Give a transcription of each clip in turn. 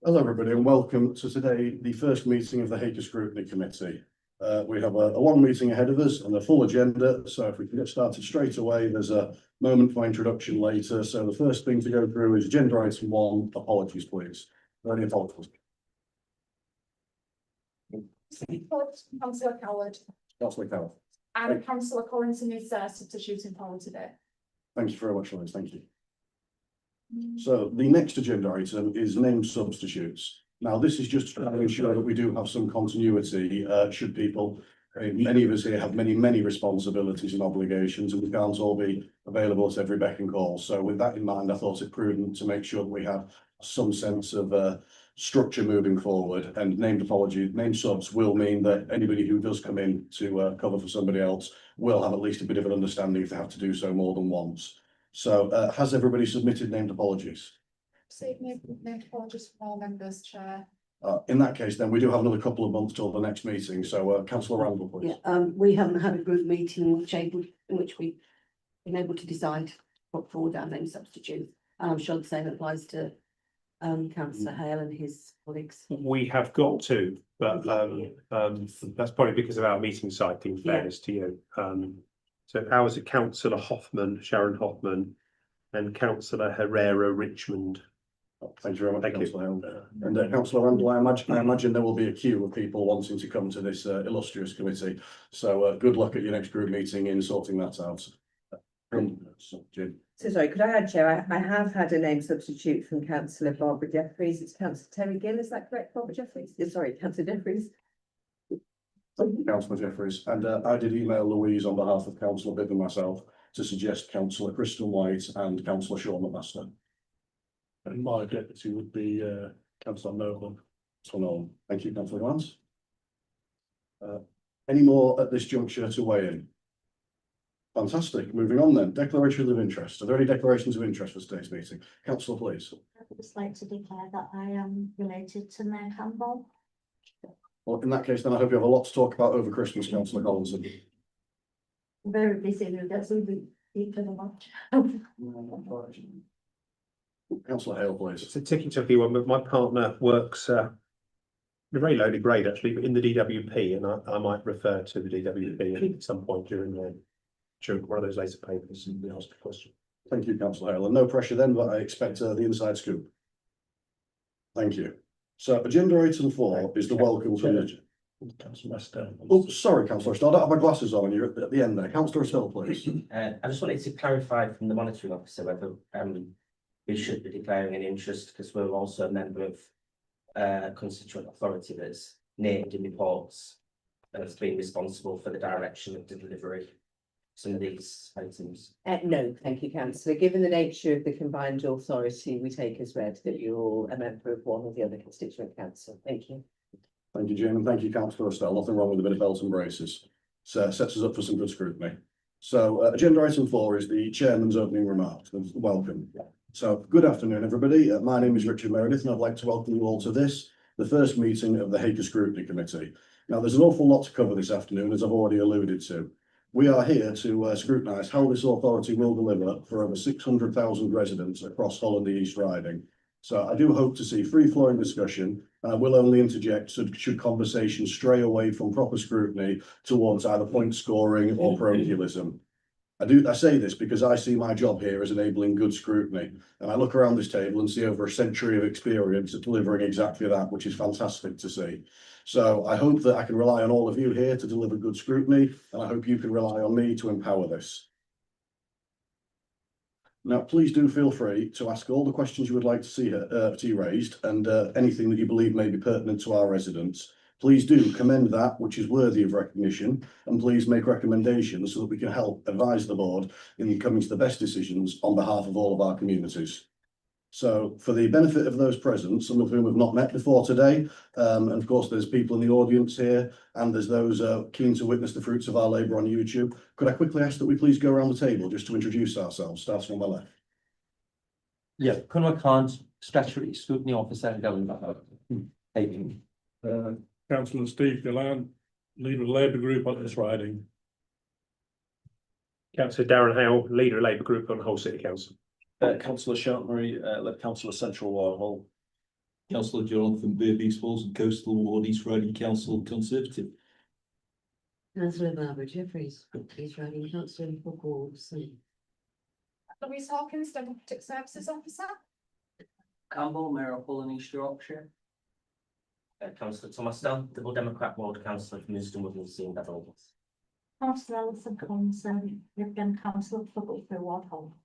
Hello everybody and welcome to today, the first meeting of the HEYCA Scrutiny Committee. We have a long meeting ahead of us and a full agenda, so if we can get started straight away, there's a moment for introduction later. So the first thing to go through is agenda item 1, apologies please. Any apologies? Councillor Coward Councillor Carroll. and Councillor Collinson is substituting forward today. Thank you very much, Liz, thank you. So the next agenda item is name substitutes. Now, this is just to ensure that we do have some continuity, should people, many of us here have many responsibilities and obligations, and we can't all be available at every beck and call. So with that in mind, I thought it prudent to make sure that we have some sense of structure moving forward, and name subs will mean that anybody who does come in to cover for somebody else will have at least a bit of an understanding if they have to do so more than once. So has everybody submitted named apologies? Received named apologies from all members, Chair. In that case, then we do have another couple of months till the next meeting. So Councillor Randall, please. Yeah, we haven't had a group meeting in which we've been able to decide to put forward our name substitute. And I'm sure the same applies to Councillor Hale and his colleagues. We have got to, but that's probably because of our meeting site, in fairness to you. So ours are Councillor Hoffman, Sharon Hoffman, and Councillor Herrera Richmond. Thank you very much, Thank you. Councillor Hale. And Councillor Randall, I imagine there will be a queue of people wanting to come to this illustrious committee. So good luck at your next group meeting in sorting that out. Jim. So sorry, could I add, Chair? I have had a name substitute from Councillor Barbara Jeffries. It's Councillor Terry Gill, is that correct, Barbara Jeffries? Sorry, Councillor Jeffries. Councillor Jeffries, and I did email Louise on behalf of Councillor Bibb and myself to suggest Councillor Kristen White and Councillor Sean McMaster. And my deputy would be Councillor Noble. So no, thank you, Councillor Glance. Any more at this juncture to weigh in? Fantastic. Moving on then. Declarations of interest. Are there any declarations of interest for today's meeting? Councillor, please. I would just like to declare that I am related to Mayor Campbell. Well, in that case, then I hope you have a lot to talk about over Christmas, Councillor Collinson. I'm very busy with that, so we eat for the much. Councillor Hale, please. It's a tricky one, but my partner works a very lowly grade actually, but in the DWP, and I might refer to the DWP at some point during one of those later papers and be asked a question. Thank you, Councillor Hale. And no pressure then, but I expect the inside scoop. Thank you. So agenda item 4 is the welcome to the... Councillor Estelle. Oh, sorry, Councillor Still. I don't have my glasses on. You're at the end there. Councillor Still, please. I just wanted to clarify from the monitoring officer whether we should be declaring an interest, because we're also a member of constituent authority that's named in reports and has been responsible for the direction of the delivery of some of these items. No, thank you, Councillor. Given the nature of the combined authority, we take as read that you're a member of one or the other constituent council. Thank you. Thank you, Jim, and thank you, Councillor Estelle. Nothing wrong with a bit of belt and braces. So sets us up for some good scrutiny. So agenda item 4 is the chairman's opening remarks. Welcome. So good afternoon, everybody. My name is Richard Meredith, and I'd like to welcome you all to this, the first meeting of the HEYCA Scrutiny Committee. Now, there's an awful lot to cover this afternoon, as I've already alluded to. We are here to scrutinise how this authority will deliver for over 600,000 residents across Holland East Riding. So I do hope to see free-flowing discussion. We'll only interject should conversation stray away from proper scrutiny towards either point scoring or parochialism. I say this because I see my job here as enabling good scrutiny, and I look around this table and see over a century of experience at delivering exactly that, which is fantastic to see. So I hope that I can rely on all of you here to deliver good scrutiny, and I hope you can rely on me to empower this. Now, please do feel free to ask all the questions you would like to see raised, and anything that you believe may be pertinent to our residents. Please do commend that which is worthy of recognition, and please make recommendations so that we can help advise the board in coming to the best decisions on behalf of all of our communities. So for the benefit of those present, some of whom have not met before today, and of course there's people in the audience here, and there's those keen to witness the fruits of our labour on YouTube, could I quickly ask that we please go around the table just to introduce ourselves, starting on my left. Yeah, Conway Khan, Statutory Scrutiny Officer and Government. Councillor Steve Gillan, leader of the Labour Group on this riding. Councillor Darren Hale, leader of Labour Group on the whole City Council. Councillor Shartbury, Councillor Central Warhol. Councillor Jonathan Bearbeast Walls, Coastal Ward, East Riding Council, Conservative. Councillor Barbara Jeffries, East Riding Council in Walls. Louise Hawkins, Democratic Services Officer. Campbell, Mayor of Hull and East Yorkshire. Councillor Thomas Dunn, Liberal Democrat Ward Councillor from Euston Woodlands, and Devil. Councillor Alison Collins, Lib Dem councillor for Ward Hall.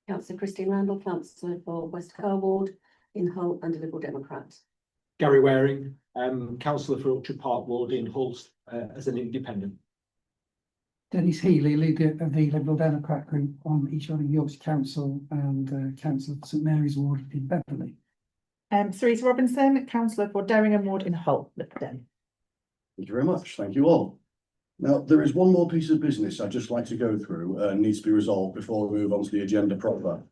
Councillor Christine Randall, councillor for West Car Ward in Hull under Liberal Democrat. Gary Waring, councillor for Orchard Park Ward in Hull, as an independent. Dennis Healy, leader of the Liberal Democrat group on East Riding Yorkshire Council and Council of St Mary's Ward in Beverley. Theresa Robinson, councillor for Derringham Ward in Hull, Lib Dem. Thank you very much. Thank you all. Now, there is one more piece of business I'd just like to go through and needs to be resolved before we move on to the agenda proper.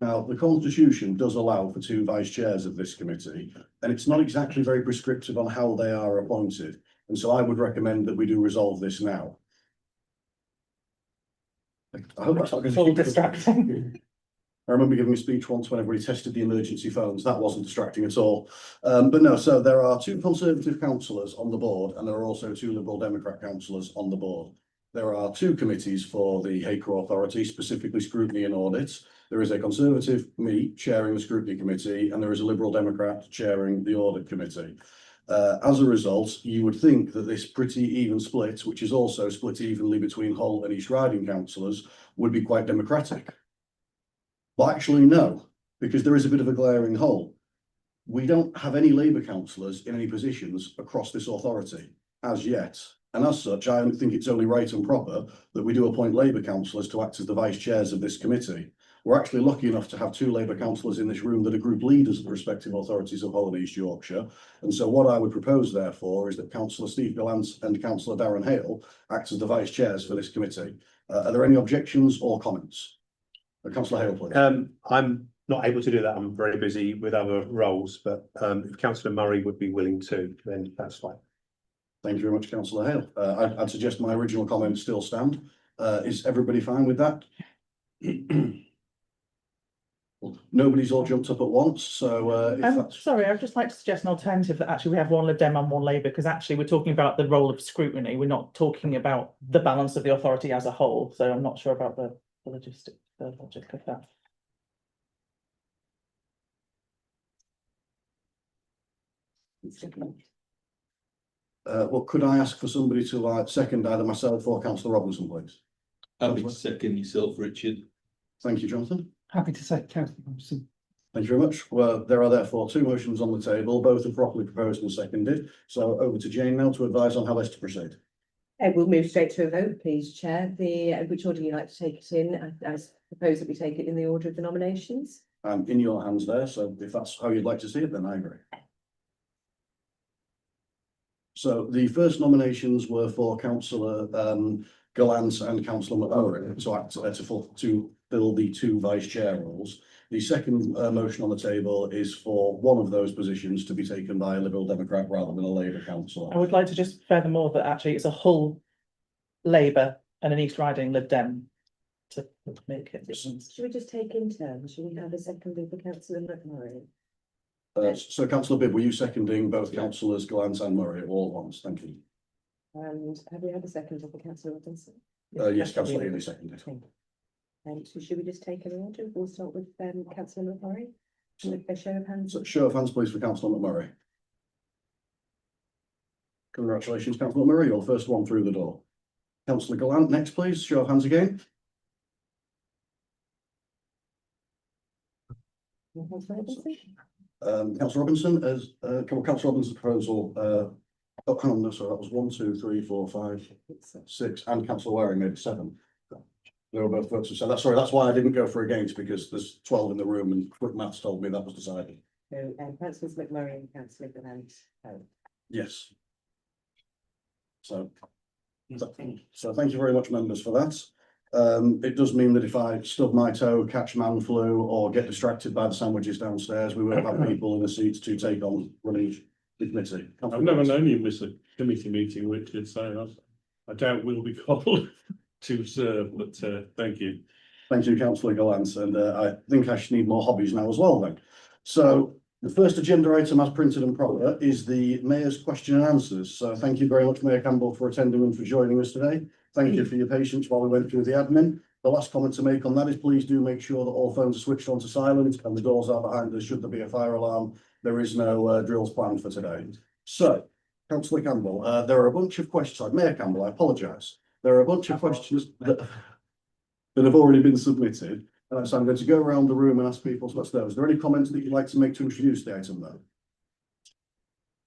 Now, the Constitution does allow for 2 vice chairs of this committee, and it's not exactly very prescriptive on how they are appointed. And so I would recommend that we do resolve this now. I hope that's not going to Full distracting. I remember giving a speech once when everybody tested the emergency phones. That wasn't distracting at all. But no, so there are 2 Conservative councillors on the board, and there are also 2 Liberal Democrat councillors on the board. There are 2 committees for the HEYCA authority, specifically scrutiny and audits. There is a Conservative, me, chairing the scrutiny committee, and there is a Liberal Democrat chairing the audit committee. As a result, you would think that this pretty even split, which is also split evenly between Hull and East Riding councillors, would be quite democratic. But actually, no, because there is a bit of a glaring hole. We don't have any Labour councillors in any positions across this authority as yet. And as such, I think it's only right and proper that we do appoint Labour councillors to act as the vice chairs of this committee. We're actually lucky enough to have 2 Labour councillors in this room that are group leaders of the respective authorities of Hull and East Yorkshire. And so what I would propose, therefore, is that Councillor Steve Gallants and Councillor Darren Hale act as the vice chairs for this committee. Are there any objections or comments? Councillor Hale, please. I'm not able to do that. I'm very busy with other roles, but if Councillor Murray would be willing to, then that's fine. Thank you very much, Councillor Hale. I'd suggest my original comments still stand. Is everybody fine with that? Well, nobody's all jumped up at once, so if that's... Sorry, I'd just like to suggest an alternative that actually we have 1 Lib Dem and 1 Labour, because actually we're talking about the role of scrutiny. We're not talking about the balance of the authority as a whole, so I'm not sure about the logic of that. Well, could I ask for somebody to second either myself or Councillor Robinson, please? Happy to second yourself, Richard. Thank you, Jonathan. Happy to say Councillor Robinson. Thank you very much. Well, there are therefore 2 motions on the table. Both are properly proposed and seconded. So over to Jane now to advise on how best to proceed. We'll move straight to a vote, please, Chair. Which order you like to take it in? I suppose that we take it in the order of the nominations. In your hands there, so if that's how you'd like to see it, then I agree. So the first nominations were for Councillor Gallants and Councillor McMurray to fill the 2 vice chair roles. The second motion on the table is for one of those positions to be taken by a Liberal Democrat rather than a Labour councillor. I would like to just furthermore that actually it's a Hull Labour and an East Riding Lib Dem to make it. Should we just take in turn? Should we have a second for Councillor McMurray? So Councillor Bibb, were you seconding both councillors Gallants and Murray all at once? Thank you. And have we had a second for Councillor Robinson? Yes, Councillor Healy seconded. So should we just take an order? We'll start with Councillor McMurray. A show of hands. So show of hands, please, for Councillor McMurray. Congratulations, Councillor McMurray. You're the first one through the door. Councillor Gallant, next, please. Show of hands again. Councillor Robinson, as Councillor Robinson's proposal. Oh, hang on, no, sorry, that was 1, 2, 3, 4, 5, 6, and Councillor Waring made it 7. They were both votes. So that's why I didn't go for against, because there's 12 in the room, and quick maths told me that was decided. So, Councillors McMurray and Councillor Gallant. Yes. So thank you very much, members, for that. It does mean that if I stub my toe, catch man flu, or get distracted by the sandwiches downstairs, we will have people in the seats to take on running the committee. I've never known you miss a committee meeting, Richard, so I doubt we'll be called to serve, but thank you. Thank you, Councillor Gallant, and I think I should need more hobbies now as well then. So The first agenda item as printed and proper is the Mayor's question and answers. So thank you very much, Mayor Campbell, for attending and for joining us today. Thank you for your patience while we went through the admin. The last comment to make on that is please do make sure that all phones are switched on to silent and the doors are behind us should there be a fire alarm. There is no drills planned for today. So, Councillor Campbell, there are a bunch of questions. Sorry, Mayor Campbell, I apologise. There are a bunch of questions that have already been submitted. So I'm going to go around the room and ask people what's those. Is there any comments that you'd like to make to introduce the item though?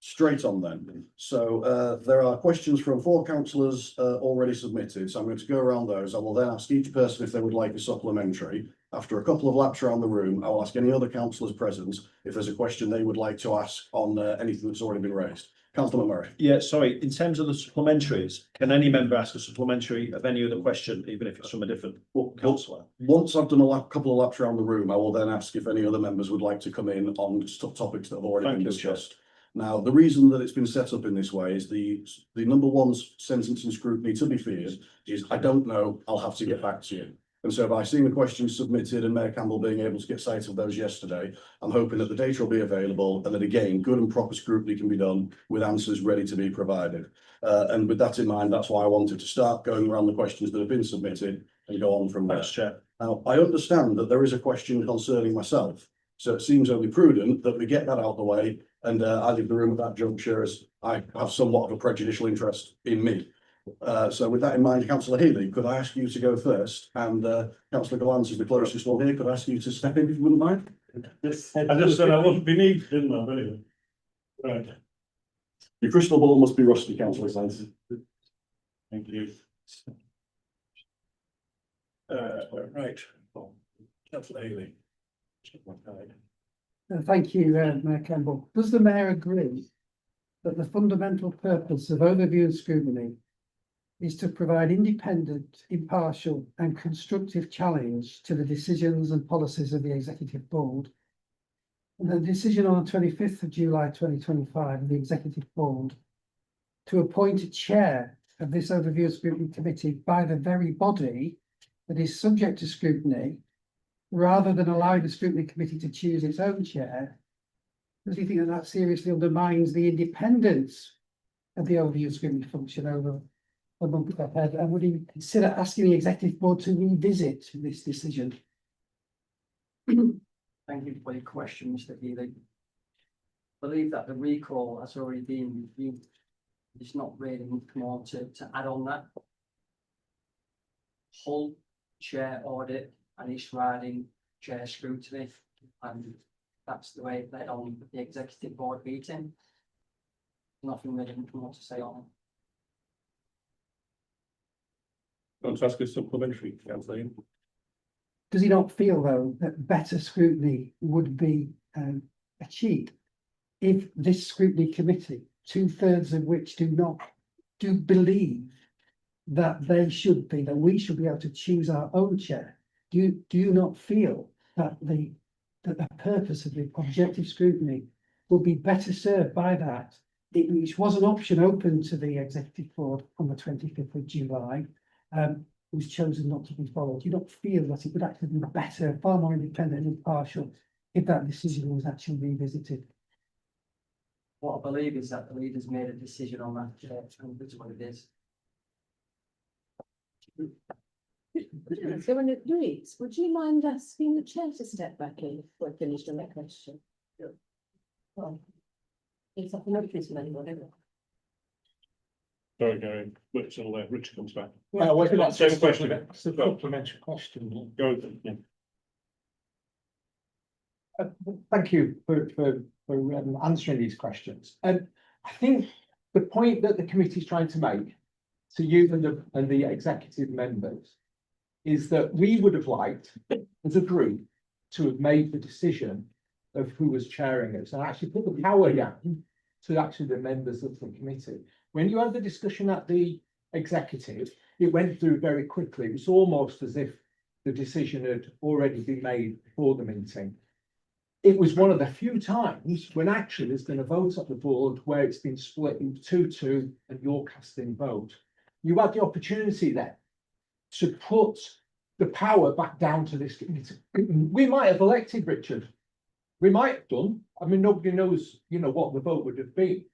Straight on then. So there are questions from 4 councillors already submitted. So I'm going to go around those. I will then ask each person if they would like a supplementary. After a couple of laps around the room, I will ask any other councillors present if there's a question they would like to ask on anything that's already been raised. Councillor Murray. Yeah, sorry, in terms of the supplementaries, can any member ask a supplementary of any other question, even if it's from a different councillor? Once I've done a couple of laps around the room, I will then ask if any other members would like to come in on topics that have already been discussed. Now, the reason that it's been set up in this way is the number one sentence in scrutiny to be feared is I don't know, I'll have to get back to you. And so by seeing the questions submitted and Mayor Campbell being able to get sight of those yesterday, I'm hoping that the data will be available and that again, good and proper scrutiny can be done with answers ready to be provided. And with that in mind, that's why I wanted to start going around the questions that have been submitted and go on from there. Thanks, Chair. Now, I understand that there is a question concerning myself. So it seems only prudent that we get that out of the way and I leave the room at that juncture as I have somewhat of a prejudicial interest in me. So with that in mind, Councillor Healy, could I ask you to go first? And Councillor Gallant is the closest one here. Could I ask you to step in if you wouldn't mind? I just said I wouldn't be needed, didn't I? Anyway. Right. Your crystal ball must be rusty, Councillor Gallant. Thank you. Right. Councillor Haley. Thank you, Mayor Campbell. Does the Mayor agree that the fundamental purpose of overview and scrutiny is to provide independent, impartial and constructive challenge to the decisions and policies of the Executive Board? And the decision on the 25th of July 2025 of the Executive Board to appoint a chair of this overview and scrutiny committee by the very body that is subject to scrutiny, rather than allowing the scrutiny committee to choose its own chair, does he think that that seriously undermines the independence of the overview and scrutiny function over a month ahead? And would he consider asking the Executive Board to revisit this decision? Thank you for your question, Mr. Healy. I believe that the recall has already been reviewed. There's not really much more to add on that. Whole chair audit and it's riding chair scrutiny, and that's the way it led on the Executive Board meeting. Nothing really much more to say on it. Want to ask a supplementary, Councillor? Does he not feel, though, that better scrutiny would be achieved if this scrutiny committee, 2/3 of which do believe that we should be able to choose our own chair? Do you not feel that the purpose of the objective scrutiny will be better served by that, which was an option open to the Executive Board on the 25th of July, was chosen not to be followed? Do you not feel that it would actually be better, far more independent and impartial if that decision was actually revisited? What I believe is that the leaders made a decision on that chair, and that's what it is. So when it reads, would you mind asking the chair to step back in before I finish on that question? Yeah. Well, it's up and open to anyone. Sorry, Gary, wait till Richard comes back. Well, It's not the same question. It's a supplementary question. Go with it, yeah. Thank you for answering these questions. I think the point that the committee is trying to make to you and the executive members is that we would have liked, as a group, to have made the decision of who was chairing us and actually put the power down to actually the members of the committee. When you had the discussion at the executive, it went through very quickly. It was almost as if the decision had already been made before the meeting. It was one of the few times when actually there's been a vote at the board where it's been split in 2-2 and your casting vote. You had the opportunity then to put the power back down to this committee. We might have elected Richard. We might have done, I mean, nobody knows, you know, what the vote would have been.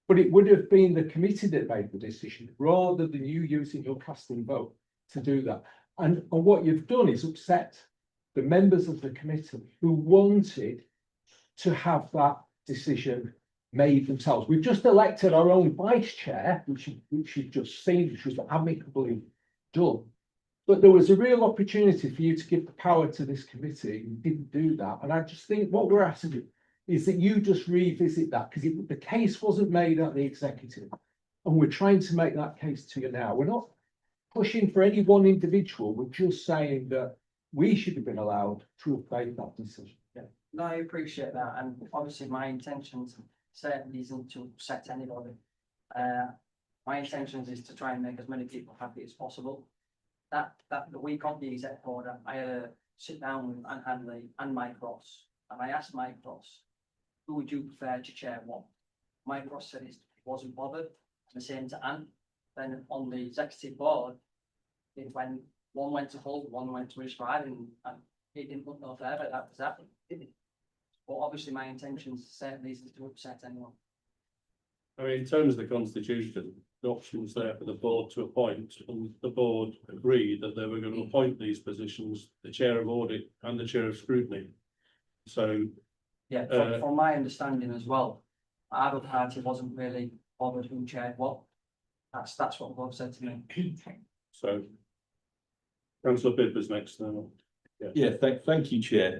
But it would have been the committee that made the decision, rather than you using your casting vote to do that. And what you've done is upset the members of the committee who wanted to have that decision made themselves. We've just elected our own vice chair, which you've just seen, which was amicably done. But there was a real opportunity for you to give the power to this committee. You didn't do that. And I just think what we're asking is that you just revisit that, because the case wasn't made at the executive. And we're trying to make that case to you now. We're not pushing for any one individual. We're just saying that we should have been allowed to have made that decision. No, I appreciate that, and obviously my intentions certainly isn't to upset anybody. My intentions is to try and make as many people happy as possible. That the week of the exec board, I had a sit down with Anne Hanley and Mike Ross, and I asked Mike Ross, who would you prefer to chair what? Mike Ross said he wasn't bothered, the same to Anne. Then on the executive board, when one went to Hull, one went to Ishmael, and it didn't look no further, that was that. But obviously my intentions certainly isn't to upset anyone. I mean, in terms of the constitution, the option was there for the board to appoint, and the board agreed that they were going to appoint these positions, the chair of audit and the chair of scrutiny. So, Yeah, from my understanding as well, our party wasn't really bothered who chaired what. That's what Bob said to me. so. Councillor Bidber's next now. Yeah, thank you, Chair.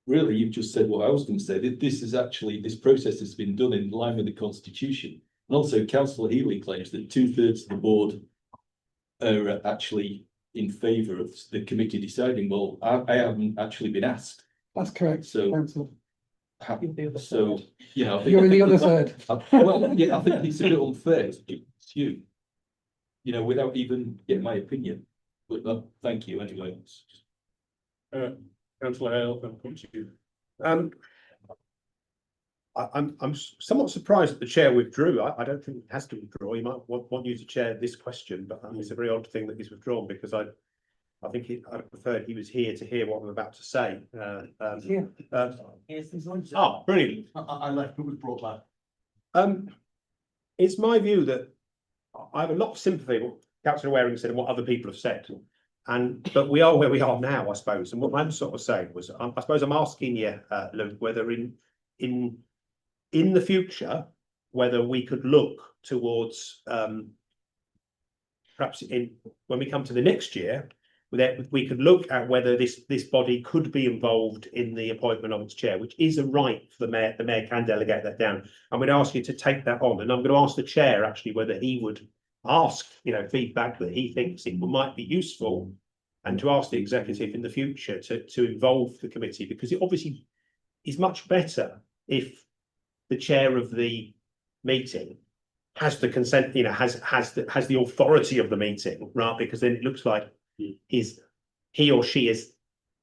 Really, you've just said what I was going to say. This is actually, this process has been done in line with the Constitution. And also, Councillor Healy claims that 2/3 of the board are actually in favour of the committee deciding. Well, I haven't actually been asked. That's correct, So, councillor. so, you know, I think, You're in the other third. well, yeah, I think it's a bit unfair to you, you know, without even getting my opinion. But thank you anyway. Councillor Hale, I'll come to you. I'm somewhat surprised that the chair withdrew. I don't think it has to withdraw. He might want you to chair this question, but it's a very odd thing that he's withdrawn, because I think I'd preferred he was here to hear what I'm about to say. Oh, brilliant. I left, it was brought back. It's my view that I have a lot of sympathy with what Councillor Waring said and what other people have said. But we are where we are now, I suppose. And what I'm sort of saying was, I suppose I'm asking you, Luke, whether in the future, whether we could look towards perhaps when we come to the next year, we could look at whether this body could be involved in the appointment of its chair, which is a right for the mayor. The mayor can delegate that down. I'm going to ask you to take that on, and I'm going to ask the chair actually whether he would ask, feedback that he thinks it might be useful, and to ask the executive in the future to involve the committee, because it obviously is much better if the chair of the meeting has the consent, has the authority of the meeting, right? Because then it looks like he or she is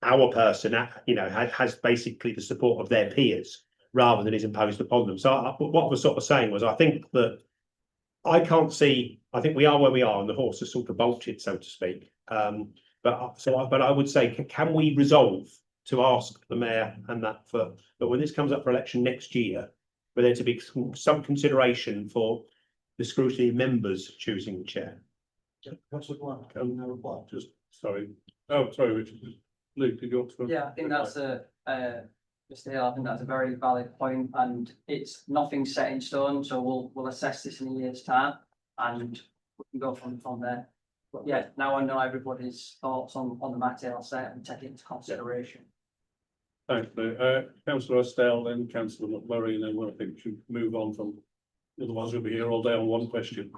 our person, has basically the support of their peers rather than is imposed upon them. So what I was sort of saying was, I think that I can't see. I think we are where we are, and the horse has sort of bolted, so to speak. But I would say, can we resolve to ask the mayor and that but when this comes up for election next year, for there to be some consideration for the scrutiny members choosing the chair. Councillor Clark, can I reply? Just sorry. Oh, sorry, Richard. Luke, did you want to? Yeah, I think that's Mr. Hill, I think that's a very valid point, and it's nothing set in stone, so we'll assess this in a year's time and we can go from there. But yeah, now I know everybody's thoughts on the matter, I'll certainly take it into consideration. Thanks, Luke. Councillor Estelle, then Councillor McMurray, and then I think we should move on from, otherwise we'll be here all day on one question.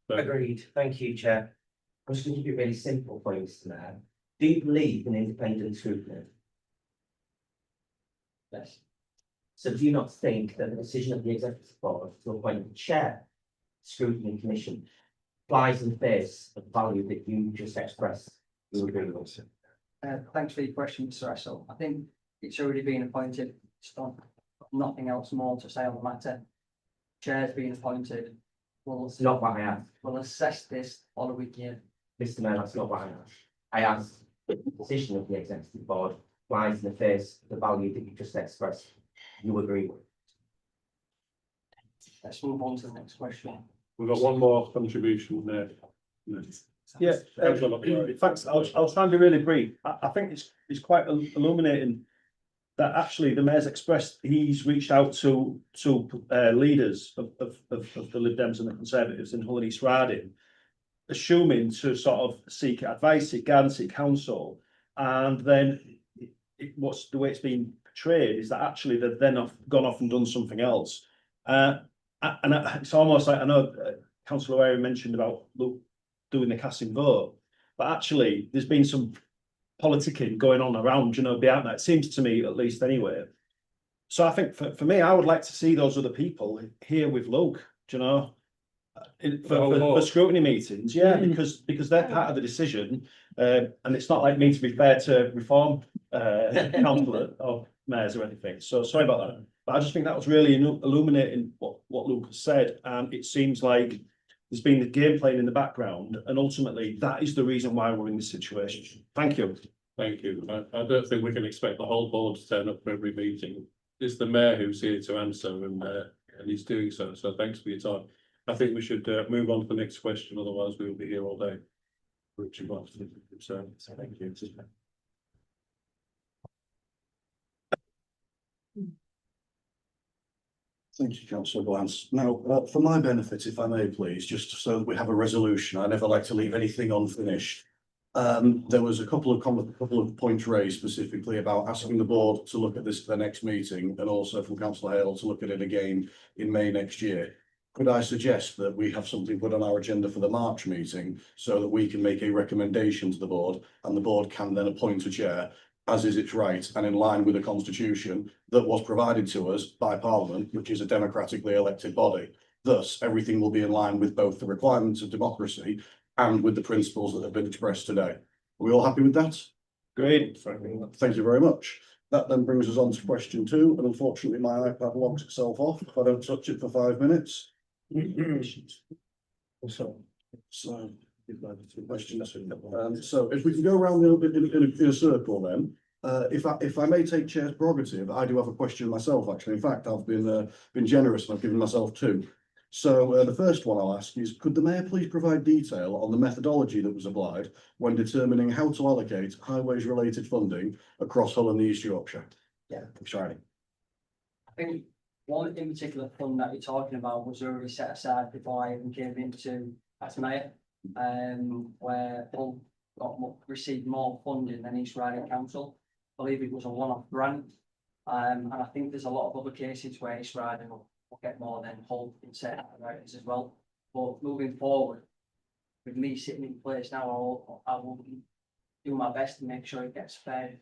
So, Agreed. Thank you, Chair. I'm just going to give you really simple points to that. Do you believe in independent scrutiny? Yes. So do you not think that the decision of the executive board to appoint the chair scrutiny commission flies in the face of the value that you just expressed? Thanks for your question, Mr. Russell. I think it's already been appointed. It's nothing else more to say on the matter. Chair's been appointed. It's not what I asked. We'll assess this following year. Mr. Mayor, that's not what I asked. I asked the decision of the executive board flies in the face of the value that you just expressed. you agree with. Let's move on to the next question. We've got one more contribution there. Yeah, thanks. I'll try and be really brief. I think it's quite illuminating that actually the mayor's expressed, he's reached out to leaders of the Lib Dems and the Conservatives in Hull and East Riding, assuming to sort of seek advice, seek guidance, seek counsel, and then what's the way it's been portrayed is that actually they've then gone off and done something else. It's almost like, I know Councillor Wary mentioned about doing the casting vote, but actually there's been some politicking going on around, behind that, it seems to me, at least anyway. So I think for me, I would like to see those other people here with Luke, for scrutiny meetings, because they're part of the decision, and it's not like me to be fair to reform councillor or mayors or anything. So sorry about that, but I just think that was really illuminating what Luke has said, and it seems like there's been the game playing in the background, and ultimately that is the reason why we're in this situation. Thank you. Thank you. I don't think we can expect the whole board to turn up for every meeting. It's the mayor who's here to answer, and he's doing so. So thanks for your time. I think we should move on to the next question, otherwise we will be here all day. Richard, so thank you. Thank you, Councillor Glance. Now, for my benefit, if I may please, just so that we have a resolution, I never like to leave anything unfinished. There was a couple of points raised specifically about asking the board to look at this at the next meeting, and also from Councillor Hale to look at it again in May next year. Could I suggest that we have something put on our agenda for the March meeting so that we can make a recommendation to the board, and the board can then appoint a chair, as is its right and in line with the constitution that was provided to us by Parliament, which is a democratically elected body. Thus, everything will be in line with both the requirements of democracy and with the principles that have been expressed today. Are we all happy with that? Great. Thank you very much. That then brings us on to question 2, and unfortunately my iPad logs itself off if I don't touch it for 5 minutes. So if we can go around a little bit in a circle then, if I may take chair's prerogative, I do have a question myself actually. In fact, I've been generous and I've given myself 2. So the first one I'll ask is, could the mayor please provide detail on the methodology that was applied when determining how to allocate highways related funding across Hull and East Yorkshire? Yeah. Exciting. I think one in particular fund that you're talking about was already set aside before I even came into as mayor, where Hull received more funding than East Riding Council. I believe it was a one-off grant, and I think there's a lot of other cases where East Riding will get more than Hull in certain areas as well. But moving forward, with me sitting in place now, I will do my best to make sure it gets fair.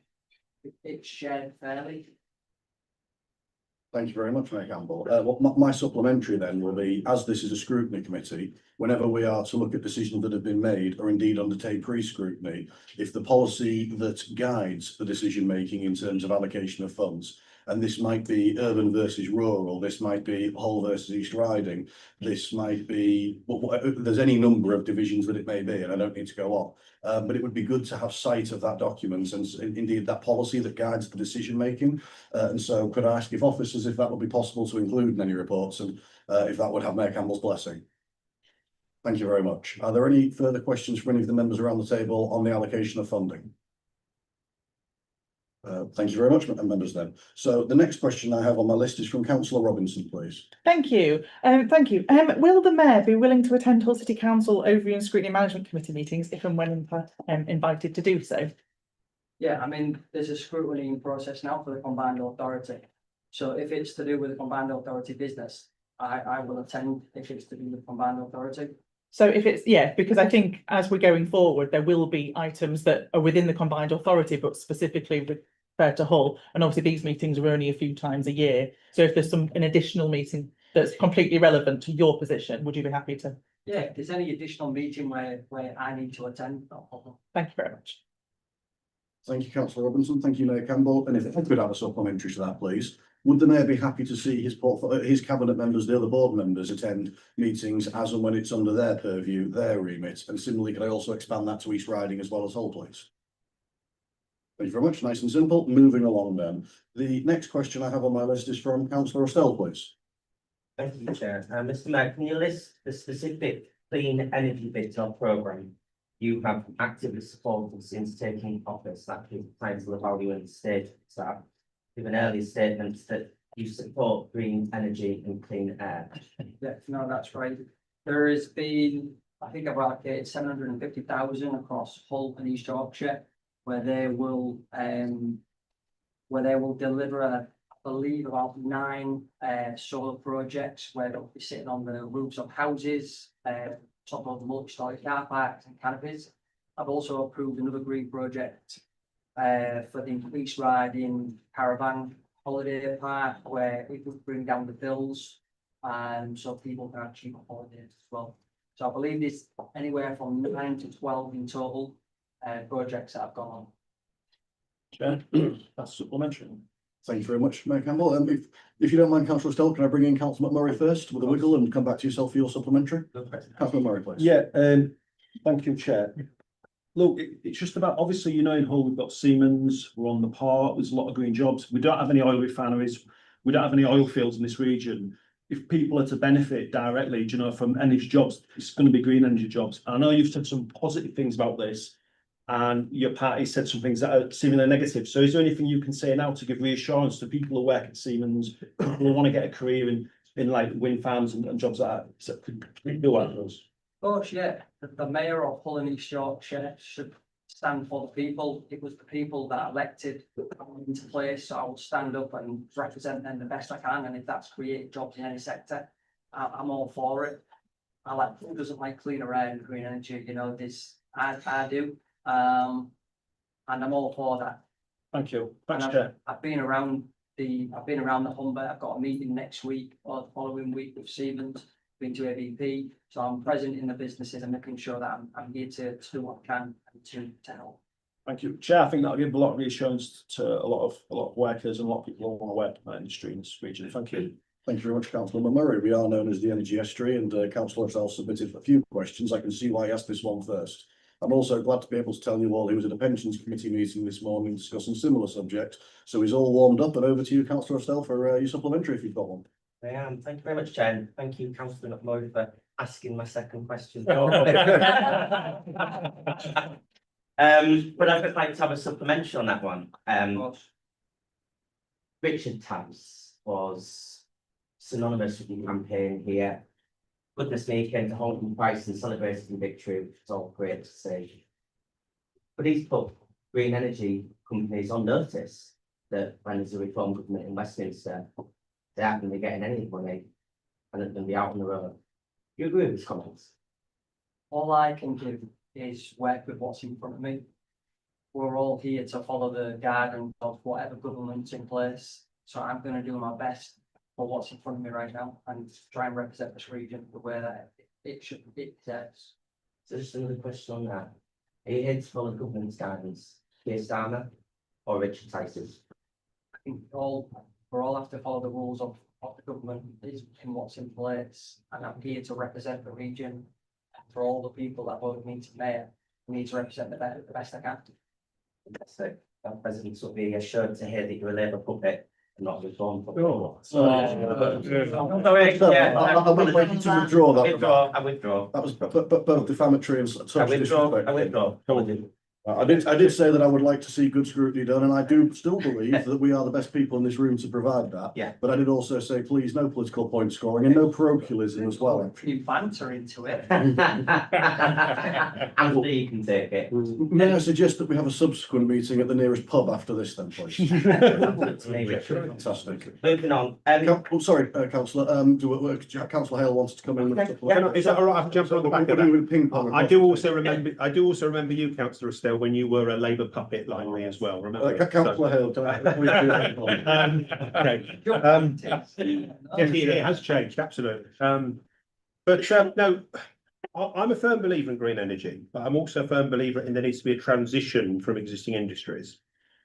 It's shared fairly. Thank you very much, Mayor Campbell. My supplementary then will be, as this is a scrutiny committee, whenever we are to look at decisions that have been made or indeed undertake pre-scrutiny, if the policy that guides the decision making in terms of allocation of funds, and this might be urban versus rural, this might be Hull versus East Riding, this might be, there's any number of divisions that it may be, and I don't need to go on. But it would be good to have sight of that document and indeed that policy that guides the decision making. And so could I ask if officers, if that would be possible to include in any reports, and if that would have Mayor Campbell's blessing. Thank you very much. Are there any further questions from any of the members around the table on the allocation of funding? Thank you very much, members then. So the next question I have on my list is from Councillor Robinson, please. Thank you. Thank you. Will the mayor be willing to attend Hull City Council Overview and Scrutiny Management Committee meetings if and when invited to do so? Yeah, I mean, there's a scrutiny process now for the combined authority. So if it's to do with the combined authority business, I will attend if it's to do with the combined authority. So if it's, because I think as we're going forward, there will be items that are within the combined authority, but specifically referred to Hull. And obviously these meetings are only a few times a year. So if there's an additional meeting that's completely relevant to your position, would you be happy to? Yeah, if there's any additional meeting where I need to attend, no problem. Thank you very much. Thank you, Councillor Robinson. Thank you, Mayor Campbell. And if I could have a supplementary to that, please. Would the mayor be happy to see his cabinet members, the other board members, attend meetings as and when it's under their purview, their remit? And similarly, could I also expand that to East Riding as well as Hull, please? Thank you very much. Nice and simple. Moving along then. The next question I have on my list is from councillor Estelle, please. Thank you, Chair. Mr. Mayor, can you list the specific clean energy bits or programme you have actively supported since taking office? That is the title of value and state that with an earlier statement that you support green energy and clean air. Yeah, no, that's right. There has been, I think I've allocated 750,000 across Hull and East Yorkshire, where they will deliver, I believe, about 9 solar projects where they'll be sitting on the roofs of houses, top of multi-story car parks and canopies. I've also approved another green project for the increased riding caravan holiday park, where it would bring down the bills, so people can have cheaper holidays as well. So I believe there's anywhere from 9 to 12 in total projects that have gone on. Chair, that's supplementary. Thank you very much, Mayor Campbell. If you don't mind, councillor Estelle, can I bring in councillor McMurray first with a wiggle and come back to yourself for your supplementary? Councillor McMurray, please. Yeah, thank you, Chair. Look, it's just about, obviously, you know, in Hull, we've got Siemens, we're on the park, there's a lot of green jobs. We don't have any oil refineries, we don't have any oil fields in this region. If people are to benefit directly, you know, from energy jobs, it's going to be green energy jobs. I know you've said some positive things about this, and your party said some things that are seemingly negative. So is there anything you can say now to give reassurance to people who work at Siemens, people who want to get a career in like wind farms and jobs like that? So could do that for us? Of course, yeah, the mayor of Hull and East Yorkshire should stand for the people. It was the people that elected into place, so I will stand up and represent them the best I can, and if that's create jobs in any sector, I'm all for it. Who doesn't like cleaner air and green energy? You know, I do. And I'm all for that. Thank you. And Thanks, Chair. I've been around the Humber. I've got a meeting next week or the following week with Siemens, been to ABP. So I'm present in the businesses and making sure that I'm here to do what I can and to help. Thank you, Chair. I think that'll give a lot of reassurance to a lot of workers and a lot of people who want to work in that industry in this region. Thank you. Thank you very much, councillor McMurray. We are known as the Energy Estuary, and councillor Estelle submitted a few questions. I can see why he asked this one first. I'm also glad to be able to tell you all he was at a pensions committee meeting this morning discussing similar subject. So he's all warmed up, and over to you, councillor Estelle, for your supplementary if you've got one. I am. Thank you very much, Chair. And thank you, councillor McMurray, for asking my second question. But I'd like to have a supplementary on that one. Richard Tabs was synonymous with the campaign here. Goodness me, he came to Holden Price and celebrated in victory, which is all great to see. But he's put green energy companies on notice that when there's a reform government in Westminster, they aren't going to be getting any money and they're going to be out on the road. Do you agree with his comments? All I can do is work with what's in front of me. We're all here to follow the guidance of whatever government's in place. So I'm going to do my best for what's in front of me right now and try and represent this region the way that it should be. So just another question on that. Are you here to follow government's guidance, Keir Starmer or Richard Tice's? I think we're all have to follow the rules of the government is in what's in place, and I'm here to represent the region. For all the people that voted me to mayor, I need to represent the best I can. So that president will be assured to hear that you're a Labour puppet. Not reform. I'll be ready to withdraw that. I withdraw. That was both defamatory and I withdraw. I did say that I would like to see good scrutiny done, and I do still believe that we are the best people in this room to provide that. Yeah. But I did also say, please, no political point scoring and no parochialism as well. You banter into it. And you can take it. May I suggest that we have a subsequent meeting at the nearest pub after this then, please? Fantastic. Moving on. Sorry, councillor, councillor Hale wanted to come in. Is that all right? I've jumped on the back of that. I do also remember you, councillor Estelle, when you were a Labour puppet like me as well. Remember? Councillor Hale, it has changed, absolutely. No, I'm a firm believer in green energy, but I'm also a firm believer in there needs to be a transition from existing industries.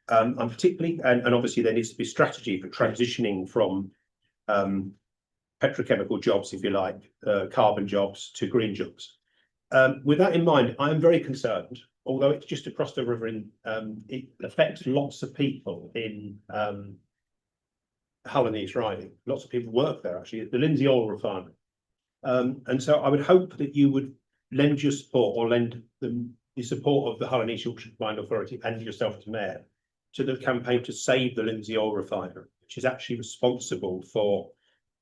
I'm particularly, and obviously there needs to be strategy for transitioning from petrochemical jobs, if you like, carbon jobs to green jobs. With that in mind, I'm very concerned although it's just across the river it affects lots of people in, Hull and East Riding. Lots of people work there actually at the Lindsay Oil Refinery. And so I would hope that you would lend your support or lend the support of the Hull and East Yorkshire Combined Authority and yourself as mayor to the campaign to save the Lindsay Oil Refinery, which is actually responsible for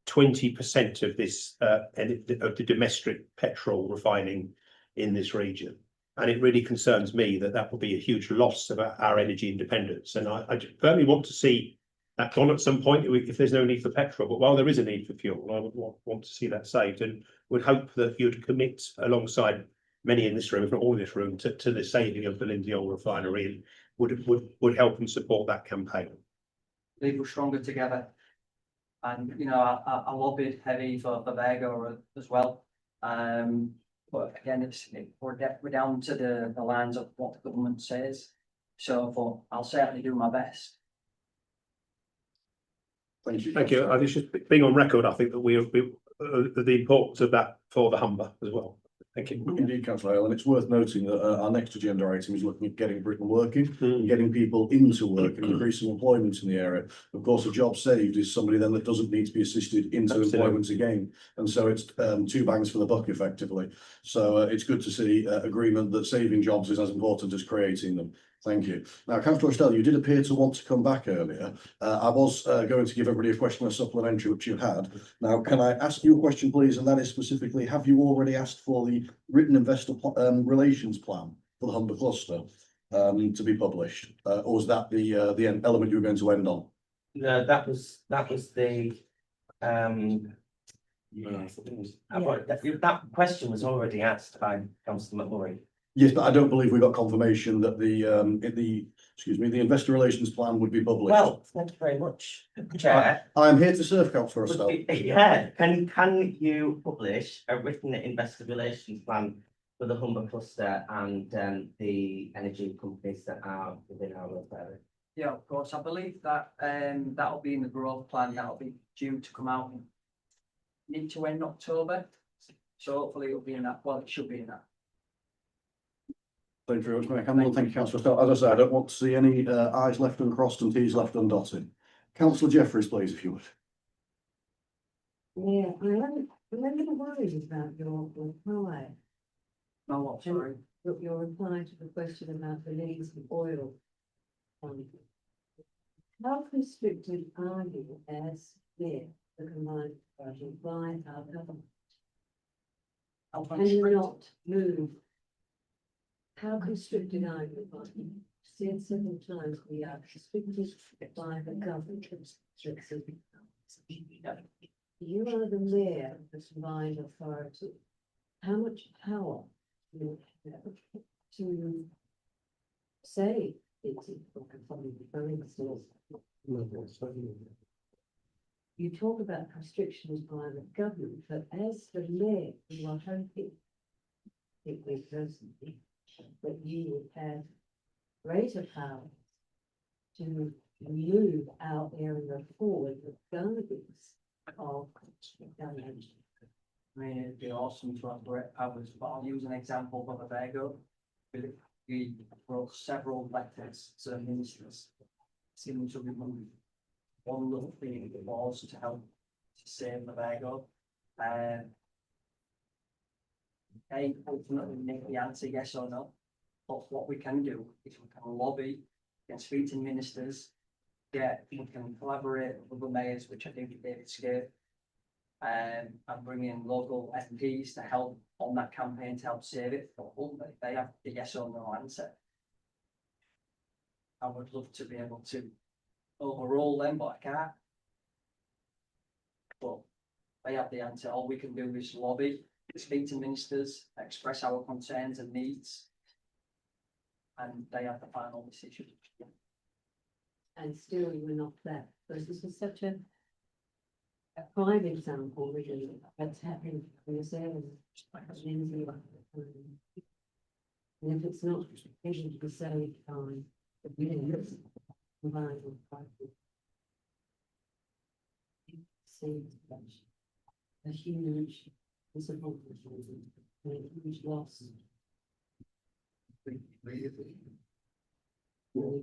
20% of this of the domestic petrol refining in this region. And it really concerns me that that will be a huge loss of our energy independence. And I firmly want to see that gone at some point if there's no need for petrol. But while there is a need for fuel, I would want to see that saved, and would hope that you'd commit alongside many in this room, if not all in this room, to the saving of the Lindsay Oil Refinery, and would help and support that campaign. Legal stronger together. And, you know, I lobbied heavy for Vega as well. But again, we're down to the lines of what the government says. So I'll certainly do my best. Thank you. Thank you. I think just being on record, I think that we the importance of that for the Humber as well. Thank you. Indeed, Councillor Hale, and it's worth noting that our next agenda item is looking at getting Britain working, Mm. and getting people into work and increasing employment in the area. Of course, a job saved is somebody then that doesn't need to be assisted into Absolutely. employment again. And so it's two bangs for the buck effectively. So it's good to see agreement that saving jobs is as important as creating them. Thank you. Now, Councillor Estelle, you did appear to want to come back earlier. I was going to give everybody a question, a supplementary, which you had. Now, can I ask you a question, please? And that is specifically, have you already asked for the written investor relations plan for the Humber cluster to be published? Or was that the element you were going to end on? No, that was the, that question was already asked by Councillor McMurray. Yes, but I don't believe we got confirmation that the investor relations plan would be published. Well, thank you very much, Chair. I am here to serve, Councillor Estelle. Yeah, can you publish a written investor relations plan for the Humber cluster and the energy companies that are within our area? Yeah, of course. I believe that that'll be in the growth plan. That'll be due to come out mid to end October. So hopefully it'll be in that. Well, it should be in that. Thank you very much, Mayor Campbell. Thank you, Councillor Estelle. As I said, I don't want to see any I's left uncrossed and T's left undotted. Councillor Jeffries, please, if you would. Yeah, I'm a little worried about your reply. No, what, sorry. Your reply to the question about the needs of oil. How constricted are you as near the combined authority by our government? Can you not move? How constricted are you? Said several times we are constricted by the government. You are the mayor of the combined authority. How much power do you have to say it's for instance? You talk about constrictions by the government, but as the mayor, you are hoping personally that you would have greater power to move our area forward regardless of damage. I mean, it'd be awesome to have direct powers, but I'll use an example from a Vega. We wrote several letters to the ministers, seeming to remove one little thing that was to help to save the Vega. They ultimately make the answer yes or no. But what we can do is we can lobby, we can speak to ministers, we can collaborate with the mayors, which I think David Scaife, and bring in local MPs to help on that campaign to help save it. But ultimately, they have the yes or no answer. I would love to be able to overrule them, but I can't. But they have the answer. All we can do is lobby, speak to ministers, express our concerns and needs, and they have the final decision. And still you were not there, because this is such a prime example really that's happening in this area. And if it's not able to be saved by the millions combined with private, it seems a huge disappointment and a huge loss.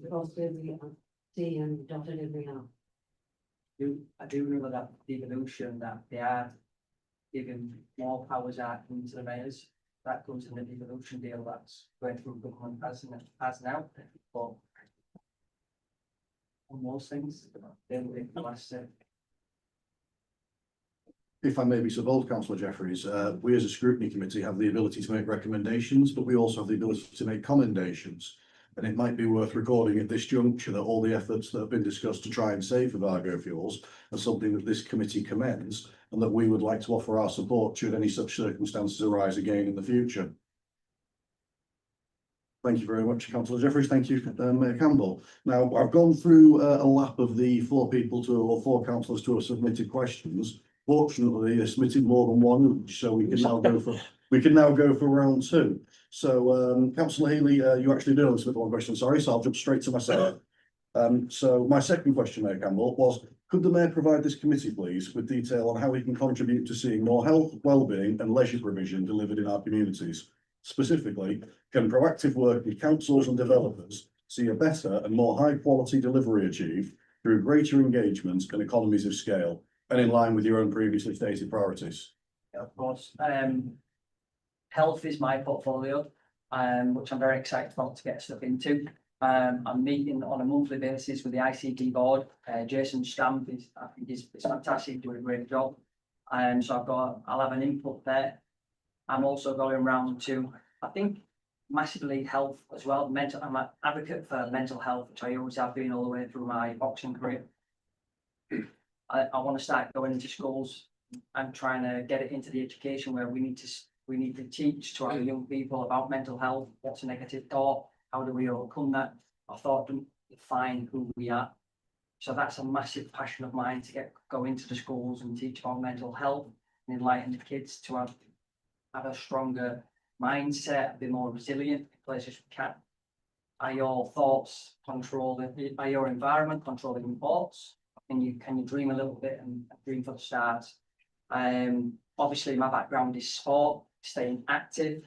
Crossed every T and dotted every R. I do remember that devolution that they are giving more powers out into the mayors. That goes in the devolution deal that's going through government as now, but on most things, they'll be the last say. If I may be so bold, councillor Jeffreys, we as a scrutiny committee have the ability to make recommendations, but we also have the ability to make commendations. And it might be worth recording at this juncture that all the efforts that have been discussed to try and save Vivago fuels are something that this committee commends, and that we would like to offer our support should any such circumstances arise again in the future. Thank you very much, councillor Jeffreys. Thank you, Mayor Campbell. Now, I've gone through a lap of the four councillors to have submitted questions. Fortunately, they submitted more than one, so we can now go for round two. So, councillor Healy, you actually did submit one question, sorry, so I'll jump straight to myself. So my second question, Mayor Campbell, was, could the Mayor provide this committee, please, with detail on how we can contribute to seeing more health, wellbeing and leisure provision delivered in our communities? Specifically, can proactive work with councils and developers see a better and more high quality delivery achieved through greater engagement and economies of scale, and in line with your own previously stated priorities? Yeah, of course. Health is my portfolio, which I'm very excited about to get stuck into. I'm meeting on a monthly basis with the ICT board. Jason Stamp I think is fantastic, doing a great job. So I'll have an input there. I'm also going around to, I think, massively health as well. I'm an advocate for mental health, which I always have been all the way through my boxing career. I want to start going into schools and trying to get it into the education where we need to teach to our young people about mental health. What's a negative thought? How do we overcome that? Our thought doesn't define who we are. So that's a massive passion of mine, to go into the schools and teach about mental health and enlighten the kids to have a stronger mindset, be more resilient in places we can. Are your thoughts are your environment controlling your thoughts? Can you dream a little bit and dream for the stars? Obviously my background is sport, staying active,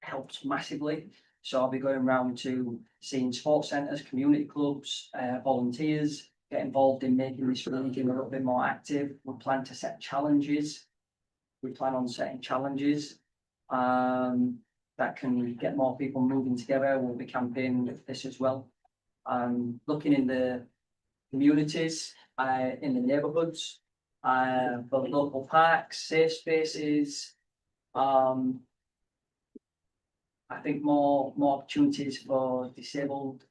helps massively. So I'll be going around to seeing sports centres, community clubs, volunteers, get involved in making this region a little bit more active. We plan to set challenges. We plan on setting challenges that can get more people moving together. We'll be campaigning with this as well. Looking in the communities, in the neighbourhoods, for local parks, safe spaces. I think more opportunities for disabled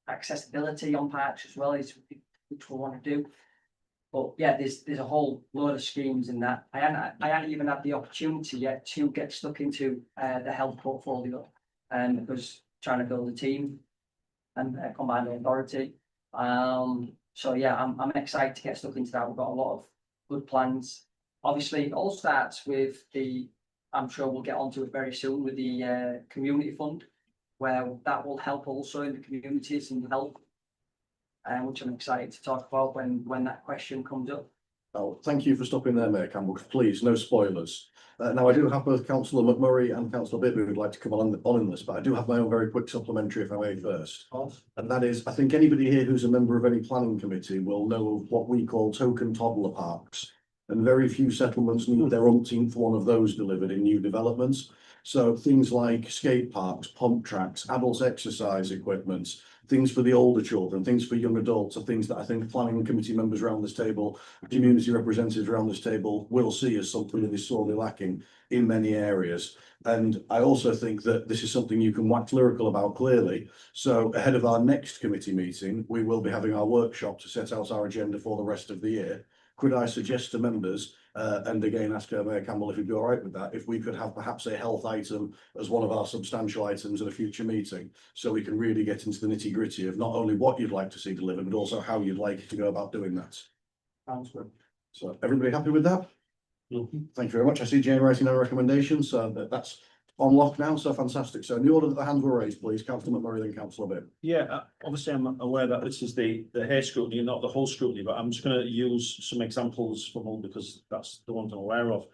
accessibility on parks as well, which we want to do. But yeah, there's a whole load of schemes in that. I haven't even had the opportunity yet to get stuck into the health portfolio, because trying to build a team and combine authority. So yeah, I'm excited to get stuck into that. We've got a lot of good plans. Obviously, it all starts with I'm sure we'll get onto it very soon, with the community fund, where that will help also in the communities and health. Which I'm excited to talk about when that question comes up. Oh, thank you for stopping there, Mayor Campbell. Please, no spoilers. Now, I do have both Councillor McMurray and Councillor Bibby who'd like to come on in this, but I do have my own very quick supplementary, if I may, first. And that is, I think anybody here who's a member of any planning committee will know of what we call token toddler parks. And very few settlements need their umpteenth one of those delivered in new developments. So things like skate parks, pump tracks, adult exercise equipment, things for the older children, things for young adults are things that I think planning committee members around this table, community representatives around this table will see as something that is sorely lacking in many areas. And I also think that this is something you can wax lyrical about clearly. So ahead of our next committee meeting, we will be having our workshop to set out our agenda for the rest of the year. Could I suggest to members, and again ask Mayor Campbell if he'd be all right with that, if we could have perhaps a health item as one of our substantial items at a future meeting, so we can really get into the nitty gritty of not only what you'd like to see delivered, but also how you'd like to go about doing that. Sounds good. So everybody happy with that? Thank you very much. I see Jane writing our recommendations, so that's on lock now, so fantastic. So in the order that the hands were raised, please, Councillor McMurray, then Councillor Bibb. Yeah, obviously I'm aware that this is the hair scrutiny, not the whole scrutiny, but I'm just going to use some examples from all, because that's the ones I'm aware of.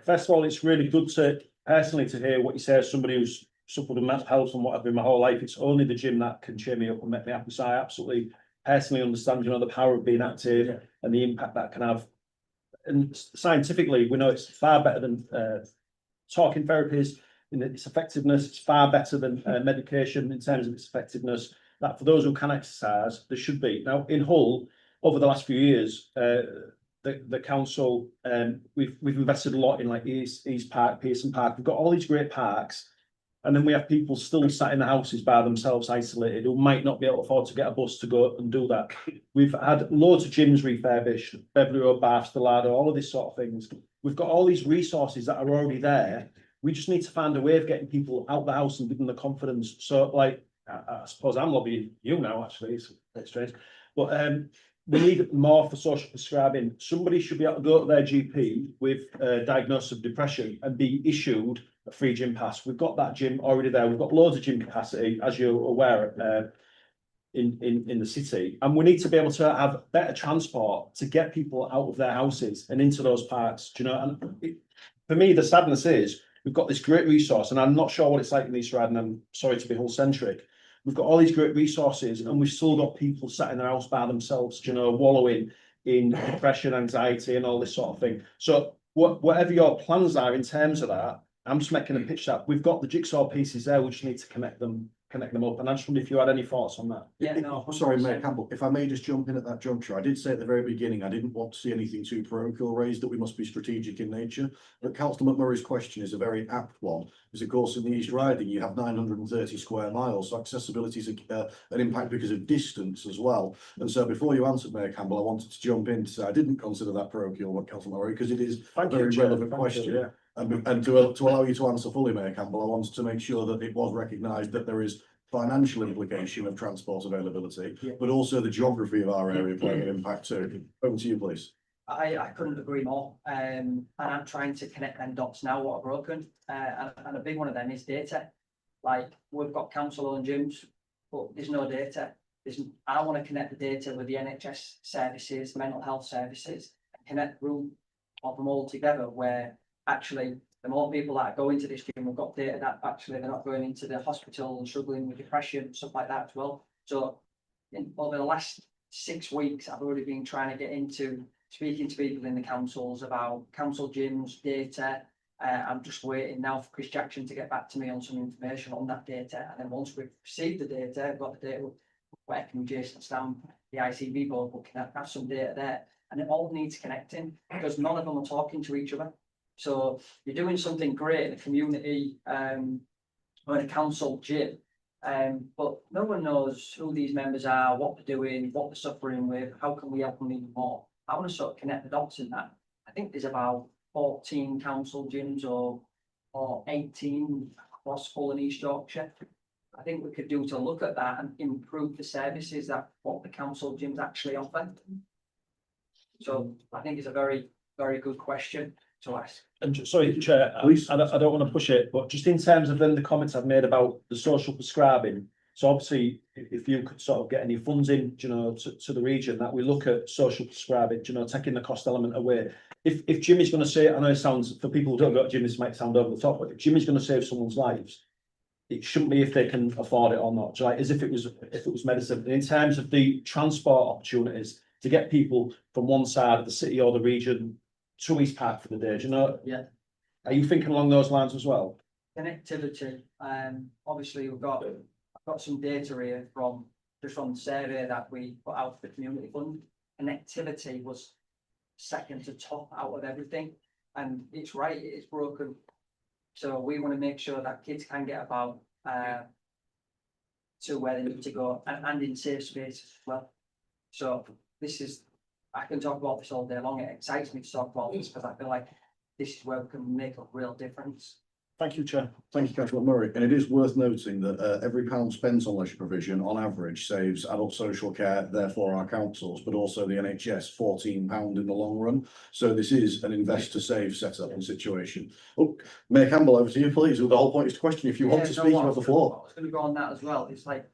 First of all, it's really good to personally to hear what you say as somebody who's suffered with mental health and whatever in my whole life. It's only the gym that can cheer me up and make me happy. So I absolutely personally understand, the power of being active and the impact that can have. And scientifically, we know it's far better than talking therapies in its effectiveness. It's far better than medication in terms of its effectiveness. That for those who can exercise, there should be. Now in Hull, over the last few years, the council, we've invested a lot in like East Park, Pearson Park. We've got all these great parks, and then we have people still sat in the houses by themselves, isolated, who might not be able to afford to get a bus to go and do that. We've had loads of gyms refurbished, Beverley Road, Bath, Stelado, all of these sort of things. We've got all these resources that are already there. We just need to find a way of getting people out the house and giving them the confidence. So, like, I suppose I'm lobbying you now. Actually, it's a bit strange, but we need more for social prescribing. Somebody should be able to go to their GP with a diagnosis of depression and be issued a free gym pass. We've got that gym already there. We've got loads of gym capacity, as you're aware, in the city, and we need to be able to have better transport to get people out of their houses and into those parks. Do you know? And for me, the sadness is we've got this great resource, and I'm not sure what it's like in East Riding. I'm sorry to be Hull centric. We've got all these great resources, and we've still got people sat in their house by themselves, wallowing in depression, anxiety, and all this sort of thing. So, whatever your plans are in terms of that, I'm just making a pitch that we've got the jigsaw pieces there. We just need to connect them up. And I just wonder if you had any thoughts on that. Yeah, no. Sorry, Mayor Campbell, if I may just jump in at that juncture. I did say at the very beginning, I didn't want to see anything too parochial raised, that we must be strategic in nature. But Councillor McMurray's question is a very apt one, because of course in the East Riding you have 930 square miles, so accessibility is an impact because of distance as well. And so before you answered, Mayor Campbell, I wanted to jump in to say I didn't consider that parochial, what Councillor McMurray, because it is a very relevant question. And to allow you to answer fully, Mayor Campbell, I wanted to make sure that it was recognised that there is financial implication of transport availability, but also the geography of our area playing an impact too. Over to you, please. I couldn't agree more. And I'm trying to connect them dots now, what are broken. And a big one of them is data. Like, we've got council-owned gyms, but there's no data. I want to connect the data with the NHS services, mental health services, and connect the room of them all together, where actually the more people that go into this gym, we've got data that actually they're not going into the hospital and struggling with depression, stuff like that as well. So over the last 6 weeks, I've already been trying to get into speaking to people in the councils about council gyms, data. I'm just waiting now for Chris Jackson to get back to me on some information on that data. And then once we've received the data, I've got the data working with Jason Stamp, the ICB board, we can have some data there. And it all needs connecting, because none of them are talking to each other. So you're doing something great in a community or in a council gym, but no one knows who these members are, what they're doing, what they're suffering with, how can we help them even more. I want to sort of connect the dots in that. I think there's about 14 council gyms or 18 across Hull and East Yorkshire. I think we could do to look at that and improve the services that what the council gyms actually offer. So I think it's a very, very good question to ask. And sorry, Chair, I don't want to push it, but just in terms of then the comments I've made about the social prescribing. So obviously, if you could sort of get any funds in, to the region, that we look at social prescribing, taking the cost element away. If Jimmy's going to say, I know it sounds, for people who don't go to gym, this might sound over the top, but if Jimmy's going to save someone's lives, it shouldn't be if they can afford it or not. Like, as if it was medicine. In terms of the transport opportunities to get people from one side of the city or the region to East Park for the day, Yeah. Are you thinking along those lines as well? Connectivity. Obviously I've got some data here from the survey that we put out for the community fund. Connectivity was second to top out of everything, and it's right, it is broken. So we want to make sure that kids can get about to where they need to go, and in safe spaces as well. So I can talk about this all day long. It excites me to talk about this because I feel like this is where we can make a real difference. Thank you, Chair. Thank you, Councillor Murray. And it is worth noting that every pound spent on leisure provision, on average, saves adult social care, therefore our councils, but also the NHS £14 in the long run. So this is an invest to save setup and situation. Oh, Mayor Campbell, over to you, please. The whole point is to question if you want to speak, you have the floor. I was going to go on that as well. It's like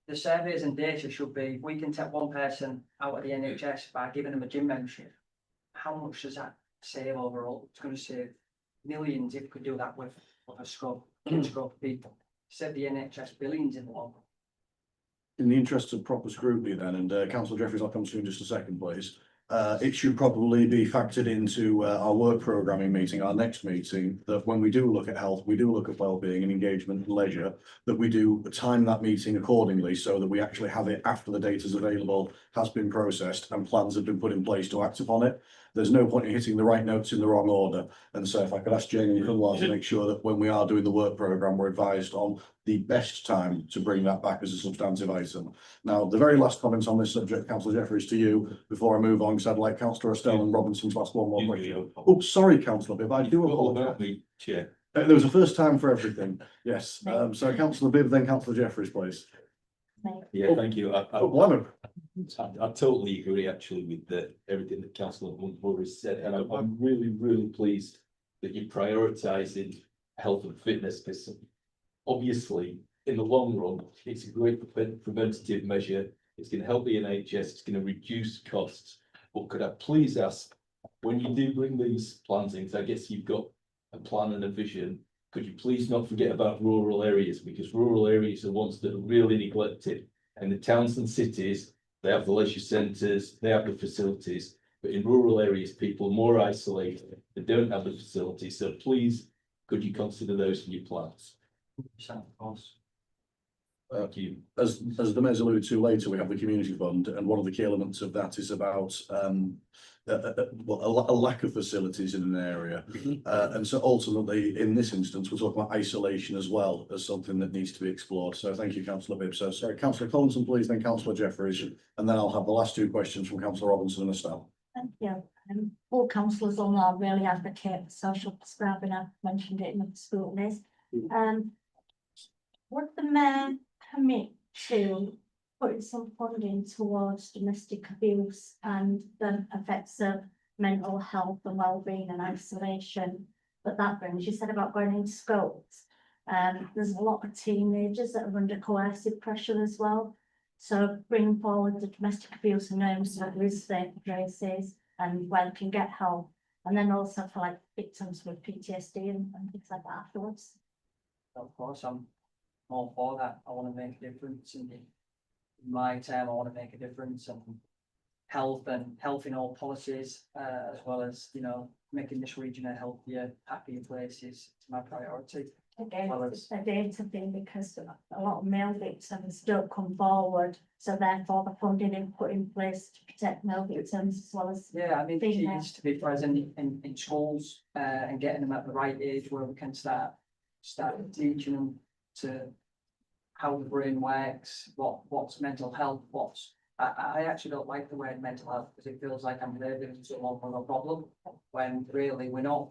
the surveys and data should be, we can take one person out of the NHS by giving them a gym membership. How much does that save overall. It's going to save millions if we could do that with a scrub people. Save the NHS billions in the long run. In the interests of proper scrutiny then, and councillor Jeffries, I'll come to you in just a second, please. It should probably be factored into our work programming meeting, our next meeting, that when we do look at health, we do look at wellbeing and engagement and leisure, that we do time that meeting accordingly so that we actually have it after the data is available, has been processed and plans have been put in place to act upon it. There's no point in hitting the right notes in the wrong order. And so if I could ask Jamie and Kunwar to make sure that when we are doing the work programme, we're advised on the best time to bring that back as a substantive item. Now, the very last comments on this subject, councillor Jeffries, to you, before I move on, because I'd like councillor Estelle and Robinson to ask one more question. Oh, sorry, councillor Bibb, I do apologise. Chair. There was a first time for everything, yes. So councillor Bibb, then councillor Jeffries, please. Yeah, thank you. I totally agree actually with everything that councillor Moore has said, and I'm really pleased that you're prioritising health and fitness, because obviously in the long run, it's a great preventative measure. It's going to help the NHS, it's going to reduce costs. But could I please ask, when you do bring these plans in, 'cause I guess you've got a plan and a vision, could you please not forget about rural areas, because rural areas are ones that are really neglected. And the towns and cities, they have the leisure centres, they have the facilities, but in rural areas, people are more isolated, they don't have the facilities. So please, could you consider those in your plans? Of course. Thank you. As the mayor's alluded to later, we have the community fund, and one of the key elements of that is about a lack of facilities in an area. And so ultimately, in this instance, we're talking about isolation as well as something that needs to be explored. So thank you, councillor Bibb. So sorry, councillor Collinson, please, then councillor Jeffries, and then I'll have the last two questions from councillor Robinson and Estelle. Thank you. All councillors on there really advocate for social prescribing. I've mentioned it in the school list. Would the mayor commit to putting some funding towards domestic abuse and the effects of mental health and wellbeing and isolation that brings? You said about going into schools. There's a lot of teenagers that are under coercive pressure as well. So bring forward the domestic abuse and homes that there is safe places and where they can get help. And then also for like victims with PTSD and things like that afterwards. Of course, I'm all for that. I want to make a difference in my term. I want to make a difference in health in all policies, as well as, you know, making this region a healthier, happier place is my priority. Again, it's a data thing because a lot of male victims don't come forward, so therefore the funding is put in place to protect male victims as well as. Yeah, I mean, female. kids to be present in schools and getting them at the right age where we can start teaching them to how the brain works, what's mental health, I actually don't like the word mental health because it feels like I'm labeling someone with a problem when really we're not.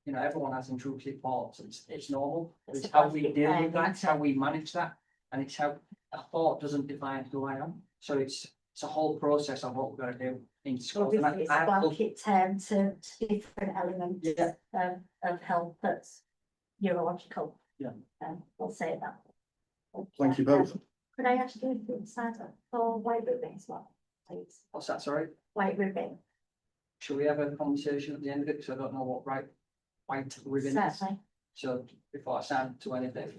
You know, everyone has intrusive thoughts. It's normal. It's how we deal with that. It's how we manage that, and it's how a thought doesn't define who I am. So it's a whole process of what we're going to do in school. Obviously, it's a blanket term to different elements of health that's neurological. Yeah. I'll say that. Thank you both. Could I ask you to decide for white ribbon as well, please? What's that? Sorry. White ribbon. Should we have a conversation at the end of it? Because I don't know what white ribbon is. Certainly. So before I sign to anything,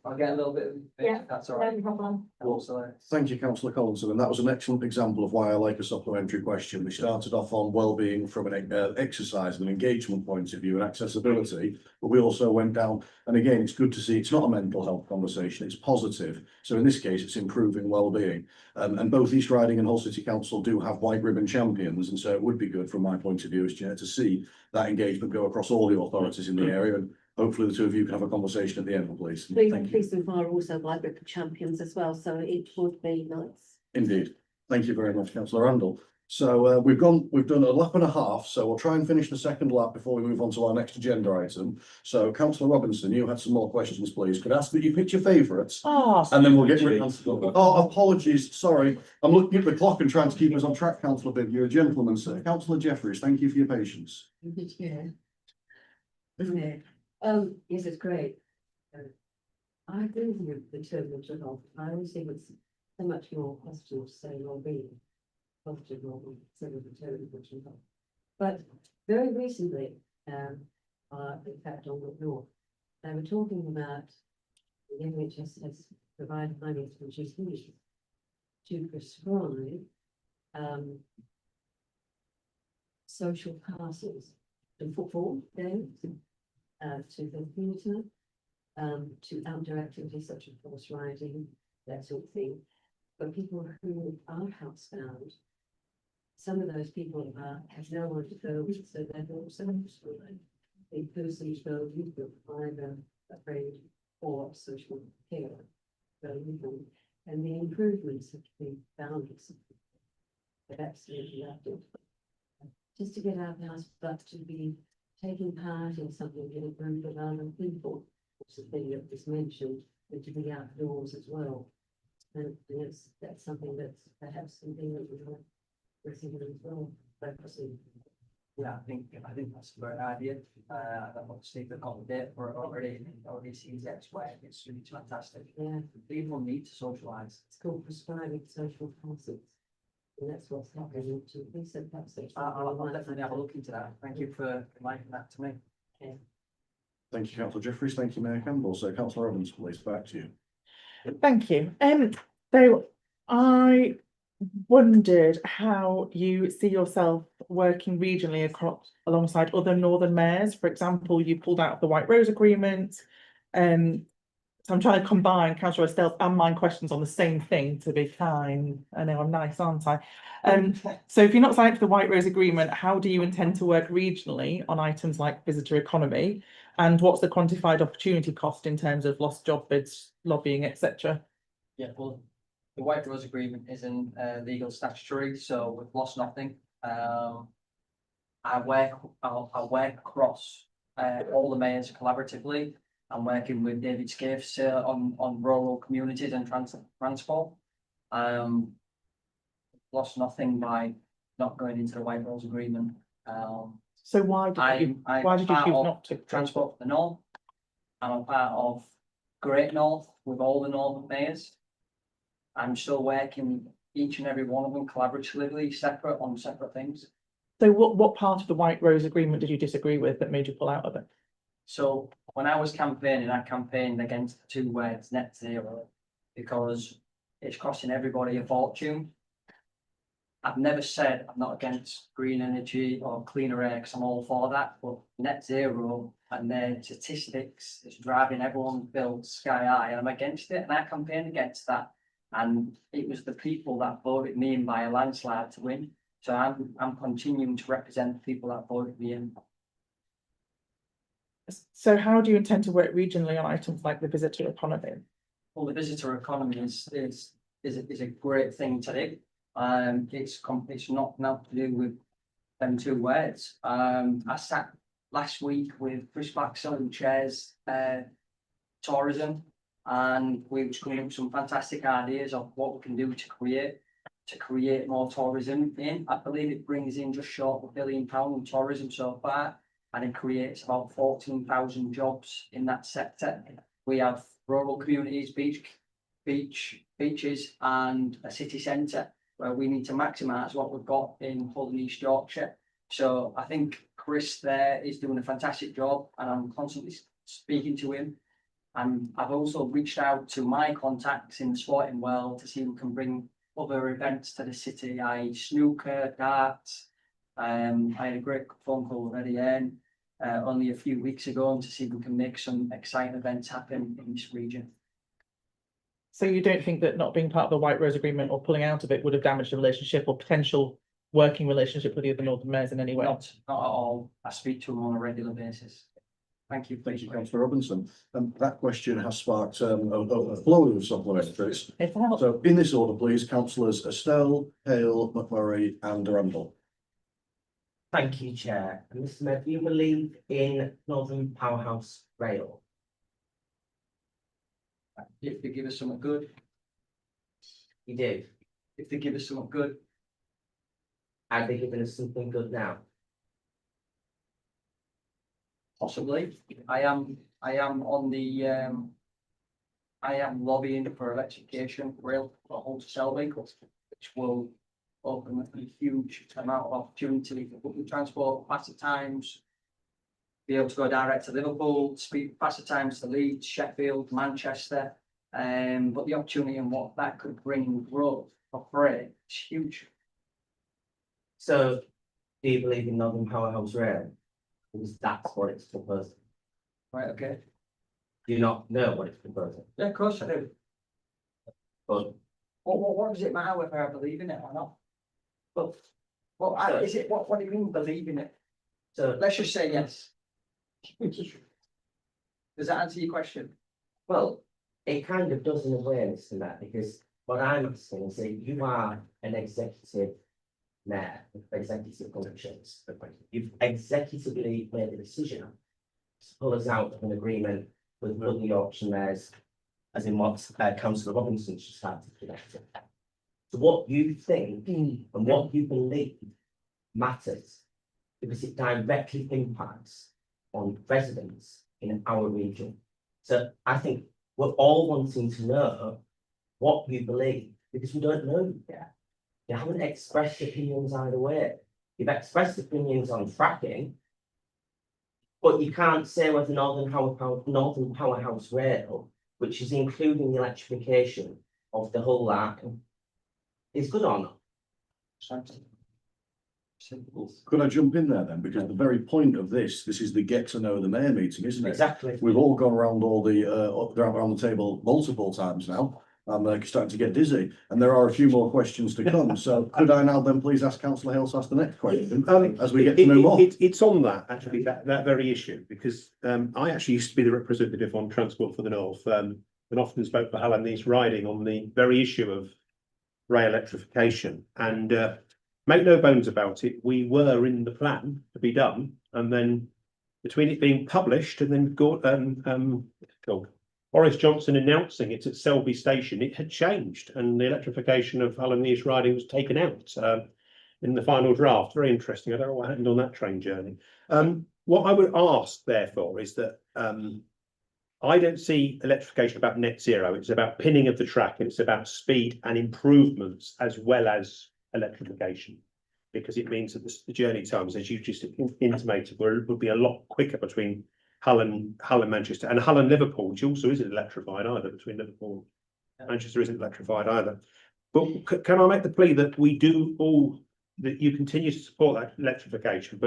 I'll get a little bit of Yeah, that's all right. no problem. Also, Thank you, councillor Collinson, and that was an excellent example of why I like a supplementary question. We started off on wellbeing from an exercise and engagement point of view and accessibility, but we also went down, and again, it's good to see it's not a mental health conversation, it's positive. So in this case, it's improving wellbeing. And both East Riding and Hull City Council do have white ribbon champions, and so it would be good from my point of view as chair to see that engagement go across all the authorities in the area, and hopefully the two of you can have a conversation at the end, please. Thank you. Police and fire are also white ribbon champions as well, so it would be nice. Indeed. Thank you very much, councillor Randall. So we've done a lap and a half, so we'll try and finish the second lap before we move on to our next agenda item. So councillor Robinson, you had some more questions, please. Could I ask that you pick your favourites? And then we'll get rid of. Oh, apologies, sorry. I'm looking at the clock and trying to keep us on track, councillor Bibb. You're a gentleman, sir. Councillor Jeffries, thank you for your patience. Yeah. Yes, it's great. I agree with you, the term mental health. I always think it's so much more positive to say well-being, positive well-being, instead of the term mental health. But very recently, in fact, on the north, they were talking about the NHS has provided money to GPs to prescribe social passes to football games, to the theatre, to outdoor activities such as horse riding, that sort of thing. But people who are housebound, some of those people have no one to go with, so they're also prescribed. A person go with them, either afraid or social care. And the improvements have been boundless. But absolutely rapid. Just to get out of the house, but to be taking part in something in a group of other people, which is the thing that was mentioned, and to be outdoors as well. And yes, that's something that's perhaps something that we want to consider as well. Yeah, I think that's a great idea. Obviously they've got the date for it already seems that's way. It's really fantastic. Yeah, People need to socialise. it's called prescribing social passes. And that's what's happening to be so perhaps. I'll definitely have a look into that. Thank you for enlightening that to me. Thank you, councillor Jeffries. Thank you, Mayor Campbell. So councillor Evans, please, back to you. Thank you. So I wondered how you see yourself working regionally across alongside other northern mayors. For example, you pulled out of the White Rose Agreement. So I'm trying to combine Councillor Estelle's and my questions on the same thing to be kind. I know I'm nice, aren't I? So if you're not signed up to the White Rose Agreement, how do you intend to work regionally on items like visitor economy? And what's the quantified opportunity cost in terms of lost job bids, lobbying, etc.? Yeah, well, the White Rose Agreement isn't legal statutory, so we've lost nothing. I work across all the mayors collaboratively. I'm working with David Scaife on rural communities and transport. Lost nothing by not going into the White Rose Agreement. So why did you choose not to Transport for the North? I'm a part of Great North with all the Northern mayors. I'm still working with each and every one of them collaboratively, separate on separate things. So what part of the White Rose Agreement did you disagree with that made you pull out of it? So when I was campaigning, I campaigned against the two words net zero because it's costing everybody a fortune. I've never said I'm not against green energy or cleaner air because I'm all for that, but net zero and their statistics is driving everyone's bills sky high, and I'm against it, and I campaigned against that. And it was the people that voted me in by a landslide to win. So I'm continuing to represent the people that voted me in. So how do you intend to work regionally on items like the visitor economy? Well, the visitor economy is a great thing to do. It's not to do with them two words. I sat last week with Chris Blackson, who chairs tourism, and we was coming up with some fantastic ideas of what we can do to create more tourism in. I believe it brings in just short of £1 billion in tourism so far, and it creates about 14,000 jobs in that sector. We have rural communities, beaches, and a city centre where we need to maximise what we've got in Hull and East Yorkshire. So I think Chris there is doing a fantastic job, and I'm constantly speaking to him. And I've also reached out to my contacts in the sporting world to see if we can bring other events to the city, i.e. snooker, darts. I had a great phone call with Eddie Hearn only a few weeks ago to see if we can make some exciting events happen in this region. So you don't think that not being part of the White Rose Agreement or pulling out of it would have damaged the relationship or potential working relationship with the other Northern mayors in any way? Not at all. I speak to them on a regular basis. Thank you. Thank you, councillor Robinson. That question has sparked a flow of supplementaries. So in this order, please, councillors Estelle, Hale, McMurray and Randall. Thank you, Chair. And Mr. Mayor, do you believe in Northern Powerhouse Rail? If they give us something good. You do? If they give us something good. Are they giving us something good now? Possibly. I am on the I am lobbying for electrification rail for Hull to Selby, which will open a huge amount of opportunity for public transport, faster times. Be able to go direct to Liverpool, speed faster times to Leeds, Sheffield, Manchester. But the opportunity and what that could bring growth for freight is huge. So, do you believe in Northern Powerhouse Rail? Because that's what it's proposing. Right, okay. Do you not know what it's proposing? Yeah, of course I do. But What does it matter whether I believe in it or not? but Is it, what do you mean believe in it? so Let's just say yes. Does that answer your question? well, it kind of does in a way, Mr. Mayor, because what I'm asking is that you are an executive mayor, with executive functions. You've executively made a decision to pull us out of an agreement with the Yorkshire mayors, as in what Councillor Robinson just articulated. So what you think and what you believe matters, because it directly impacts on residents in our region. So I think we're all wanting to know what you believe, because we don't know you yet. You haven't expressed opinions either way. You've expressed opinions on fracking, but you can't say whether Northern Powerhouse Rail, which is including the electrification of the whole line, is good or not. Could I jump in there then? Because the very point of this is the get to know the mayor meeting, isn't it? Exactly. We've all gone around around the table multiple times now. I'm starting to get dizzy, and there are a few more questions to come. So could I now then please ask Councillor Hales to ask the next question as we get to know more? It's on that, actually, that very issue, because I actually used to be the representative on Transport for the North, and often spoke for Hallam East Riding on the very issue of rail electrification. And make no bones about it, we were in the plan to be done, and then between it being published and then Boris Johnson announcing it at Selby Station, it had changed, and the electrification of Hallam East Riding was taken out in the final draft. Very interesting. I don't know what happened on that train journey. What I would ask, therefore, is that I don't see electrification about net zero. It's about pinning of the track, and it's about speed and improvements as well as electrification, because it means that the journey times, as you just intimated, would be a lot quicker between Hull and Manchester, and Hull and Liverpool, which also isn't electrified either. Between Liverpool and Manchester isn't electrified either. But can I make the plea that we do all, that you continue to support that electrification,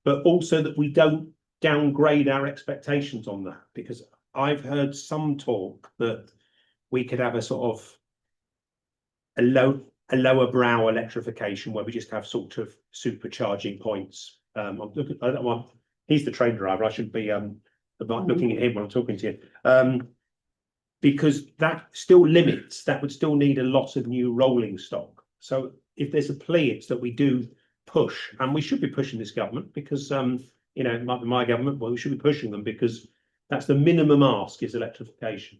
but also that we don't downgrade our expectations on that, because I've heard some talk that we could have a sort of a lower brow electrification where we just have sort of supercharging points. I'm looking, I don't want. He's the train driver. I should be looking at him when I'm talking to you, because that still limits. That would still need a lot of new rolling stock. So if there's a plea, it's that we do push, and we should be pushing this government, because you know, it might be my government, but we should be pushing them, because that's the minimum ask, is electrification,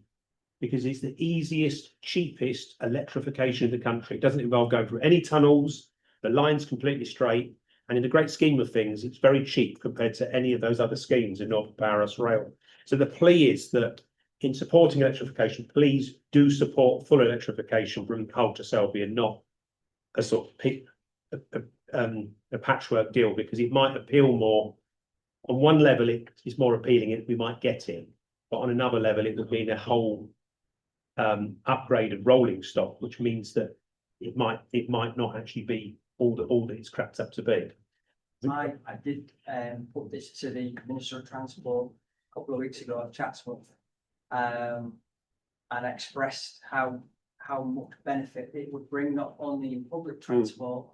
because it's the easiest, cheapest electrification in the country. It doesn't involve going through any tunnels. The line's completely straight. And in the great scheme of things, it's very cheap compared to any of those other schemes in Northern Powerhouse Rail. So the plea is that in supporting electrification, please do support full electrification from Hull to Selby, and not a sort of a patchwork deal, because it might appeal more. On one level, it is more appealing if we might get in, but on another level, it would mean a whole upgrade of rolling stock, which means that it might not actually be all that it's cracked up to be. I did put this to the Minister of Transport a couple of weeks ago at Chatsworth, and expressed how much benefit it would bring, not only in public transport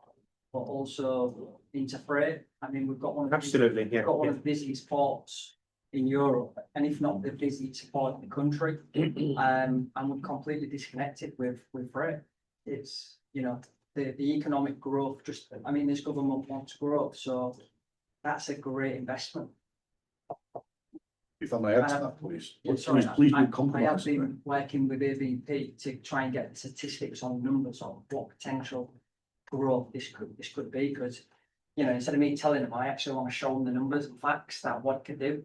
but also into freight. I mean, we've got one of the busiest ports in Europe, and if not the busiest port in the country, and we're completely disconnected with freight. It's, you know, the economic growth, just, I mean, this government wants growth, so that's a great investment. If I may add to that, please. Sorry, Please do I compromise. have been working with ABP to try and get statistics on numbers on what potential growth this could be, because, you know, instead of me telling them, I actually want to show them the numbers and facts that what it could do.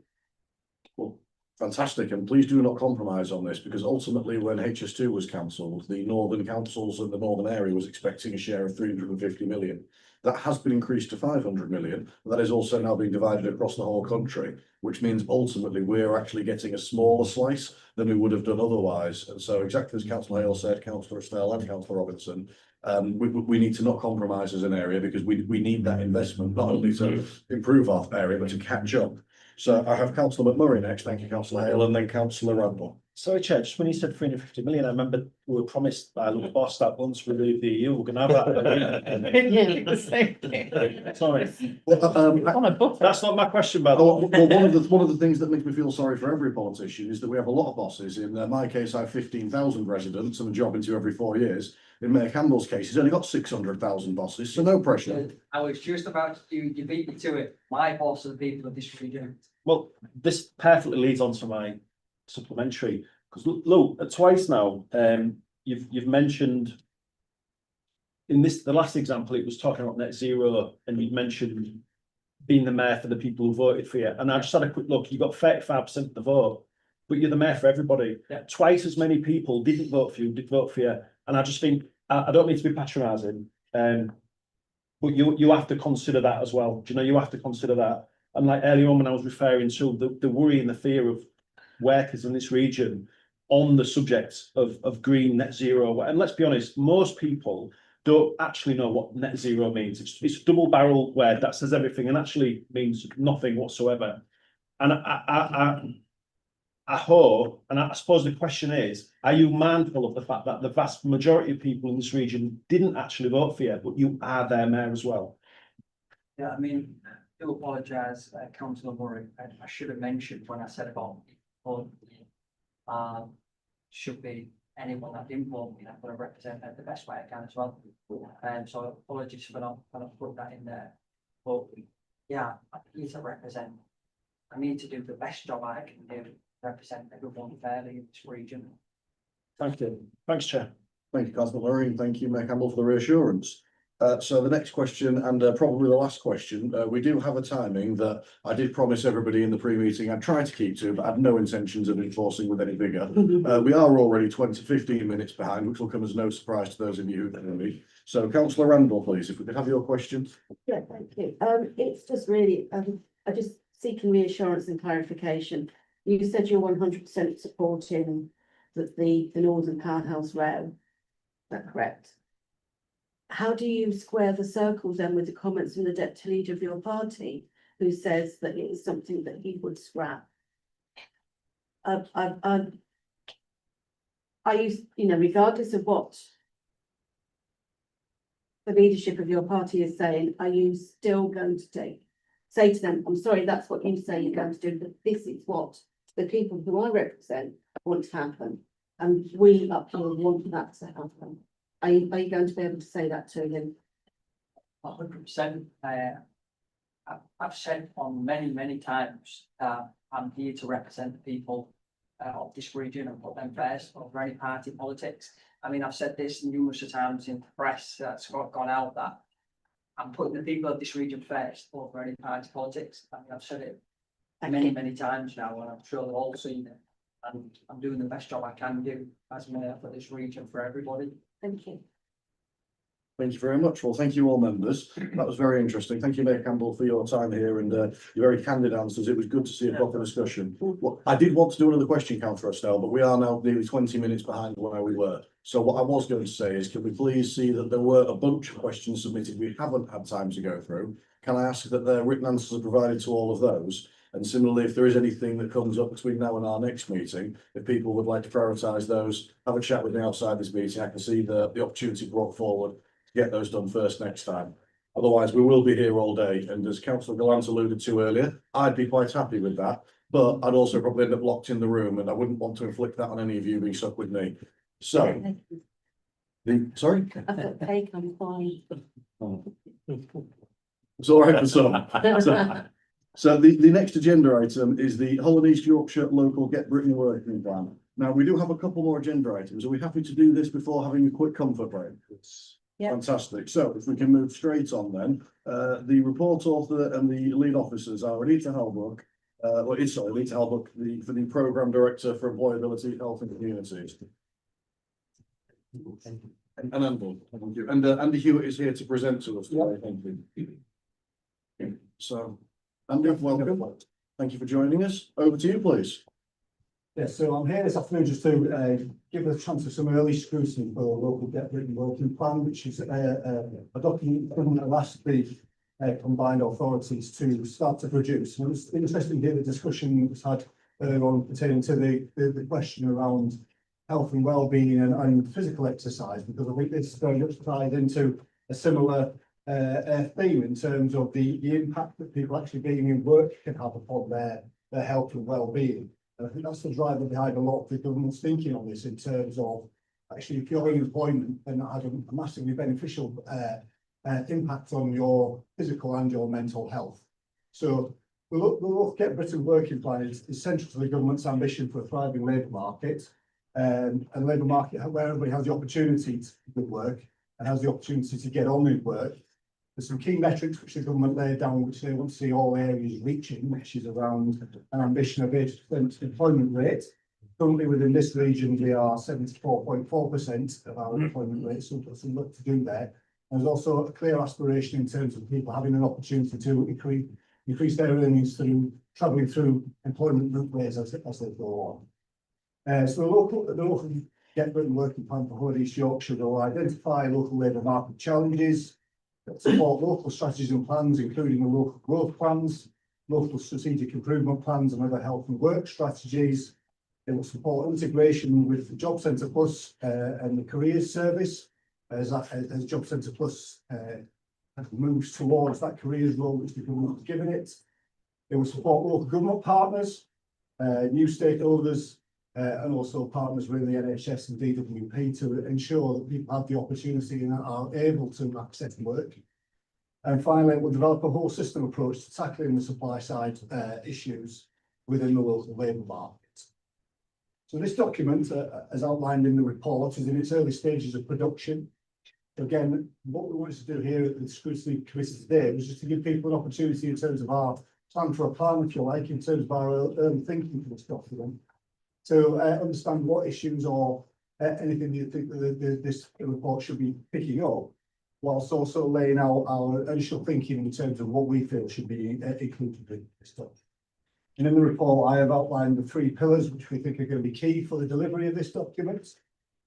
Cool. Fantastic, and please do not compromise on this, because ultimately when HS2 was cancelled, the northern councils and the northern area was expecting a share of 350 million. That has been increased to 500 million. That is also now being divided across the whole country, which means ultimately we're actually getting a smaller slice than we would have done otherwise. And so exactly as Councillor Hale said, Councillor Estelle and Councillor Robinson, we need to not compromise as an area, because we need that investment, not only to improve our area, but to catch up. So I have Councillor McMurray next. Thank you, Councillor Hale, and then Councillor Randall. Sorry, Chair, just when you said 350 million, I remember we were promised by the boss that once we leave the EU, we're gonna have that. Nearly the same thing. Sorry, On a book. that's not my question, by the Well, way. one of the things that makes me feel sorry for every politician is that we have a lot of bosses. In my case, I have 15,000 residents and a job into every 4 years. In Mayor Campbell's case, he's only got 600,000 bosses, so no pressure. I was just about to do, you beat me to it. My boss are the people of this region. Well, this perfectly leads on to my supplementary, because look, twice now, you've mentioned in the last example, it was talking about net zero, and you'd mentioned being the mayor for the people who voted for you. And I just had a quick look, you got 35% of the vote, but you're the mayor for everybody. Yeah. Twice as many people didn't vote for you, did vote for you. And I just think, I don't mean to be patronising, but you have to consider that as well. Do you know, you have to consider that. And like earlier on when I was referring to the worry and the fear of workers in this region on the subject of green net zero. And let's be honest, most people don't actually know what net zero means. It's a double-barreled word that says everything and actually means nothing whatsoever. And I hope, and I suppose the question is, are you mindful of the fact that the vast majority of people in this region didn't actually vote for you, but you are their mayor as well? Yeah, I mean, I do apologise, Councillor Murray. I should have mentioned when I said about vote, should be anyone that didn't vote me, I'm going to represent them the best way I can as well. So apologies for not kind of put that in there. But yeah, I need to represent. I need to do the best job I can do, represent everyone fairly in this region. Thank you. Thanks, Chair. Thank you, Councillor Murray, and thank you, Mayor Campbell, for the reassurance. So the next question, and probably the last question, we do have a timing that I did promise everybody in the pre-meeting I'd try to keep to, but I had no intentions of enforcing with any vigour. We are already 15 minutes behind, which will come as no surprise to those of you who know me. So Councillor Randall, please, if we could have your question. Yeah, thank you. It's just really, I just seeking reassurance and clarification. You said you're 100% supporting the Northern Powerhouse Rail. Is that correct? How do you square the circle then with the comments from the deputy leader of your party, who says that it is something that he would scrap? Are you, regardless of what the leadership of your party is saying, are you still going to say to them, I'm sorry, that's what you say you're going to do, but this is what the people who I represent want to happen, and we up here want that to happen? Are you going to be able to say that to him? 100%. I've said on many times that I'm here to represent the people of this region and put them first over any party politics. I mean, I've said this numerous times in the press that's gone out, that I'm putting the people of this region first over any party politics. I mean, I've said it many times now, and I'm sure they've all seen it. And I'm doing the best job I can do as mayor for this region for everybody. Thank you. Thank you very much. Well, thank you all members. That was very interesting. Thank you, Mayor Campbell, for your time here and your very candid answers. It was good to see a proper discussion. Well, I did want to do another question, Councillor Estelle, but we are now nearly 20 minutes behind where we were. So what I was going to say is, can we please see that there were a bunch of questions submitted we haven't had time to go through? Can I ask that their written answers are provided to all of those? And similarly, if there is anything that comes up between now and our next meeting, if people would like to prioritise those, have a chat with me outside this meeting. I can see the opportunity brought forward to get those done first next time. Otherwise, we will be here all day. And as Councillor Gallant alluded to earlier, I'd be quite happy with that. But I'd also probably end up locked in the room, and I wouldn't want to inflict that on any of you being stuck with me. So, sorry? I've got cake, I'm fine. It's all right for some. So the next agenda item is the Hull and East Yorkshire Local Get Britain Working Plan. Now, we do have a couple more agenda items. Are we happy to do this before having a quick comfort break? Yeah. Fantastic. So if we can move straight on then, the report author and the lead officers are Anita Halbrook, Lee Talbot, for the Programme Director for Employability, Health and Communities. And Andy, thank you. And Andy Hewitt is here to present to us today. Thank you. So, Andy, welcome. Thank you for joining us. Over to you, please. Yes, so I'm here this afternoon just to give a chance of some early scrutiny for the local Get Written Working Plan, which is a document that will ask the combined authorities to start to produce. And it's interesting to hear the discussion that was had earlier on pertaining to the question around health and well-being and physical exercise, because I think this very much ties into a similar theme in terms of the impact that people actually being in work can have upon their health and well-being. And I think that's the driver behind a lot of the government's thinking on this, in terms of actually, if you're in employment, then that has a massively beneficial impact on your physical and your mental health. So the local Get Britain Working Plan is central to the government's ambition for a thriving labour market, and a labour market where everybody has the opportunity to work and has the opportunity to get on with work. There's some key metrics which the government laid down, which they want to see all areas reaching, which is around an ambition of 80% employment rate. Currently within this region, we are 74.4% of our employment rate, so there's some work to do there. There's also a clear aspiration in terms of people having an opportunity to increase their earnings through travelling through employment route as they go on. So the local Get Britain Working Plan for Whole East Yorkshire will identify local labour market challenges, support local strategies and plans, including the local growth plans, local strategic improvement plans and other health and work strategies. It will support integration with the Job Centre Plus and the Careers Service as Job Centre Plus moves towards that careers role which the government has given it. It will support local government partners, new stakeholders, and also partners with the NHS and DWP to ensure that people have the opportunity and are able to access work. And finally, it will develop a whole system approach to tackling the supply side issues within the local labour market. So this document, as outlined in the report, is in its early stages of production. Again, what we wanted to do here at the Scrutiny Committee today was just to give people an opportunity in terms of our plan for a plan, if you like, in terms of our early thinking for this document, to understand what issues or anything you think that this report should be picking up, whilst also laying out our initial thinking in terms of what we feel should be included in this document. And in the report, I have outlined the 3 pillars which we think are going to be key for the delivery of this document.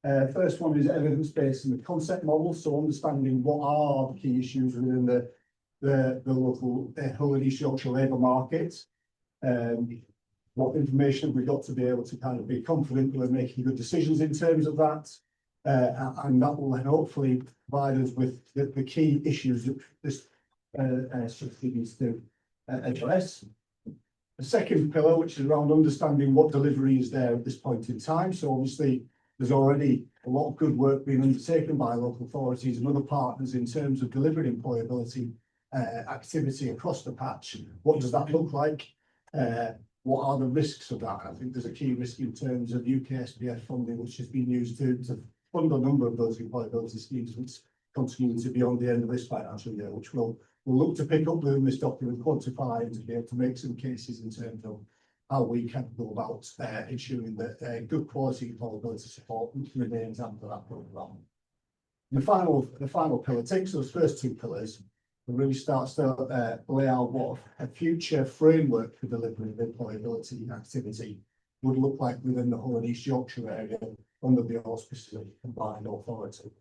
First one is evidence-based and the concept model, so understanding what are the key issues within the local whole East Yorkshire labour market. What information have we got to be able to kind of be confident that we're making good decisions in terms of that, and that will then hopefully provide us with the key issues that this strategy needs to address. The second pillar, which is around understanding what delivery is there at this point in time. So obviously there's already a lot of good work being undertaken by local authorities and other partners in terms of delivering employability activity across the patch. What does that look like? What are the risks of that? I think there's a key risk in terms of UK SPF funding, which has been used to fund a number of those employability schemes, which continue to beyond the end of this financial year, which we'll look to pick up within this document, quantify, and to be able to make some cases in terms of how we can go about ensuring that good quality employability support remains under that programme. The final pillar takes those first 2 pillars and really starts to lay out what a future framework for delivery of employability activity would look like within the whole East Yorkshire area under the auspices of combined authority.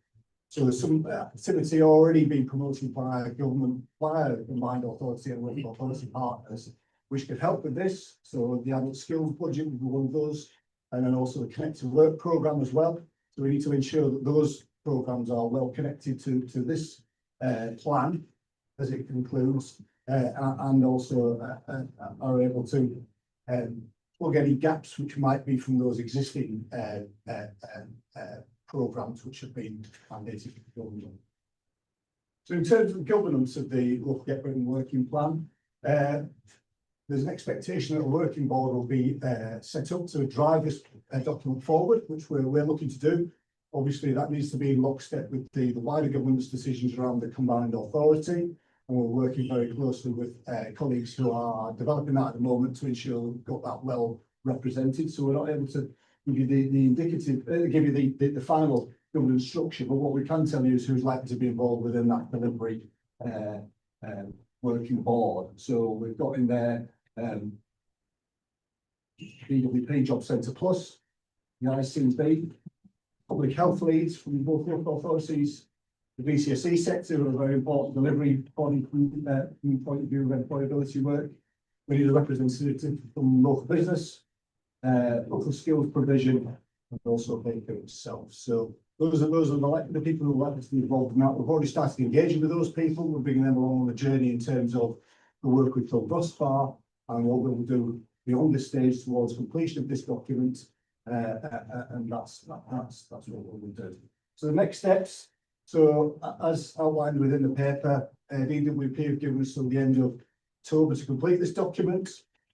So there's some activity already being promoted by government via combined authority and local authority partners, which could help with this. So the adult skills budget would be one of those, and then also the Connect to Work programme as well. So we need to ensure that those programmes are well connected to this plan as it concludes, and also are able to plug any gaps which might be from those existing programmes which have been mandated for the government. So in terms of the governance of the local Get Britain Working Plan, there's an expectation that a working board will be set up to drive this document forward, which we're looking to do. Obviously, that needs to be in lockstep with the wider government's decisions around the combined authority, And we're working very closely with colleagues who are developing that at the moment to ensure we've got that well represented. So we're not able to give you the indicative, give you the final governance structure, but what we can tell you is who's likely to be involved within that delivery working board. So we've got in there DWP Job Centre Plus, the ICB, public health leads from both local authorities, the VCSE sector, who are a very important delivery body from the point of view of employability work. We need a representative from local business, local skills provision, and also HEYCA itself. So those are the people who are likely to be involved in that. We've already started engaging with those people. We're bringing them along on the journey in terms of the work we've done thus far and what we'll do beyond this stage towards completion of this document. And that's what we'll do. So the next steps. So as outlined within the paper, DWP have given us till the end of October to complete this document.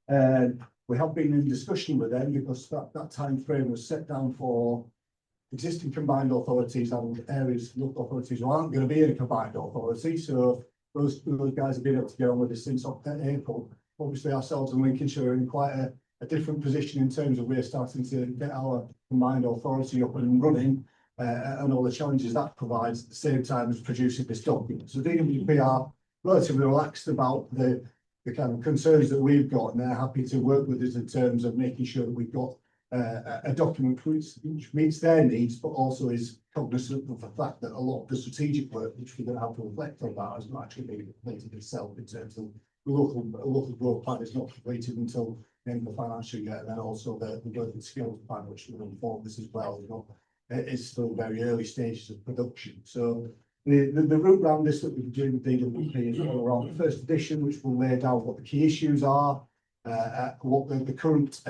We have been in discussion with them because that time frame was set down for existing combined authorities and areas, local authorities who aren't going to be in a combined authority. So those guys have been able to get on with this since April. Obviously, ourselves and Lincolnshire are in quite a different position in terms of we're starting to get our combined authority up and running, and all the challenges that provides at the same time as producing this document. So DWP are relatively relaxed about the kind of concerns that we've got, and they're happy to work with us in terms of making sure that we've got a document which meets their needs, but also is cognizant of the fact that a lot of the strategic work, which we're going to have to reflect on that, has not actually been completed itself in terms of the local growth plan is not completed until the end of the financial year, and then also the working skills plan, which will inform this as well. It's still very early stages of production. So the route around this that we've been doing with DWP is all around the first edition, which will lay down what the key issues are, what the current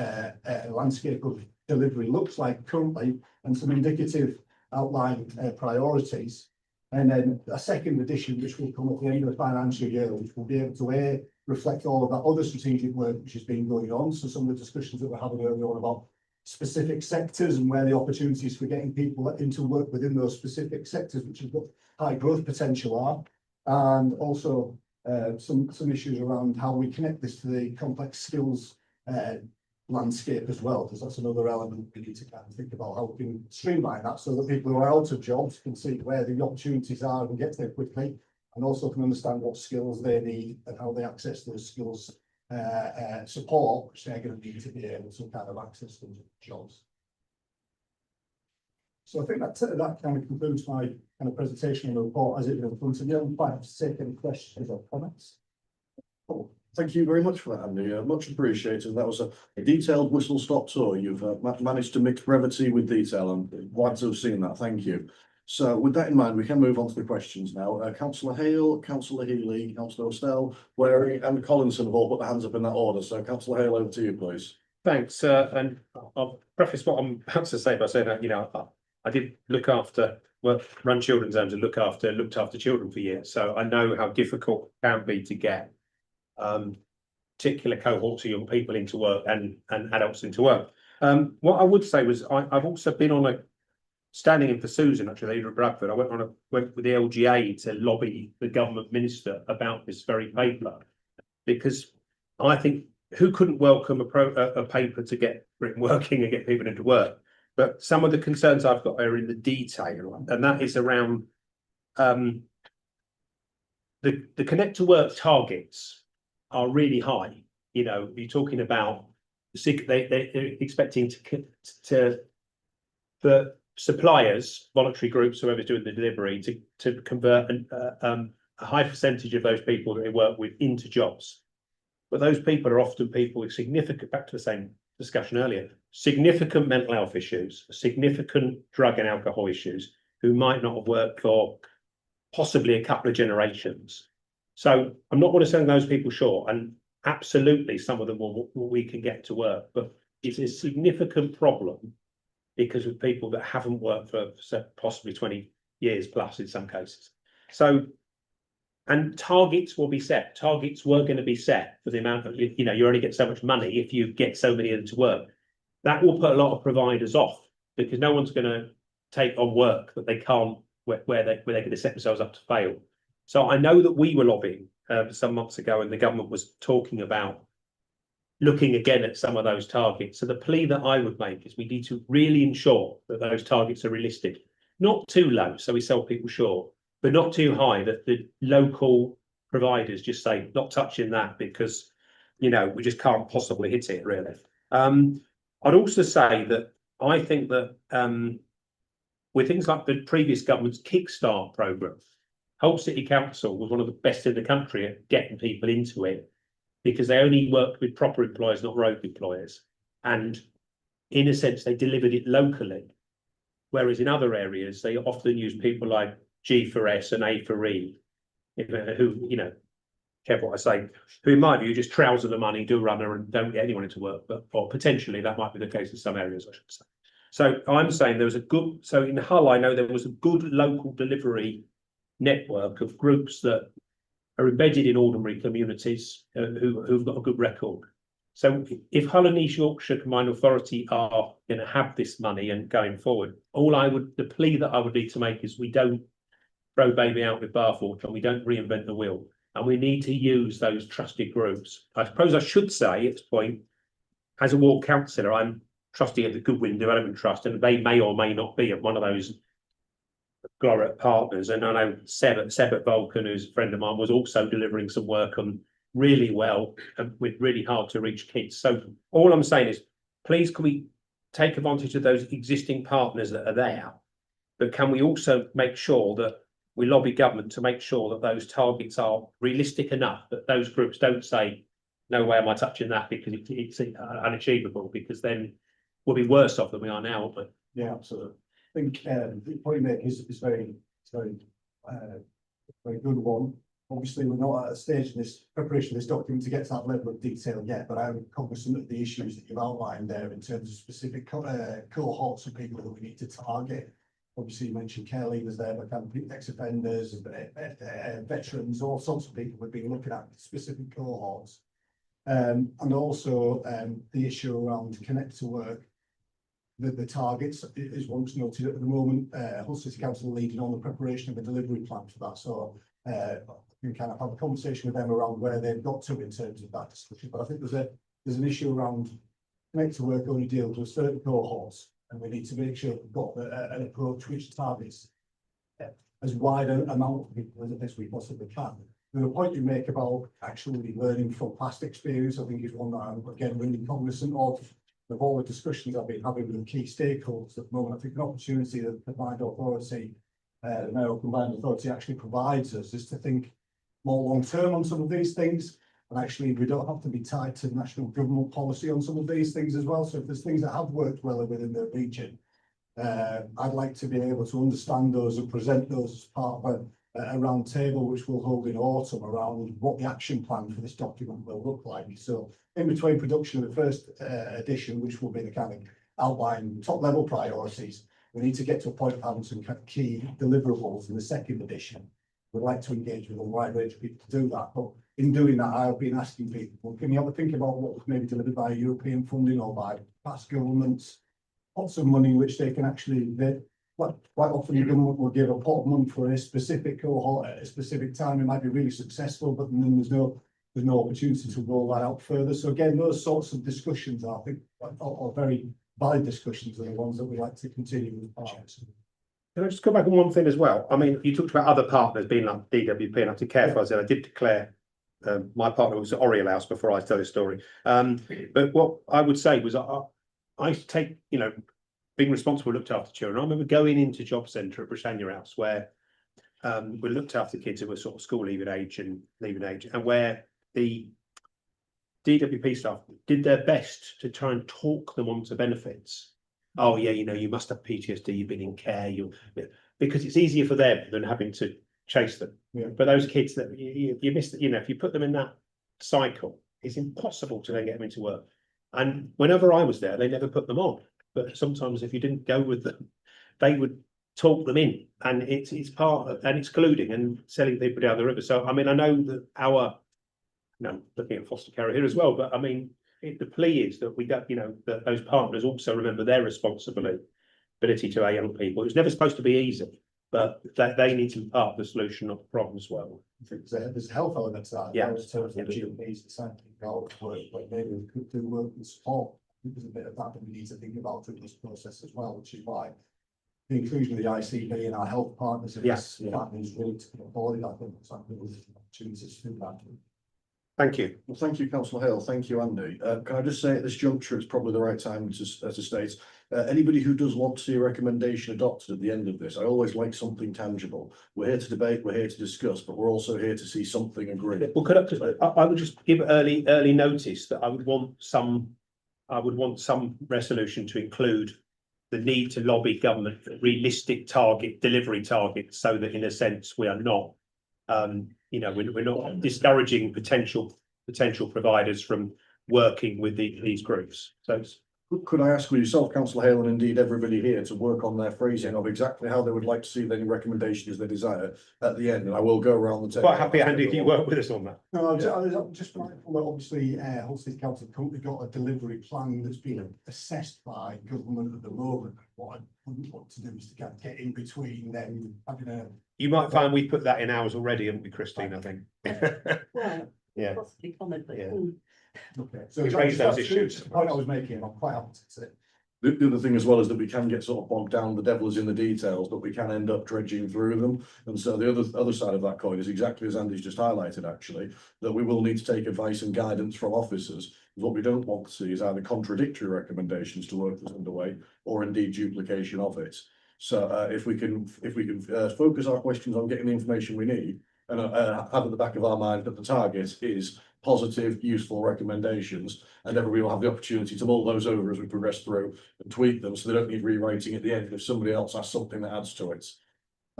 landscape of delivery looks like currently, and some indicative outline priorities. And then a second edition, which will come at the end of the financial year, which will be able to reflect all of that other strategic work which has been going on. So some of the discussions that we're having earlier on about specific sectors and where the opportunities for getting people into work within those specific sectors, which have got high growth potential are, and also some issues around how we connect this to the complex skills landscape as well, because that's another element we need to kind of think about how we can streamline that so that people who are out of jobs can see where the opportunities are and get there quickly, and also can understand what skills they need and how they access those skills support, which they're going to need to be able to kind of access those jobs. So I think that kind of concludes my kind of presentation on the report as it is in front of you. I'm quite happy to take any questions or comments. Cool. Thank you very much for that, Andy. Much appreciated. That was a detailed whistle-stop tour. You've managed to mix brevity with detail. I'm glad to have seen that. Thank you. So with that in mind, we can move on to the questions now. Councillor Hale, Councillor Healy, Councillor Ostell, Waring and Collinson have all put their hands up in that order. So Councillor Hale, over to you, please. Thanks, and I'll preface what I'm about to say by saying that, I did look after, run children's homes and looked after children for years. So I know how difficult it can be to get particular cohorts of young people into work and adults into work. What I would say was I've also been on a standing in for Susan, actually, leader of Bradford. I went with the LGA to lobby the government minister about this very paper, because I think who couldn't welcome a paper to get Britain working and get people into work? But some of the concerns I've got are in the detail, and that is around the connect to work targets are really high. You're talking about they're expecting for suppliers, voluntary groups, whoever's doing the delivery, to convert a high percentage of those people that they work with into jobs. But those people are often people with significant, back to the same discussion earlier, significant mental health issues, significant drug and alcohol issues, who might not have worked for possibly a couple of generations. So I'm not going to send those people short, and absolutely some of them we can get to work, but it's a significant problem because of people that haven't worked for possibly 20 years plus in some cases. So, and targets will be set. Targets were going to be set for the amount of, you only get so much money if you get so many of them to work. That will put a lot of providers off, because no one's going to take on work that they can't, where they're going to set themselves up to fail. So I know that we were lobbying some months ago, and the government was talking about looking again at some of those targets. So the plea that I would make is we need to really ensure that those targets are realistic, not too low, so we sell people short, but not too high that the local providers just say, not touching that because, you know, we just can't possibly hit it really. I'd also say that I think that with things like the previous government's Kickstart programme, Hull City Council was one of the best in the country at getting people into it, because they only worked with proper employers, not rogue employers. And in a sense, they delivered it locally. Whereas in other areas, they often use people like G for S and A for E, who, you know, careful what I say, who in my view just trouser the money, do runner and don't get anyone into work. But or potentially that might be the case in some areas, I should say. So I'm saying there was a good, so in Hull, I know there was a good local delivery network of groups that are embedded in ordinary communities who've got a good record. So if Hull and East Yorkshire Combined Authority are going to have this money and going forward, the plea that I would need to make is we don't throw baby out with bathwater and we don't reinvent the wheel. And we need to use those trusted groups. I suppose I should say at this point, as a ward councillor, I'm trustee of the Goodwin Development Trust, and they may or may not be one of those Gloret partners. And I know Seb at Vulcan, who's a friend of mine, was also delivering some work on really well and with really hard to reach kids. So all I'm saying is, please can we take advantage of those existing partners that are there, but can we also make sure that we lobby government to make sure that those targets are realistic enough that those groups don't say, no way am I touching that because it's unachievable, because then we'll be worse off than we are now. But yeah, absolutely. I think the point you make is very good one. Obviously, we're not at a stage in this preparation of this document to get to that level of detail yet, but I'm cognizant of the issues that you've outlined there in terms of specific cohorts of people that we need to target. Obviously, you mentioned care leavers there, but kind of ex-offenders, veterans, all sorts of people we've been looking at specific cohorts. And also the issue around connect to work. The targets is once noted at the moment. Hull City Council leading on the preparation of a delivery plan for that. So we can kind of have a conversation with them around where they've got to in terms of that discussion. But I think there's an issue around connect to work only deals with certain cohorts, and we need to make sure we've got an approach which targets as wide an amount of people as we possibly can. And the point you make about actually learning from past experience, I think is one that I'm again really cognizant of all the discussions I've been having with key stakeholders at the moment. I think an opportunity that the Combined Authority, the Mayoral Combined Authority actually provides us is to think more long term on some of these things. And actually, we don't have to be tied to national government policy on some of these things as well. So if there's things that have worked well within the region, I'd like to be able to understand those and present those as part of a round table, which we'll hold in autumn, around what the action plan for this document will look like. So in between production of the first edition, which will be the kind of outline top level priorities, we need to get to a point of having some kind of key deliverables in the second edition. We'd like to engage with a wide range of people to do that. But in doing that, I've been asking people, well, can you have a think about what was maybe delivered by European funding or by past governments? Lots of money which they can actually, quite often the government will give a pot of money for a specific cohort at a specific time. It might be really successful, but then there's no opportunity to roll that out further. So again, those sorts of discussions, I think, are very valid discussions, and the ones that we like to continue with partners. Can I just go back on one thing as well? I mean, you talked about other partners being like DWP, and I have to careful. I said I did declare my partner was at Oriel House before I tell the story. But what I would say was I used to take, you know, being responsible, looked after children. I remember going into job centre at Britannia House where we looked after kids who were sort of school leaving age, and where the DWP staff did their best to try and talk them onto benefits. Oh yeah, you know, you must have PTSD, you've been in care, because it's easier for them than having to chase them. Yeah. But those kids that you miss, you know, if you put them in that cycle, it's impossible to then get them into work. And whenever I was there, they never put them on. But sometimes if you didn't go with them, they would talk them in, and it's part of, and excluding and selling people down the river. So I mean, I know that looking at foster care here as well, but I mean, the plea is that we don't, you know, that those partners also remember their responsibility to our young people. It's never supposed to be easy, but they need to be part of the solution, not the problem as well. there's a health element to that. Yeah. In terms of GPs, the scientific work, but maybe we could do work with support. I think there's a bit of that we need to think about through this process as well, which is why the inclusion of the ICB and our health partners in this plan is really to be avoided. I think there's opportunities to do that. Thank you. Well, thank you, councillor Hale. Thank you, Andy. Can I just say at this juncture, it's probably the right time to state, anybody who does want to see a recommendation adopted at the end of this, I always like something tangible. We're here to debate, we're here to discuss, but we're also here to see something agreed. Well, I would just give early notice that I would want some resolution to include the need to lobby government for realistic delivery targets, so that in a sense we are not, we're not discouraging potential providers from working with these groups. So Could I ask yourself, councillor Hale, and indeed everybody here, to work on their phrasing of exactly how they would like to see any recommendations they desire at the end, and I will go around the table. quite happy, Andy, if you work with us on that. No, I'm just mindful that obviously, Hull City Council have currently got a delivery plan that's been assessed by government at the moment. What I wouldn't want to do is to get in between them having a. You might find we put that in ours already, haven't we, Christine, I think? Well, Yeah. possibly comment, but. Yeah. Okay, so We raised those that's issues. the point I was making, I'm quite happy to say. The other thing as well is that we can get sort of bogged down, the devil is in the details, but we can end up dredging through them. And so the other side of that coin is exactly as Andy's just highlighted, actually, that we will need to take advice and guidance from officers. What we don't want to see is either contradictory recommendations to work that's underway, or indeed duplication of it. So if we can focus our questions on getting the information we need, and have at the back of our mind that the target is positive, useful recommendations, and everybody will have the opportunity to mull those over as we progress through and tweak them, so they don't need rewriting at the end if somebody else has something that adds to it.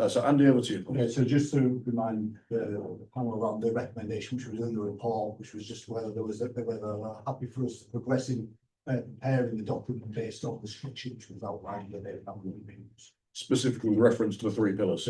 So Andy, over to you. Okay, so just to remind the panel around the recommendation, which was in the report, which was just whether they were happy for us to progress in preparing the document based on the structure which was outlined in the Specifically with reference to the 3 pillars.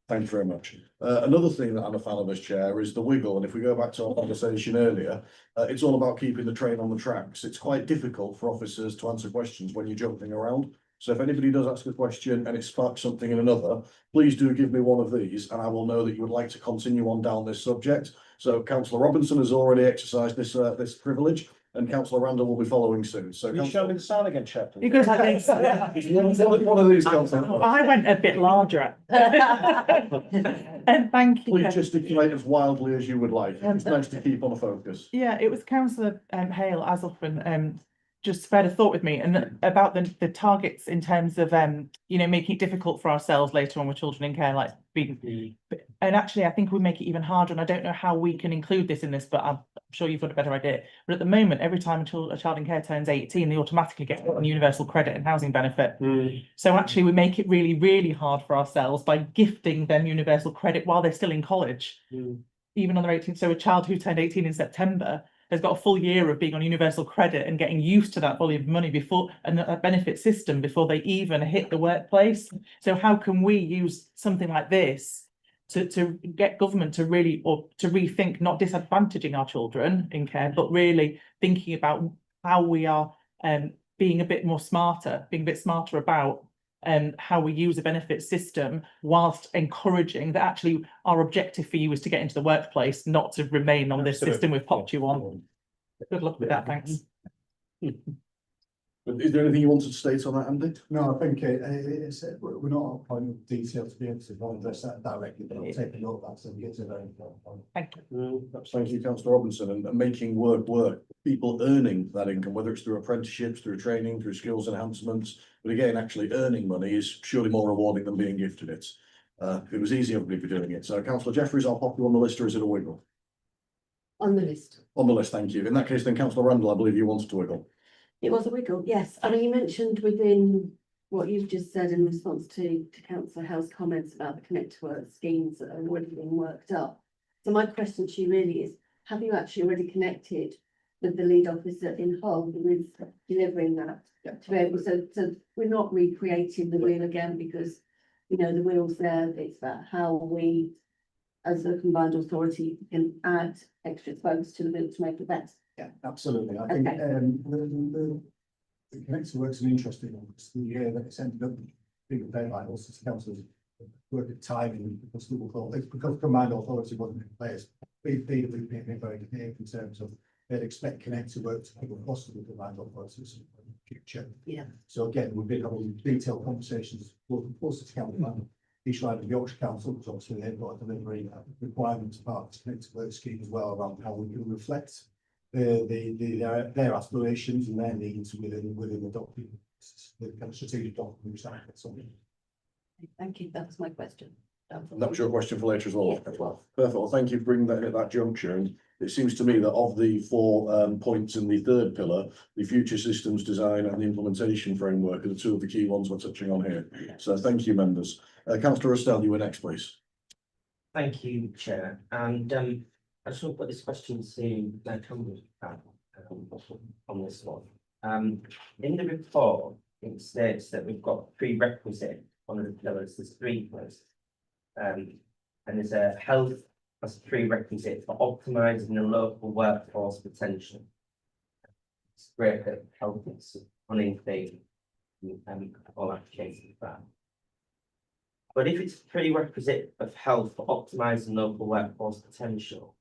Thank you very much. Another thing that I'm a fan of as chair is the wiggle. And if we go back to our conversation earlier, it's all about keeping the train on the tracks. It's quite difficult for officers to answer questions when you're jumping around. So if anybody does ask a question and it sparks something in another, please do give me one of these and I will know that you would like to continue on down this subject. So councillor Robinson has already exercised this privilege, and councillor Randall will be following soon. So Can you show me the sign again, Chair? You guys like this? one of these, councillor. I went a bit larger. And thank you. Please gesticulate as wildly as you would like. It's nice to keep on a focus. Yeah, it was councillor Hale as often just spared a thought with me and about the targets in terms of making it difficult for ourselves later on with children in care, like being and actually I think we make it even harder, and I don't know how we can include this in this, but I'm sure you've got a better idea. But at the moment, every time a child in care turns 18, they automatically get on universal credit and housing benefit. So actually we make it really, really hard for ourselves by gifting them universal credit while they're still in college, even on their 18th. So a child who turned 18 in September has got a full year of being on universal credit and getting used to that volume of money before, and a benefit system before they even hit the workplace. So how can we use something like this to get government to really, or to rethink not disadvantaging our children in care, but really thinking about how we are being a bit smarter about how we use a benefit system, whilst encouraging that actually our objective for you is to get into the workplace, not to remain on this system we've popped you on. Good luck with that, thanks. Is there anything you wanted to state on that, Andy? No, I think we're not at a point of detail to be able to address that directly, but I'll take a note of that, so we get to a very important point. Thank you. Thank you, councillor Robinson, and making work, people earning that income, whether it's through apprenticeships, through training, through skills enhancements. But again, actually earning money is surely more rewarding than being gifted it. If it was easy, everybody would be doing it. So councillor Jeffries, I'll pop you on the list, or is it a wiggle? On the list. On the list, thank you. In that case, then councillor Randall, I believe you wanted to wiggle. It was a wiggle, yes. I mean, you mentioned within what you've just said in response to councillor Hale's comments about the Connect to Work schemes that are already being worked up. So my question to you really is, have you actually already connected with the lead officer in Hull who is delivering that? To be able, so we're not recreating the wheel again, because the wheel's there. It's about how we, as a combined authority, can add extra spokes to the wheel to make it better. Yeah, absolutely. I think the Connect to Work's an interesting one. It's the year that it's ended up being paid by all city councils work at timing, because it's because combined authority wasn't in place. PWP been very clear in terms of they'd expect Connect to work to people across the combined authorities in the future. Yeah. So again, we've been having detailed conversations, both with Forces Council and East Riding of Yorkshire Council, because obviously they've got a delivery requirements part of the Connect to Work scheme as well, around how we can reflect their aspirations and their needs within the document, the kind of strategic document, which I think something. Thank you, that was my question. That was your question for later as well. Perfect. Well, thank you for bringing that at that juncture. And it seems to me that of the 4 points in the third pillar, the future systems design and the implementation framework are the 2 of the key ones we're touching on here. So thank you, members. Councillor Estelle, you were next, please. Thank you, Chair. And I just want to put this question to Campbell on this one. In the report, it states that we've got prerequisite, one of the pillars, there's 3 pillars. And there's a health as a prerequisite for optimising the local workforce potential. It's great that health is running thing and all applications of that. But if it's a prerequisite of health for optimising local workforce potential,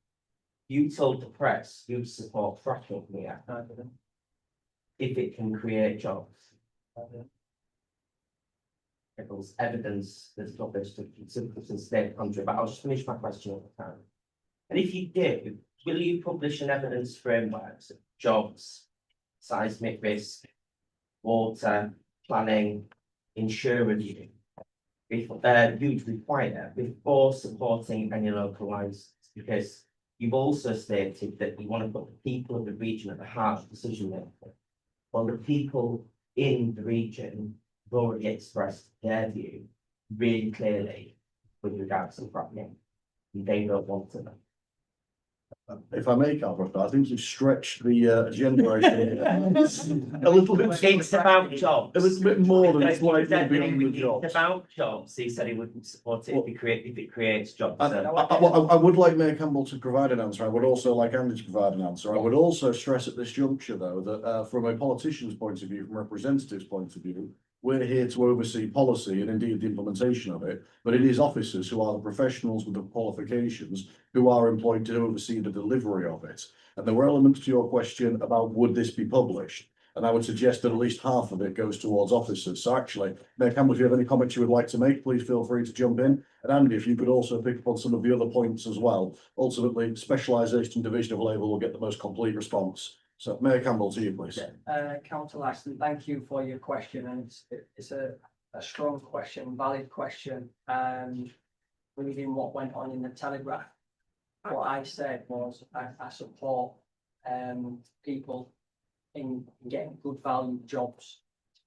you told the press you support fracking here if it can create jobs. It was evidence that's published in state country, but I'll just finish my question at the time. And if you do, will you publish an evidence framework of jobs, seismic risk, water, planning, insure review, if you'd require before supporting any local lines? Because you've also stated that you want to put the people of the region at the heart of decision making. Well, the people in the region have already expressed their view really clearly with regards to fracking. They don't want to. If I may, Councillor, I think you've stretched the agenda a little bit. It's about jobs. A little bit more than Because slightly he said that beyond the jobs. It's about jobs. He said he wouldn't support it if it creates jobs. I would like Mayor Campbell to provide an answer. I would also like Andy to provide an answer. I would also stress at this juncture, though, that from a politician's point of view, from a representative's point of view, we're here to oversee policy and indeed the implementation of it, but it is officers who are the professionals with the qualifications who are employed to oversee the delivery of it. And there were elements to your question about would this be published? And I would suggest that at least half of it goes towards officers. So actually, Mayor Campbell, if you have any comments you would like to make, please feel free to jump in. And Andy, if you could also pick up on some of the other points as well. Ultimately, specialisation and division of labour will get the most complete response. So Mayor Campbell, to you, please. Councillor Aston, thank you for your question, and it's a strong question, valid question. Reading what went on in the Telegraph, what I said was I support people in getting good value jobs.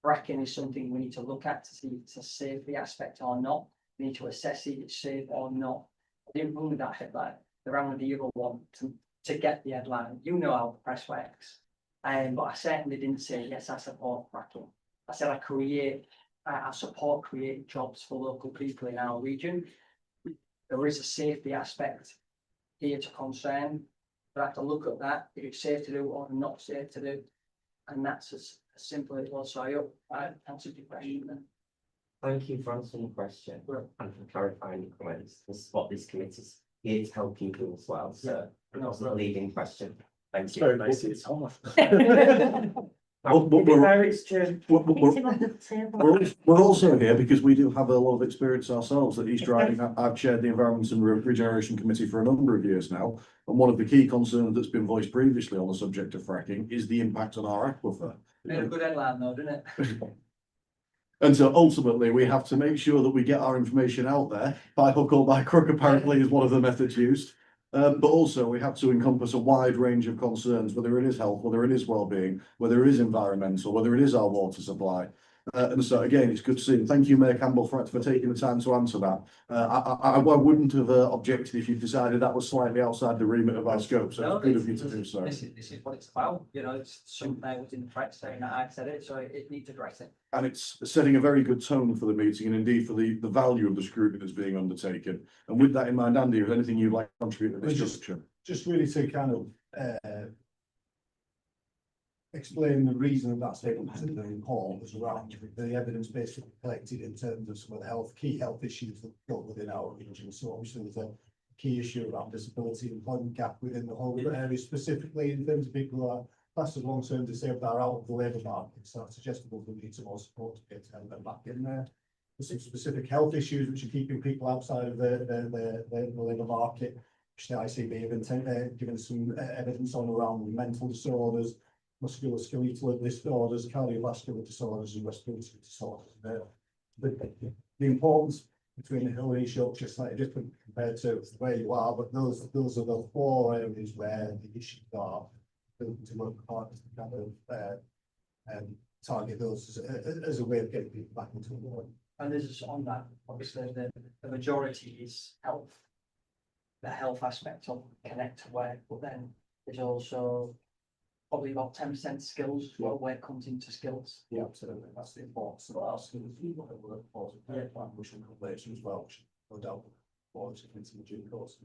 Fracking is something we need to look at to see if it's a safety aspect or not. We need to assess if it's safe or not. I didn't run with that headline. The ran with the other one to get the headline. You know how the press works. But I certainly didn't say, yes, I support fracking. I said I support creating jobs for local people in our region. There is a safety aspect here to concern. But I have to look at that, if it's safe to do or not safe to do. And that's as simple as it was. So I hope I answered your question then. Thank you for answering the question and for clarifying your comments. This is what this committee is here to help you do as well. So it wasn't a leading question. Thank you. Very nice. It's off. We're also here because we do have a lot of experience ourselves at East Riding. I've chaired the Environment and Regeneration Committee for a number of years now. And one of the key concerns that's been voiced previously on the subject of fracking is the impact on our aquifer. Made a good headline though, didn't it? And so ultimately, we have to make sure that we get our information out there. By hook or by crook, apparently, is one of the methods used. But also we have to encompass a wide range of concerns, whether it is health, whether it is well-being, whether it is environmental, whether it is our water supply. And so again, it's good to see. And thank you, Mayor Campbell, for taking the time to answer that. I wouldn't have objected if you decided that was slightly outside the remit of our scope. So it's good of you to do so. This is what it's about. You know, it's something I was in the press saying that I said it, so it needs addressing. And it's setting a very good tone for the meeting and indeed for the value of the scrutiny that's being undertaken. And with that in mind, Andy, is there anything you'd like to contribute to this discussion? Just really to kind of explain the reason of that statement in the report was around the evidence basically collected in terms of some of the key health issues that go within our region. So obviously there's a key issue around disability employment gap within the whole area, specifically in terms of people who are classed as long-term disabled are out of the labour market. So it's suggestible we need some more support to get them back in there. There's some specific health issues which are keeping people outside of the labour market, which the ICB have given some evidence on around mental disorders, musculoskeletal disorders, cardiovascular disorders, and respiratory disorders. The importance between the Hill and East Yorkshire is slightly different compared to where you are, but those are the 4 areas where the issues are. To work hard to kind of target those as a way of getting people back into work. And this is on that, obviously, the majority is health. The health aspect of connect to work, but then there's also probably about 10% skills as well, where it comes into skills. Yeah, absolutely. That's the importance of our skills. Workforce, which will come later as well, which no doubt for into the due course.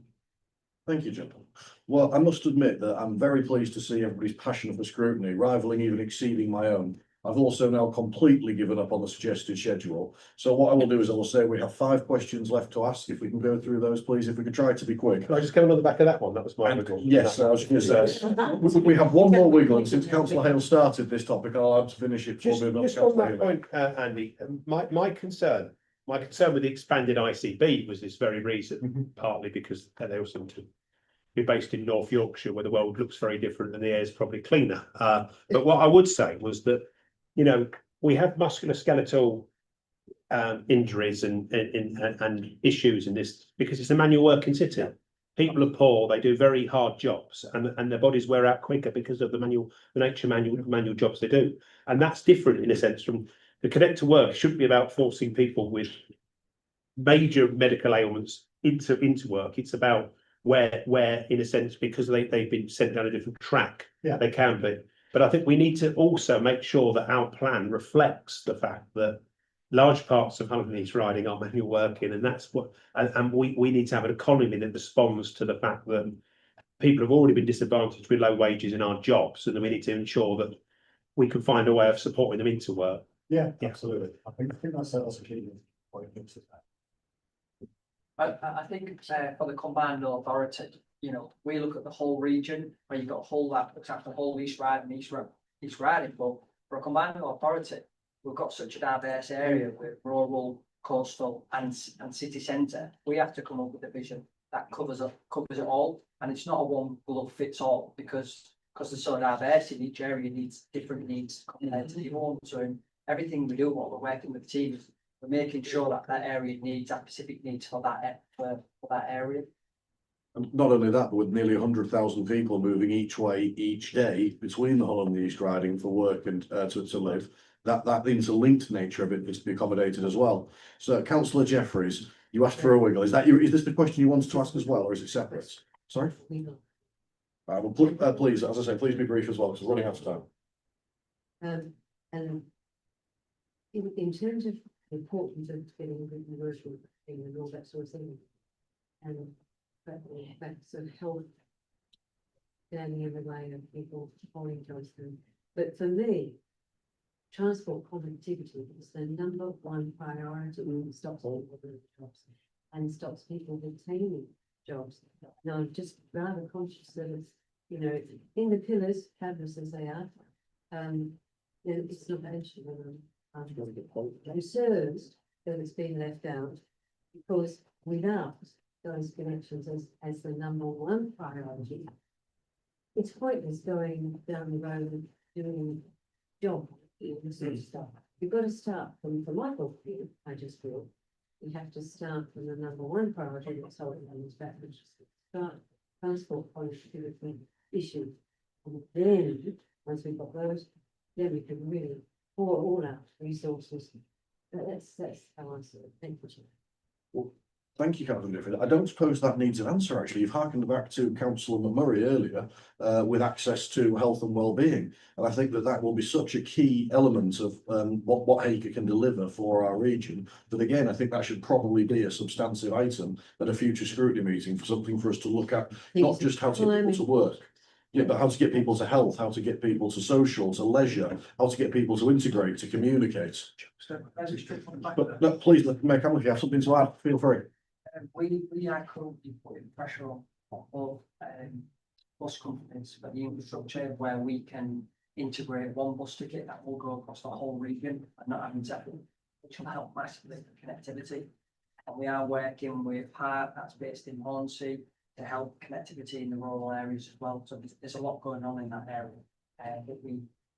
Thank you, gentlemen. Well, I must admit that I'm very pleased to see everybody's passion for scrutiny, rivaling even exceeding my own. I've also now completely given up on the suggested schedule. So what I will do is I will say we have 5 questions left to ask. If we can go through those, please, if we could try to be quick. Can I just come on the back of that one? That was my wiggle. Yes, I was going to say, we have one more wiggle, and since Councillor Hale started this topic, I'll have to finish it. Just on that point, Andy, my concern with the expanded ICB was this very reason, partly because they also want to be based in North Yorkshire, where the world looks very different and the air is probably cleaner. But what I would say was that, you know, we have musculoskeletal injuries and issues in this because it's a manual working city. People are poor, they do very hard jobs, and their bodies wear out quicker because of the manual jobs they do. And that's different in a sense from the connect to work. Shouldn't be about forcing people with major medical ailments into work. It's about where in a sense, because they've been sent down a different track, they can be. But I think we need to also make sure that our plan reflects the fact that large parts of Hull and East Riding are manual working, and that's what, and we need to have an economy that responds to the fact that people have already been disadvantaged with low wages in our jobs, and then we need to ensure that we can find a way of supporting them into work. Yeah, absolutely. I think that's a key point. I think for the combined authority, you know, we look at the whole region, where you've got a whole that looks after the whole East Riding, East Riding, but for a combined authority, we've got such a diverse area with rural, coastal and city centre. We have to come up with a vision that covers it all, and it's not a one glove fits all because there's so diverse in each area needs different needs compared to the other. So in everything we do, while we're working with teams, we're making sure that area needs that specific needs for that area. And not only that, but with nearly 100,000 people moving each way each day between the Hull and the East Riding for work and to live, that interlinked nature of it needs to be accommodated as well. So, Councillor Jeffries, you asked for a wiggle. Is this the question you wanted to ask as well, or is it separate? Sorry. Well, please, as I say, please be brief as well, because we're running out of time. And in terms of the importance of getting a good commercial thing and all that sort of thing, and the effects of health standing in the way of people falling close to them. But for me, transport connectivity is the number one priority when it stops people doing jobs and stops people retaining jobs. Now, I'm just rather conscious that it's, you know, in the pillars, fabulous as they are, it's not mentioned. I'm concerned that it's been left out because without those connections as the number one priority, it's pointless going down the road and doing job sort of stuff. You've got to start from my point of view, I just feel you have to start from the number one priority that's holding on is back, which is start transport connectivity issue. And then once we've got those, then we can really pour all out resources. That's how I see it. Thank you. Well, thank you, Councillor Jeffries. I don't suppose that needs an answer, actually. You've harkened back to Councillor McMurray earlier with access to health and well-being. And I think that will be such a key element of what HEYCA can deliver for our region. That again, I think that should probably be a substantive item at a future scrutiny meeting for something for us to look at, not just how to put to work. Yeah, but how to get people to health, how to get people to social, to leisure, how to get people to integrate, to communicate. But no, please, Mayor Campbell, if you have something to add, feel free. We are currently putting pressure on both bus companies for the infrastructure where we can integrate one bus ticket that will go across the whole region and not having to, which will help massively for connectivity. And we are working with Hart, that's based in Hornsey, to help connectivity in the rural areas as well. So there's a lot going on in that area. But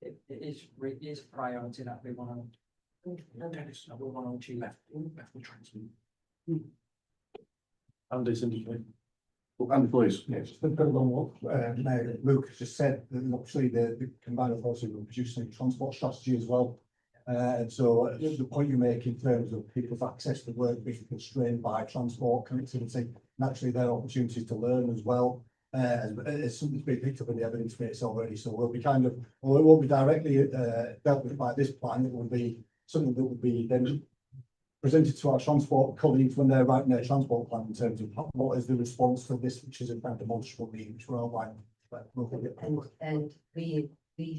it is a priority that we want to achieve. Andy's indicated. Andy, please. Yes, just a bit on what Mayor Luke has just said, that obviously the combined authority will produce a transport strategy as well. And so the point you make in terms of people's access to work being constrained by transport connectivity, naturally there are opportunities to learn as well. As something's been picked up in the evidence base already, so we'll be kind of, well, it won't be directly dealt with by this plan, it will be something that will be then presented to our transport colleagues when they're writing their transport plan in terms of what is the response to this, which is a kind of demonstrable need, which we're outlining. And we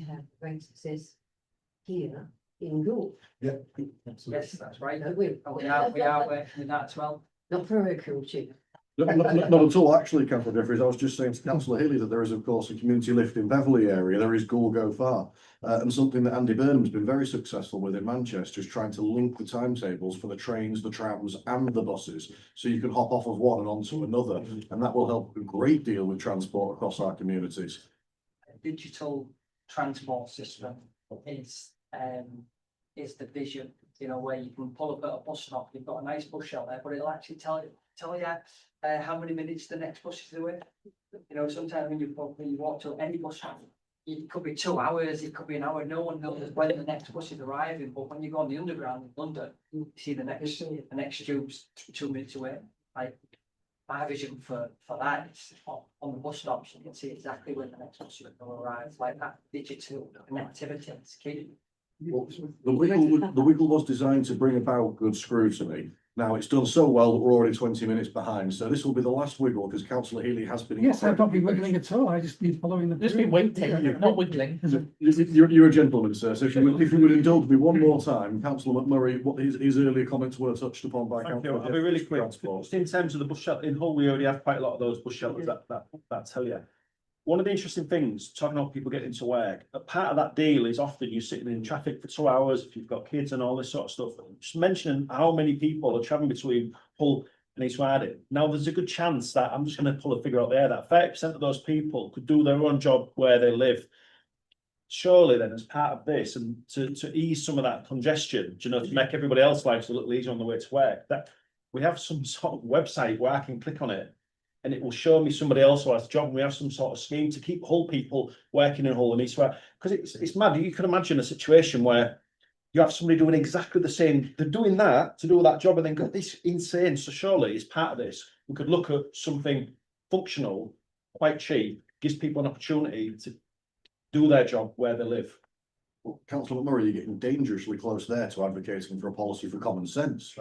have great success here in York. Yeah. Yes, that's right. We We are working with that as well. Not for a culture. Not at all, actually, Councillor Jeffries. I was just saying to Councillor Healy that there is, of course, a community lift in Beverley area. There is Go Far. And something that Andy Burnham's been very successful with in Manchester is trying to link the timetables for the trains, the trams and the buses. So you can hop off of one and onto another. And that will help a great deal with transport across our communities. Digital transport system is the vision, you know, where you can pull up at a bus stop, you've got a nice bus shelter, but it'll actually tell you how many minutes the next bus is away. You know, sometimes when you walk to any bus stop, it could be 2 hours, it could be an hour, no one knows when the next bus is arriving, but when you go on the underground in London, you see the next tube's 2 minutes away. Like, my vision for that is on the bus stops, you can see exactly when the next bus is going to arrive, like that digital connectivity is key. Well, the wiggle was designed to bring about good scrutiny. Now, it's done so well that we're already 20 minutes behind. So this will be the last wiggle because Councillor Healy has been. Yes, I've not been wiggling at all. I just been following the. Just been waiting, not wiggling. You're a gentleman, sir. So if you would indulge me one more time, Councillor McMurray, what his earlier comments were touched upon by Councillor. I'll be really quick. Transport. Just in terms of the bus shelter, in Hull, we already have quite a lot of those bus shelters that tell you. One of the interesting things, talking about people getting to work, a part of that deal is often you're sitting in traffic for 2 hours, if you've got kids and all this sort of stuff. Just mentioning how many people are traveling between Hull and East Riding. Now, there's a good chance that, I'm just going to pull a figure out there, that 30% of those people could do their own job where they live. Surely then, as part of this, and to ease some of that congestion, you know, to make everybody else's lives a little easier on the way to work, that we have some sort of website where I can click on it and it will show me somebody else who has a job, and we have some sort of scheme to keep Hull people working in Hull and East Riding. Because it's mad. You can imagine a situation where you have somebody doing exactly the same. They're doing that to do that job and then got this insane. So surely as part of this, we could look at something functional, quite cheap, gives people an opportunity to do their job where they live. Well, Councillor McMurray, you're getting dangerously close there to advocating for a policy for common sense.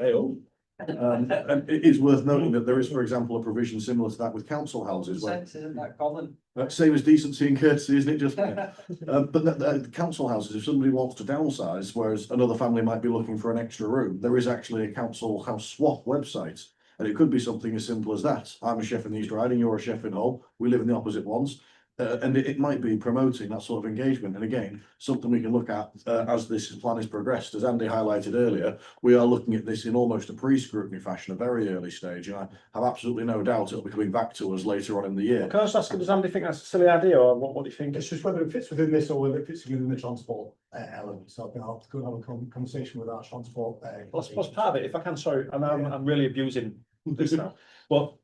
And it is worth noting that there is, for example, a provision similar to that with council houses. Isn't that common? Same as decency and courtesy, isn't it? Just but council houses, if somebody wants to downsize, whereas another family might be looking for an extra room, there is actually a council house swap website, and it could be something as simple as that. I'm a chef in East Riding, you're a chef in Hull. We live in the opposite ones. And it might be promoting that sort of engagement. And again, something we can look at as this plan is progressed. As Andy highlighted earlier, we are looking at this in almost a pre-scrutiny fashion, a very early stage. And I have absolutely no doubt it'll be coming back to us later on in the year. Can I just ask, does Andy think that's a silly idea, or what do you think? It's just whether it fits within this or whether it fits within the transport element. So I'll have to go and have a conversation with our transport. What's part of it, if I can, sorry, and I'm really abusing this now, but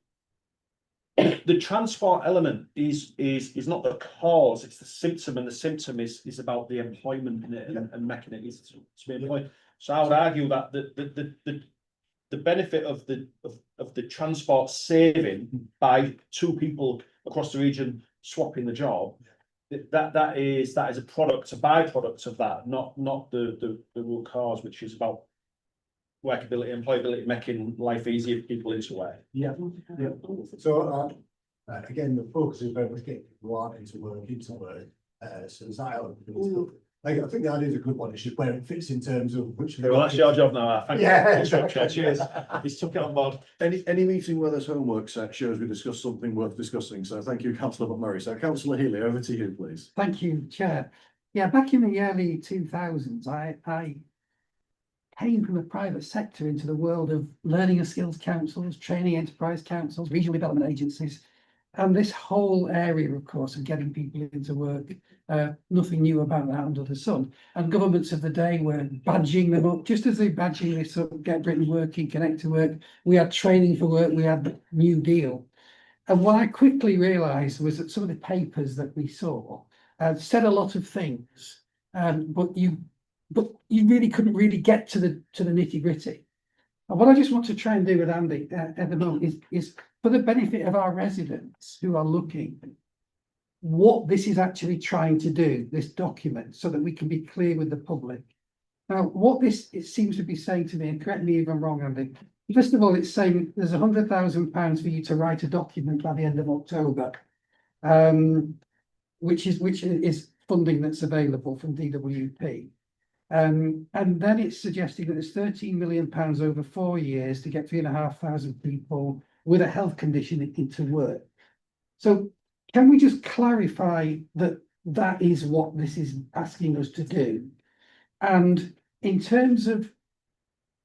the transport element is not the cause, it's the symptom, and the symptom is about the employment in it and making it easy to be employed. So I would argue that the benefit of the transport saving by 2 people across the region swapping the job, that is a product, a byproduct of that, not the root cause, which is about workability, employability, making life easier for people into work. Yeah. So Again, the focus is very much getting people out into work, so there's that element. I think the idea is a good one. It's just where it fits in terms of which. Well, that's your job now. Thank you. Yeah, Chair. Cheers. He's took it on board. Any meeting where there's homework set shows we discussed something worth discussing. So thank you, councillor McMurray. So councillor Healy, over to you, please. Thank you, Chair. Yeah, back in the early 2000s, I came from the private sector into the world of learning and skills councils, training enterprise councils, regional development agencies. And this whole area, of course, of getting people into work, nothing new about that under the sun. And governments of the day were badging them up, just as they badging this up, Get Britain Working, Connect to Work. We had training for work, we had the New Deal. And what I quickly realised was that some of the papers that we saw said a lot of things, but you really couldn't really get to the nitty gritty. And what I just want to try and do with Andy at the moment is for the benefit of our residents who are looking, what this is actually trying to do, this document, so that we can be clear with the public. Now, what this it seems to be saying to me, and correct me if I'm wrong, Andy, first of all, it's saying there's £100,000 for you to write a document by the end of October, which is funding that's available from DWP. And then it's suggesting that there's £13 million over 4 years to get 3,500 people with a health condition into work. So can we just clarify that that is what this is asking us to do? And in terms of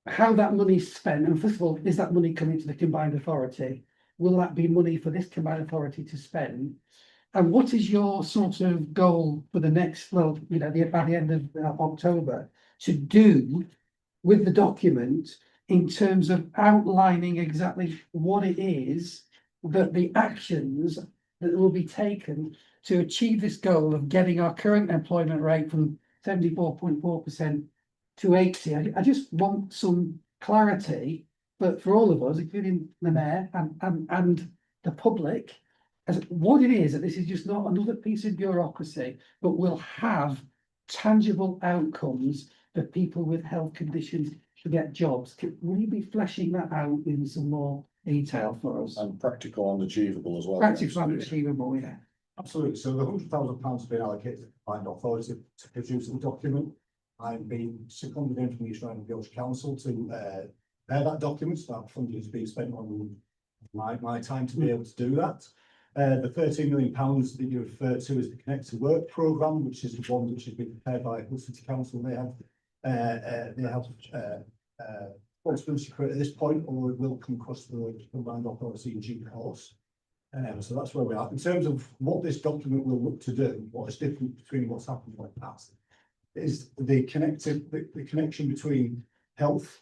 how that money's spent, and first of all, is that money coming to the combined authority? Will that be money for this combined authority to spend? And what is your sort of goal for the next, well, you know, by the end of October to do with the document in terms of outlining exactly what it is that the actions that will be taken to achieve this goal of getting our current employment rate from 74.4% to 80%. I just want some clarity, but for all of us, including the mayor and the public, as what it is, that this is just not another piece of bureaucracy, but will have tangible outcomes for people with health conditions to get jobs. Will you be fleshing that out in some more detail for us? And practical and achievable as well. Practical and achievable, yeah. Absolutely. So the £100,000 has been allocated to the combined authority to produce the document. I've been seconded in from the East Riding Village Council to prepare that document. So that funding has been spent on my time to be able to do that. The £13 million that you refer to is the Connect to Work programme, which is the one which has been prepared by Hull City Council. They have responsibility for it at this point, or it will come across the combined authority in due course. So that's where we are. In terms of what this document will look to do, what is different between what's happened in the past, is the connection between health,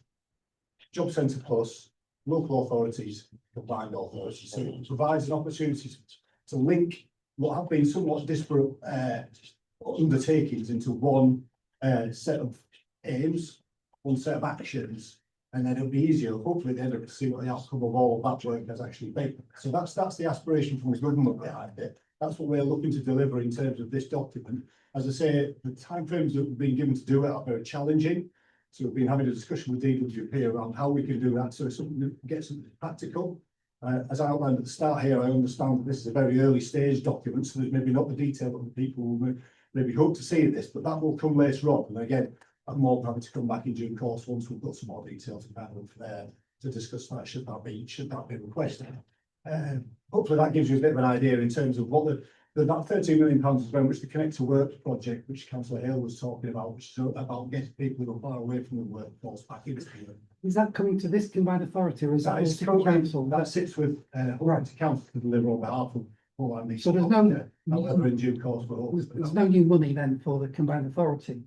Job Centre Plus, local authorities, combined authorities. So it provides an opportunity to link what have been somewhat disparate undertakings into one set of aims, one set of actions, and then it'll be easier, hopefully, at the end of it, to see what the outcome of all of that work has actually been. So that's the aspiration from the government behind it. That's what we're looking to deliver in terms of this document. As I say, the timeframes that we've been given to do it are very challenging. So we've been having a discussion with DWP around how we can do that. So it's something that gets something practical. As I outlined at the start here, I understand that this is a very early stage document, so there's maybe not the detail that the people will maybe hope to see in this, but that will come later on. And again, I'm more than happy to come back in due course once we've got some more details about to discuss that, should that be requested. Hopefully that gives you a bit of an idea in terms of what that £13 million is very much the Connect to Work project, which Councillor Hale was talking about, which is about getting people who are far away from the workforce back into the work. Is that coming to this combined authority, or is that Is City Council? that sits with Hull City Council to deliver on behalf of all our So there's in due course for all. there's no new money then for the combined authority?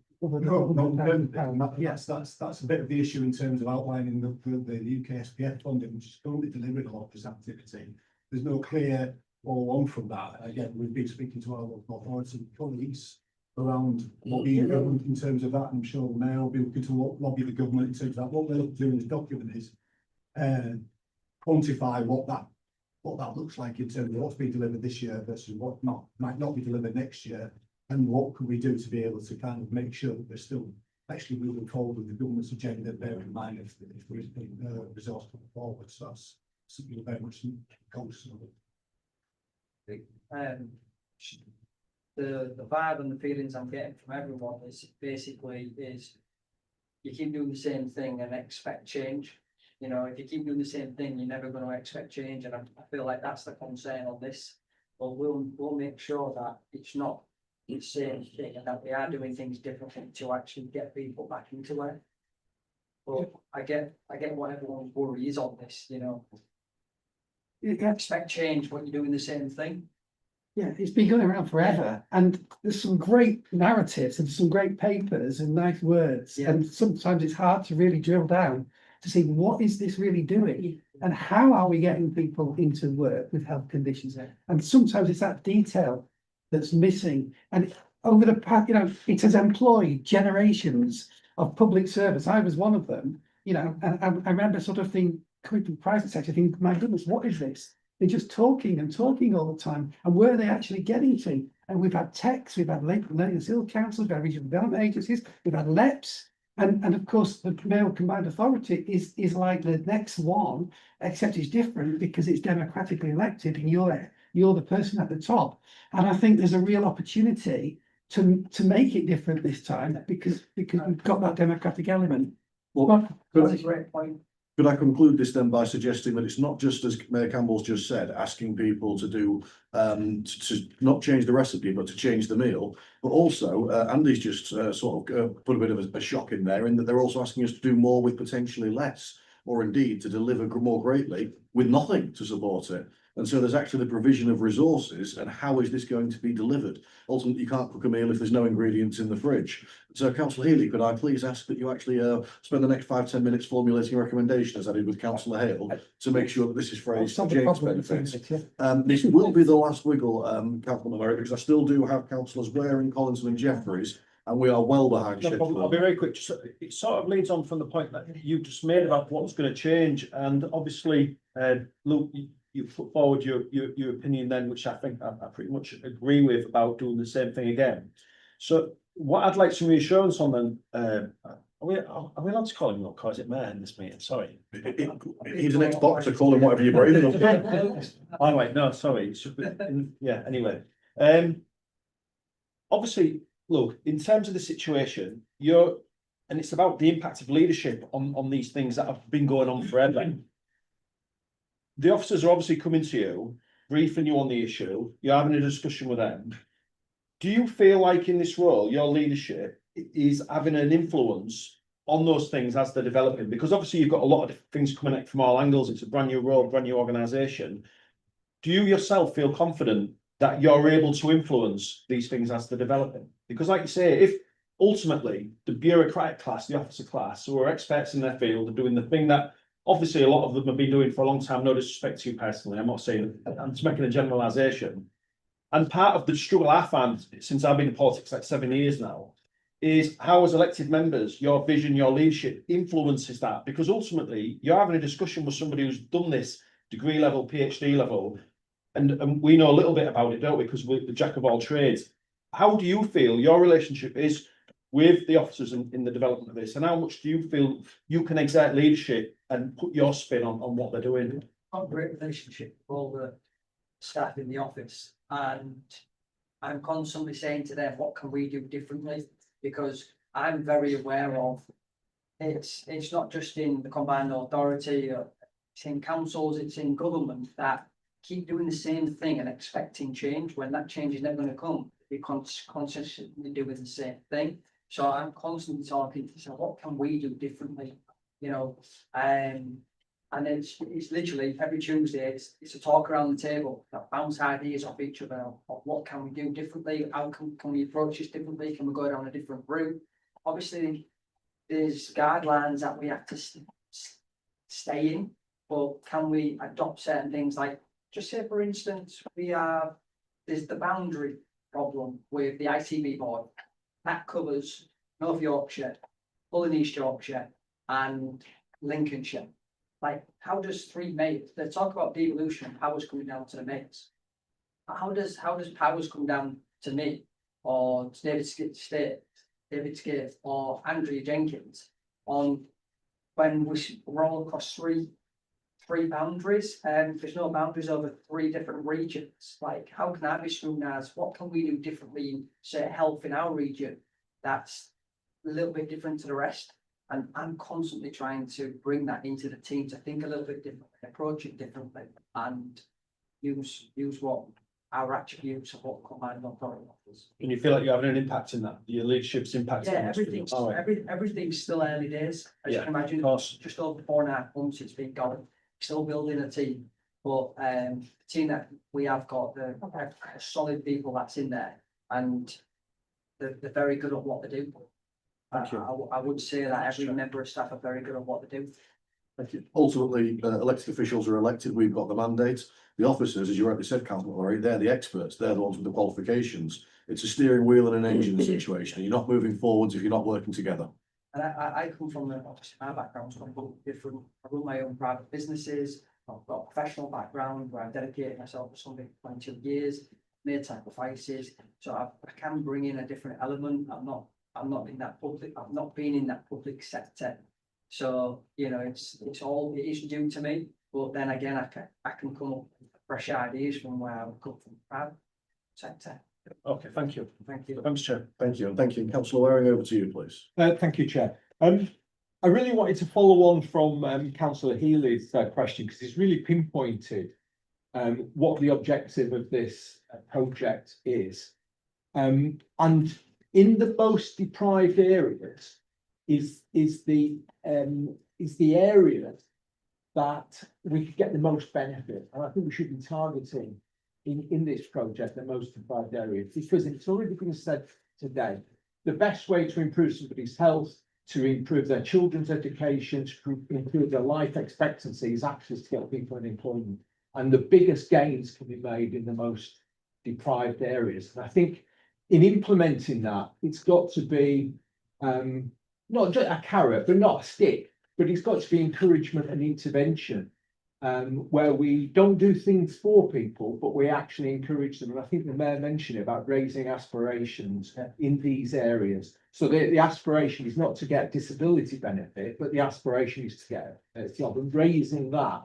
Yes, that's a bit of the issue in terms of outlining the UK SPF funding, which is currently delivering a lot of this activity. There's no clear follow on from that. Again, we've been speaking to our local authority colleagues around lobbying the government in terms of that. I'm sure the mayor will be looking to lobby the government in terms of that. What we're looking to do in this document is quantify what that looks like in terms of what's been delivered this year versus what might not be delivered next year, and what can we do to be able to kind of make sure that we're still actually moving forward with the government's agenda, bearing in mind if there is being resource coming forward. So that's something we're very much conscious of. The vibe and the feelings I'm getting from everyone is basically you keep doing the same thing and expect change. You know, if you keep doing the same thing, you're never going to expect change, and I feel like that's the concern on this. But we'll make sure that it's not the same thing, and that we are doing things differently to actually get people back into it. But I get what everyone's worry is on this, you know. You expect change, but you're doing the same thing. Yeah, it's been going around forever, and there's some great narratives and some great papers and nice words, Yeah. and sometimes it's hard to really drill down to see what is this really doing, and how are we getting people into work with health conditions, and sometimes it's that detail that's missing, and over the past, you know, it has employed generations of public servants. I was one of them, you know, and I remember sort of thinking, coming from the private sector, thinking, my goodness, what is this? They're just talking and talking all the time. And where are they actually getting to? And we've had techs, we've had learning and skills councils, we've had regional development agencies, we've had LEPs. And of course, the Mayoral Combined Authority is like the next one, except it's different because it's democratically elected and you're the person at the top. And I think there's a real opportunity to make it different this time because we've got that democratic element. Well, That's a great point. could I conclude this then by suggesting that it's not just, as Mayor Campbell's just said, asking people to do, to not change the recipe, but to change the meal, but also, Andy's just sort of put a bit of a shock in there, in that they're also asking us to do more with potentially less, or indeed to deliver more greatly with nothing to support it. And so there's actually the provision of resources, and how is this going to be delivered? Ultimately, you can't cook a meal if there's no ingredients in the fridge. So Councillor Healy, could I please ask that you actually spend the next 5-10 minutes formulating a recommendation, as I did with Councillor Hale, to make sure that this is phrased for James' benefit. This will be the last wiggle, Councillor Merrick, because I still do have Councillors Waring, Collinson and Jeffries, and we are well behind No problem. schedule. I'll be very quick. It sort of leads on from the point that you just made about what's going to change, and obviously, Luke, you put forward your opinion then, which I think I pretty much agree with, about doing the same thing again. So what I'd like some reassurance on then, are we allowed to call him Luke, or is it Mayor in this meeting? Sorry. He's an ex-boxer, call him whatever you're brave enough. Oh, wait, no, sorry. It should be, yeah, anyway. Obviously, look, in terms of the situation, and it's about the impact of leadership on these things that have been going on forever. The officers are obviously coming to you, briefing you on the issue, you're having a discussion with them. Do you feel like in this role, your leadership is having an influence on those things as they're developing? Because obviously you've got a lot of different things coming at from all angles. It's a brand new role, brand new organisation. Do you yourself feel confident that you're able to influence these things as they're developing? Because like you say, if ultimately the bureaucratic class, the officer class, who are experts in their field, are doing the thing that obviously a lot of them have been doing for a long time, no disrespect to you personally, I'm not saying, I'm just making a generalisation. And part of the struggle I find since I've been in politics like 7 years now, is how as elected members, your vision, your leadership influences that, because ultimately you're having a discussion with somebody who's done this degree level, PhD level, and we know a little bit about it, don't we? Because we're the jack of all trades. How do you feel your relationship is with the officers in the development of this, and how much do you feel you can exert leadership and put your spin on what they're doing? I've got a great relationship with all the staff in the office, and I'm constantly saying to them, what can we do differently? Because I'm very aware of it's not just in the combined authority, it's in councils, it's in government that keep doing the same thing and expecting change when that change is never going to come. We're consistently doing the same thing. So I'm constantly talking to say, what can we do differently? You know, and it's literally every Tuesday, it's a talk around the table that bounce ideas off each other of what can we do differently, how can we approach this differently, can we go down a different route? Obviously, there's guidelines that we have to stay in, but can we adopt certain things, like, just say for instance, there's the boundary problem with the ITB board. That covers North Yorkshire, Hull and East Yorkshire, and Lincolnshire. Like, how does three mates, they talk about devolution, powers coming down to the mates. How does powers come down to me, or to David Skate, or Andrea Jenkins, on when we're all across three three boundaries, and there's no boundaries over three different regions. Like, how can that be scrutinised? What can we do differently in, say, health in our region? That's a little bit different to the rest. And I'm constantly trying to bring that into the team to think a little bit differently, approach it differently, and use what our attributes of what combined authority offers. And you feel like you're having an impact in that, your leadership's impacting? Yeah, on this? everything's still early days, as you Yeah, can imagine. of course. Just over 4.5 months it's been going, still building a team. But the team that we have got, the solid people that's in there, and they're very good at what they do. Thank you. I would say that every member of staff are very good at what they do. Thank you. Ultimately, elected officials are elected, we've got the mandate. The officers, as you rightly said, Councillor Laurie, they're the experts, they're the ones with the qualifications. It's a steering wheel and an engine situation. You're not moving forwards if you're not working together. And I come from obviously my background's completely different. I run my own private businesses. I've got a professional background where I've dedicated myself to something for 22 years, made sacrifices. So I can bring in a different element. I'm not in that public, I've not been in that public sector. So, you know, it is due to me, but then again, I can come up with fresh ideas from where I come from, private sector. Okay, thank you. Thank you. Thanks, Chair. Thank you, and thank you. Councillor Waring, over to you, please. Thank you, Chair. I really wanted to follow on from Councillor Healy's question, because he's really pinpointed what the objective of this project is. And in the most deprived areas is the area that we could get the most benefit. And I think we should be targeting in this project the most deprived areas, because it's already been said today, the best way to improve somebody's health, to improve their children's education, to improve their life expectancy is access to get people in employment. And the biggest gains can be made in the most deprived areas. And I think in implementing that, it's got to be not just a carrot, but not a stick, but it's got to be encouragement and intervention, where we don't do things for people, but we actually encourage them. And I think the Mayor mentioned about raising aspirations in these areas. So the aspiration is not to get disability benefit, but the aspiration is to get a job. And raising that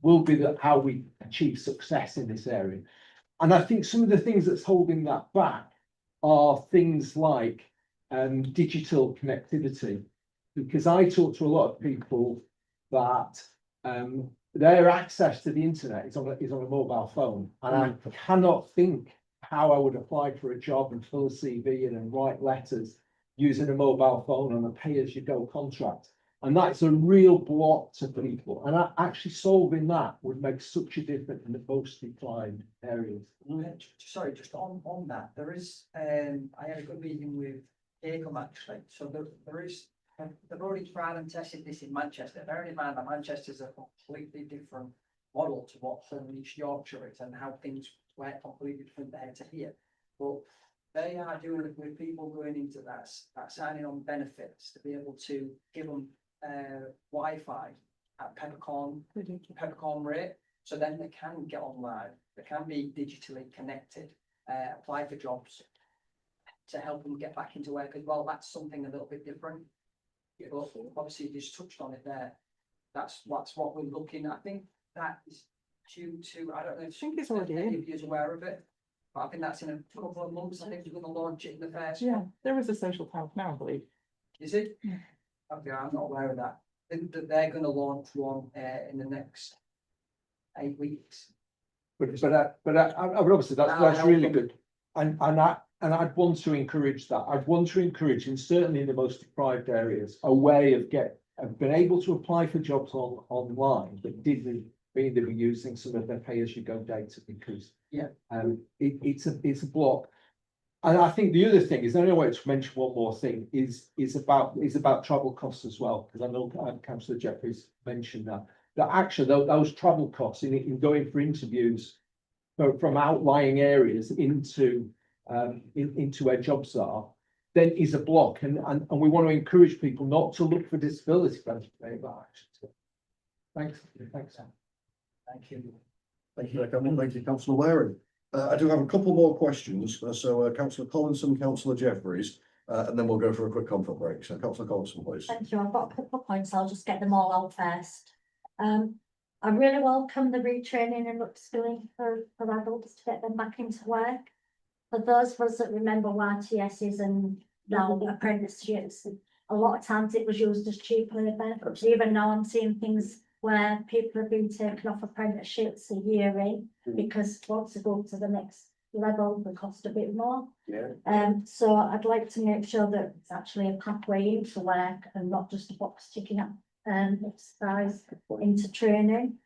will be how we achieve success in this area. And I think some of the things that's holding that back are things like digital connectivity, because I talk to a lot of people that their access to the internet is on a mobile phone, and I cannot think how I would apply for a job and fill a CV in and write letters using a mobile phone on a pay-as-you-go contract. And that's a real block to people. And actually solving that would make such a difference in the most declined areas. Sorry, just on that, there is, I had a good meeting with HEYCA actually. So there is, they've already tried and tested this in Manchester. Bearing in mind that Manchester is a completely different model to what East Yorkshire is, and how things work completely different there to here. But they are doing it with people going into that signing on benefits to be able to give them Wi-Fi at peppercorn rate, so then they can get online, they can be digitally connected, apply for jobs to help them get back into work as well. That's something a little bit different. But obviously you just touched on it there. That's what we're looking at. I think that is due to, I don't know, I think it's already any of you is aware of it, but I think that's in a couple of months. I think we're going to launch it in the first. Yeah, there is a social health now, I believe. Is it? Yeah. Okay, I'm not aware of that. I think that they're going to launch one in the next 8 weeks. But I would obviously that's really good, and I'd want to encourage that. I'd want to encourage, and certainly in the most deprived areas, a way of been able to apply for jobs online, but didn't mean they were using some of their pay-as-you-go data, because it's a block. And I think the other thing is, the only way to mention one more thing is about travel costs as well, because I know Councillor Jeffries mentioned that actually those travel costs in going for interviews from outlying areas into where jobs are, then is a block, and we want to encourage people not to look for disability benefit. Thanks. Thank you. Thank you, thank you, Councillor Waring. I do have a couple more questions. So Councillor Collinson, Councillor Jeffries, and then we'll go for a quick comfort break. So Councillor Collinson, please. Thank you. I've got a couple of points. I'll just get them all out first. I really welcome the retraining and upskilling for adults to get them back into work. For those of us that remember YTSs and now apprenticeships, a lot of times it was used as cheap labour. Even now I'm seeing things where people have been taken off apprenticeships a year in because once they go to the next level, they cost a bit more. So I'd like to make sure that it's actually a pathway into work and not just a box ticking up exercise into training.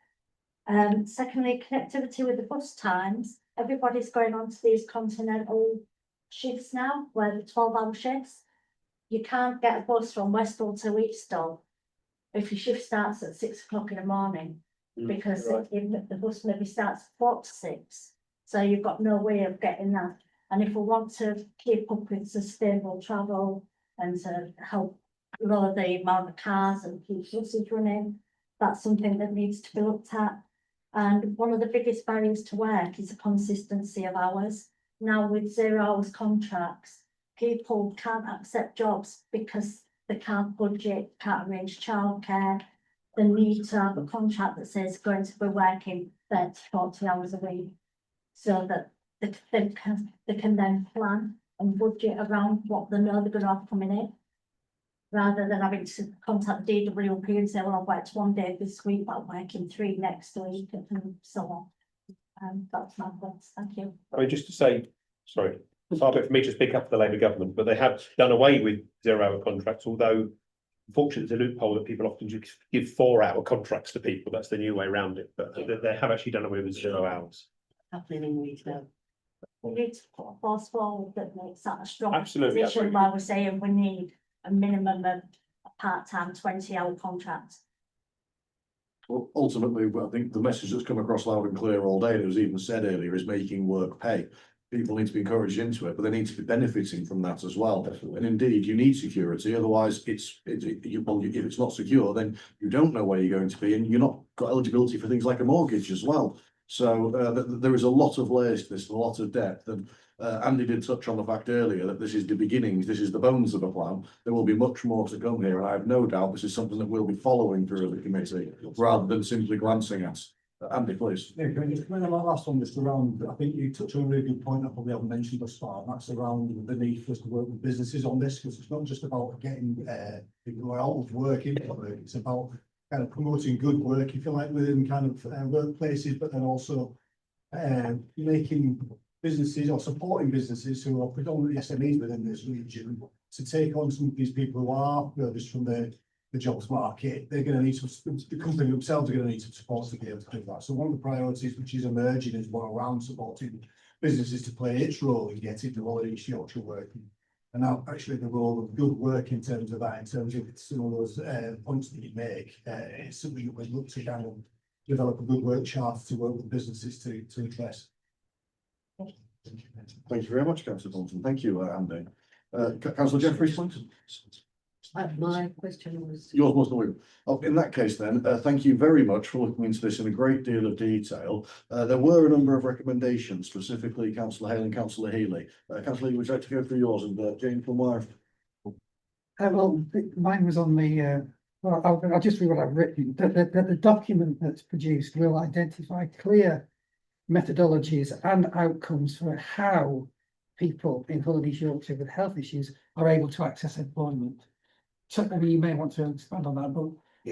Secondly, connectivity with the bus times. Everybody's going on to these continental shifts now, where the 12-hour shifts. You can't get a bus from Westall to Eastall if your shift starts at 6 o'clock in the morning, because the bus maybe starts at 4 to 6. So you've got no way of getting that. And if we want to keep up with sustainable travel and to help lower the amount of cars and keep buses running, that's something that needs to be looked at. And one of the biggest barriers to work is the consistency of hours. Now with 0 hours contracts, people can't accept jobs because they can't budget, can't arrange childcare. They need to have a contract that says going to be working 30 to 40 hours a week, so that they can then plan and budget around what they know they're going to have coming in, rather than having to contact DWP and say, well, I've worked 1 day this week, but I'm working 3 next week, and so on. That's my thoughts. Thank you. I mean, just to say, sorry, it's hard for me to speak up for the Labour government, but they have done away with 0-hour contracts, although unfortunately it's a loophole that people often just give 4-hour contracts to people. That's the new way around it, but they have actually done away with 0 hours. Happening in retail. We need to put a force forward that makes that a strong Absolutely, position, while we're saying we need a minimum of a part-time 20-hour contract. Well, ultimately, I think the message that's come across loud and clear all day, and it was even said earlier, is making work pay. People need to be encouraged into it, but they need to be benefiting from that as well. Definitely. And indeed, you need security. Otherwise, if it's not secure, then you don't know where you're going to be, and you're not got eligibility for things like a mortgage as well. So there is a lot of layers to this, a lot of depth. And Andy did touch on the fact earlier that this is the beginnings, this is the bones of a plan. There will be much more to come here, and I have no doubt this is something that we'll be following through the committee rather than simply glancing at. Andy, please. Yeah, can I just come in on that last one, just around, I think you touched on a really good point I probably haven't mentioned thus far, and that's around the need for us to work with businesses on this, because it's not just about getting people who are out of work into work, it's about kind of promoting good work, if you like, within kind of workplaces, but then also making businesses or supporting businesses who are predominantly SMEs within this region to take on some of these people who are furthest from the jobs market. They're going to need some, the company themselves are going to need some support to be able to do that. So one of the priorities which is emerging is more around supporting businesses to play its role in getting the Royal East Yorkshire working. And now actually the role of good work in terms of that, in terms of some of those points that you make, is something that we look to kind of develop a good work chart to work with businesses to address. Thank you very much, Councillor Thompson. Thank you, Andy. Councillor Jeffries, please. My question was. Yours must have been. Oh, in that case then, thank you very much for looking into this in a great deal of detail. There were a number of recommendations, specifically Councillor Hale and Councillor Healy. Councillor Healy, would you like to go through yours, and Jane from Wire? Well, mine was on the, well, I'll just read what I've written. The document that's produced will identify clear methodologies and outcomes for how people in Hull and East Yorkshire with health issues are able to access employment. So, I mean, you may want to expand on that, but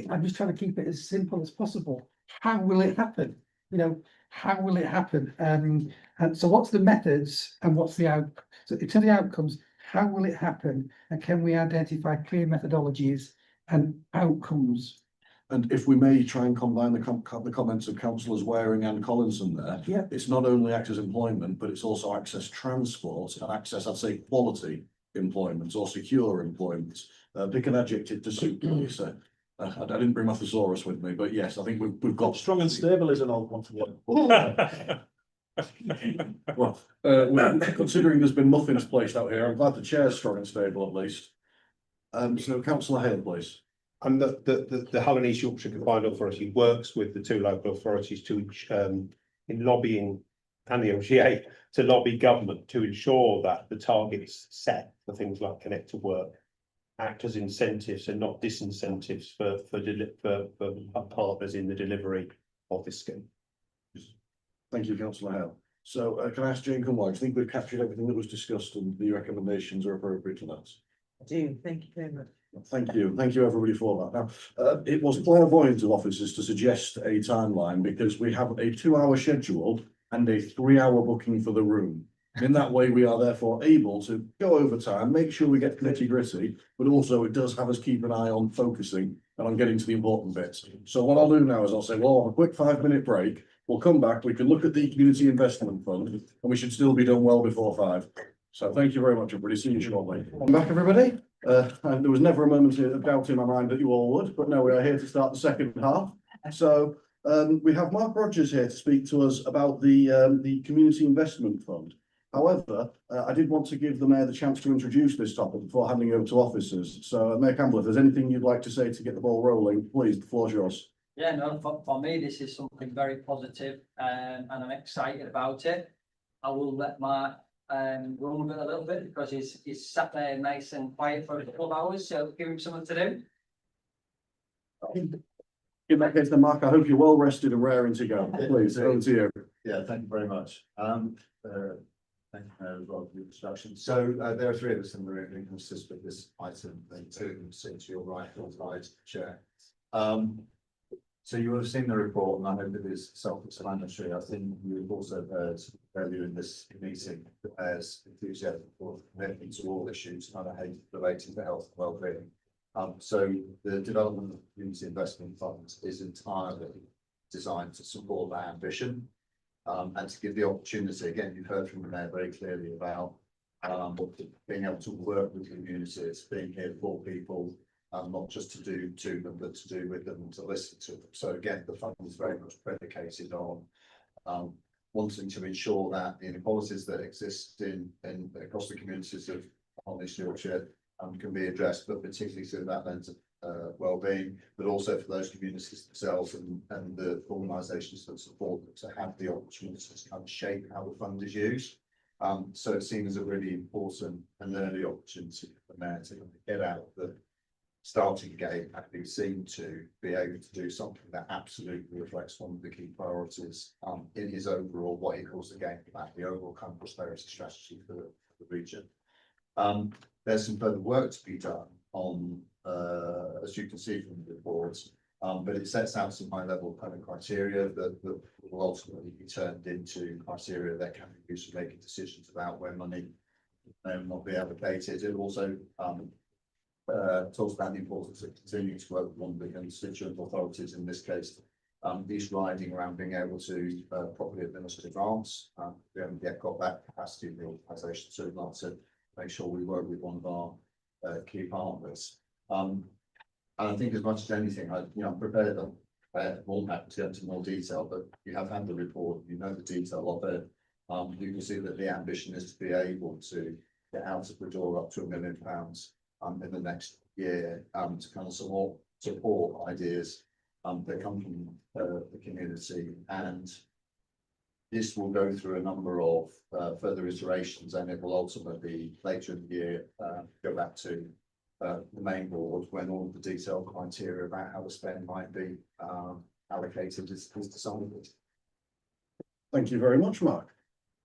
I'm just trying to keep it as simple as possible. How will it happen? You know, how will it happen? And so what's the methods and what's the so in terms of the outcomes, how will it happen? And can we identify clear methodologies and outcomes? And if we may try and combine the comments of councillors Waring and Collinson there, Yeah. It's not only access employment, but it's also access transport and access, I'd say, quality employment or secure employment. Pick an adjective to suit you, so I didn't bring my thesaurus with me, but yes, I think we've got Strong and stable is an old one to one. Well, considering there's been muffins placed out here, I'm glad the chair's strong and stable at least. So Councillor Hale, please. And the Hull and East Yorkshire Combined Authority works with the 2 local authorities to in lobbying and the LGA to lobby government to ensure that the targets set for things like Connect to Work act as incentives and not disincentives for partners in the delivery of this scheme. Thank you, councillor Hale. So can I ask Jane Conway, do you think we've captured everything that was discussed and the recommendations are appropriate to that? I do, thank you very much. Thank you everybody for that. Now, it was clairvoyant of officers to suggest a timeline because we have a 2-hour schedule and a 3-hour booking for the room. In that way, we are therefore able to go over time, make sure we get nitty gritty, but also it does have us keep an eye on focusing and on getting to the important bits. So what I'll do now is I'll say, well, I'll have a quick 5-minute break. We'll come back, we can look at the Community Investment Fund, and we should still be done well before 5. So thank you very much, everybody. See you shortly. Welcome back, everybody. And there was never a moment of doubt in my mind that you all would, but no, we are here to start the second half. So we have Mark Rogers here to speak to us about the Community Investment Fund. However, I did want to give the Mayor the chance to introduce this topic before handing over to officers. So Mayor Campbell, if there's anything you'd like to say to get the ball rolling, please, the floor's yours. Yeah, no, for me, this is something very positive, and I'm excited about it. I will let Mark run with it a little bit because he's sat there nice and quiet for a couple of hours, so give him something to do. In that case, then, Mark, I hope you're well rested and raring to go. Please, over to you. Yeah, thank you very much. Thank you, Mayor, as well for the introduction. So there are 3 of us in the room who can assist with this item, and 2 of them sit to your right hand side, Chair. So you will have seen the report, and I hope it is self-explanatory. I think you've also heard earlier in this meeting the Mayor's enthusiasm for commitment to all issues kind of relating to health and wellbeing. So the development of the Community Investment Fund is entirely designed to support that ambition. And to give the opportunity, again, you've heard from the Mayor very clearly about being able to work with communities, being here for people, not just to do to them, but to do with them and to listen to them. So again, the fund is very much predicated on wanting to ensure that the inequalities that exist across the communities of East Yorkshire can be addressed, but particularly through that lens of wellbeing, but also for those communities themselves and the organisations that support them to have the opportunity to kind of shape how the fund is used. So it seems a really important and early opportunity for the Mayor to get out of the starting gate and be seen to be able to do something that absolutely reflects one of the key priorities in his overall, what he calls the game plan, the overall kind of prosperity strategy for the region. There's some further work to be done on, as you can see from the report, but it sets out some high level kind of criteria that will ultimately be turned into criteria that can be used for making decisions about where money may not be allocated. It also talks about the importance of continuing to work with one of the constituent authorities, in this case, East Riding, around being able to properly administer grants. We haven't yet got that capacity in the organisation, so we'd like to make sure we work with one of our key partners. And I think as much as anything, I'm prepared to more than happy to get into more detail, but you have had the report, you know the detail of it. You can see that the ambition is to be able to get out of the door up to £1 million in the next year to kind of support ideas that come from the community, and this will go through a number of further iterations, and it will ultimately later in the year go back to the main board when all of the detailed criteria about how the spend might be allocated is decided. Thank you very much, Mark.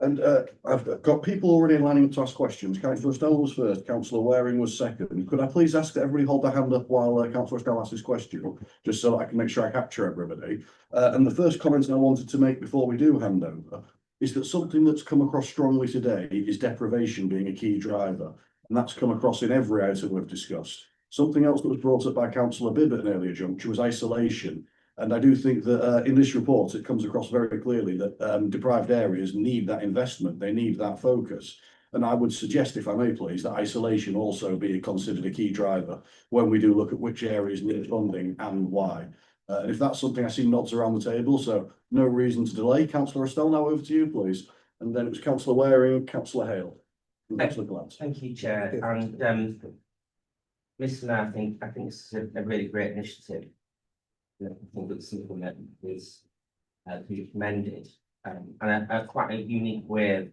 And I've got people already lining up to ask questions. Councillor Estelle was first, Councillor Waring was second. Could I please ask that everybody hold their hand up while Councillor Estelle asks his question, just so that I can make sure I capture everybody. And the first comment I wanted to make before we do hand over is that something that's come across strongly today is deprivation being a key driver. And that's come across in every item we've discussed. Something else that was brought up by Councillor Bibb at an earlier juncture was isolation. And I do think that in this report, it comes across very clearly that deprived areas need that investment. They need that focus. And I would suggest, if I may please, that isolation also be considered a key driver when we do look at which areas need funding and why. And if that's something I see nods around the table, so no reason to delay. Councillor Estelle, now over to you, please. And then it was Councillor Waring, Councillor Hale. Thank you, Chair. And Mr. I think this is a really great initiative. I think that simple is to be commended, and a quite a unique way of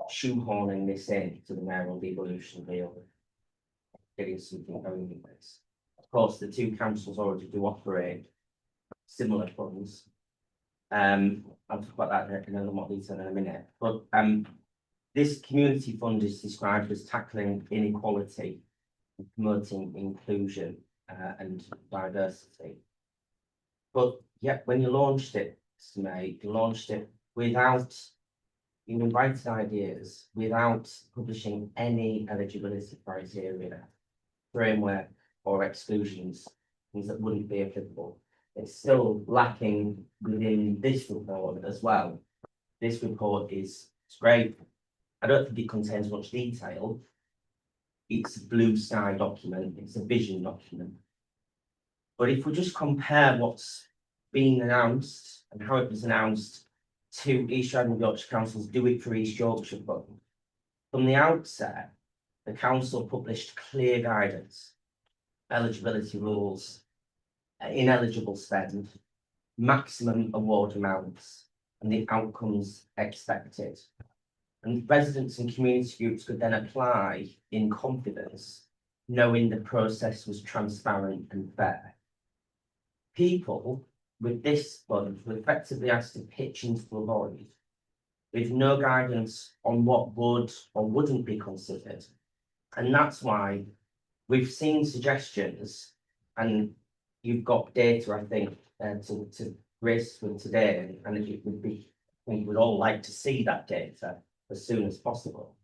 shoehorning this in to the mayoral devolution deal. getting something going in this. Of course, the two councils already do operate similar funds. I'll talk about that in a little more detail in a minute, but this community fund is described as tackling inequality, promoting inclusion and diversity. But yet, when you launched it, Mr. May, you launched it without, you invited ideas, without publishing any eligibility criteria, framework or exclusions, things that wouldn't be applicable. It's still lacking within this report as well. This report is great. I don't think it contains much detail. It's a blue sky document, it's a vision document. But if we just compare what's been announced and how it was announced to East Riding of Yorkshire Council's Do It for East Yorkshire Fund, from the outset, the council published clear guidance, eligibility rules, ineligible spend, maximum award amounts, and the outcomes expected. And residents and community groups could then apply in confidence, knowing the process was transparent and fair. People with this fund were effectively asked to pitch into the void, with no guidance on what would or wouldn't be considered. And that's why we've seen suggestions, and you've got data, I think, to grace with today, and it would be, I think we'd all like to see that data as soon as possible.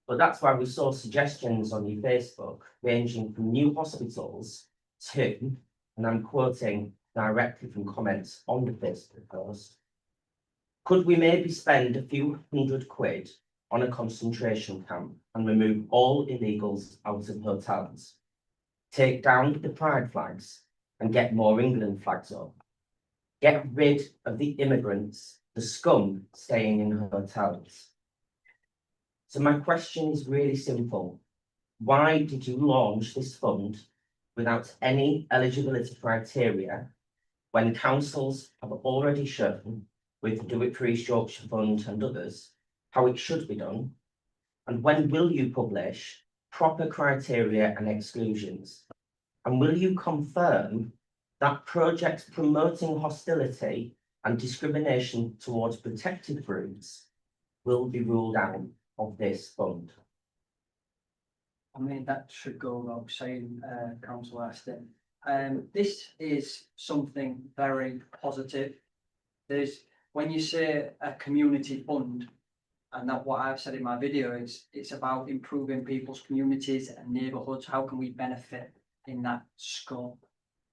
But that's why we saw suggestions on your Facebook ranging from new hospitals to, and I'm quoting directly from comments on the Facebook post, could we maybe spend a few £100 on a concentration camp and remove all illegals out of hotels? Take down the pride flags and get more England flags up. Get rid of the immigrants, the scum staying in hotels. So my question is really simple. Why did you launch this fund without any eligibility criteria when councils have already shown with Do It for East Yorkshire Fund and others how it should be done? And when will you publish proper criteria and exclusions? And will you confirm that projects promoting hostility and discrimination towards protected groups will be ruled out of this fund? I mean, that should go without saying, Councillor Aston. This is something very positive. When you say a community fund, and that what I've said in my video is, it's about improving people's communities and neighbourhoods. How can we benefit in that scope?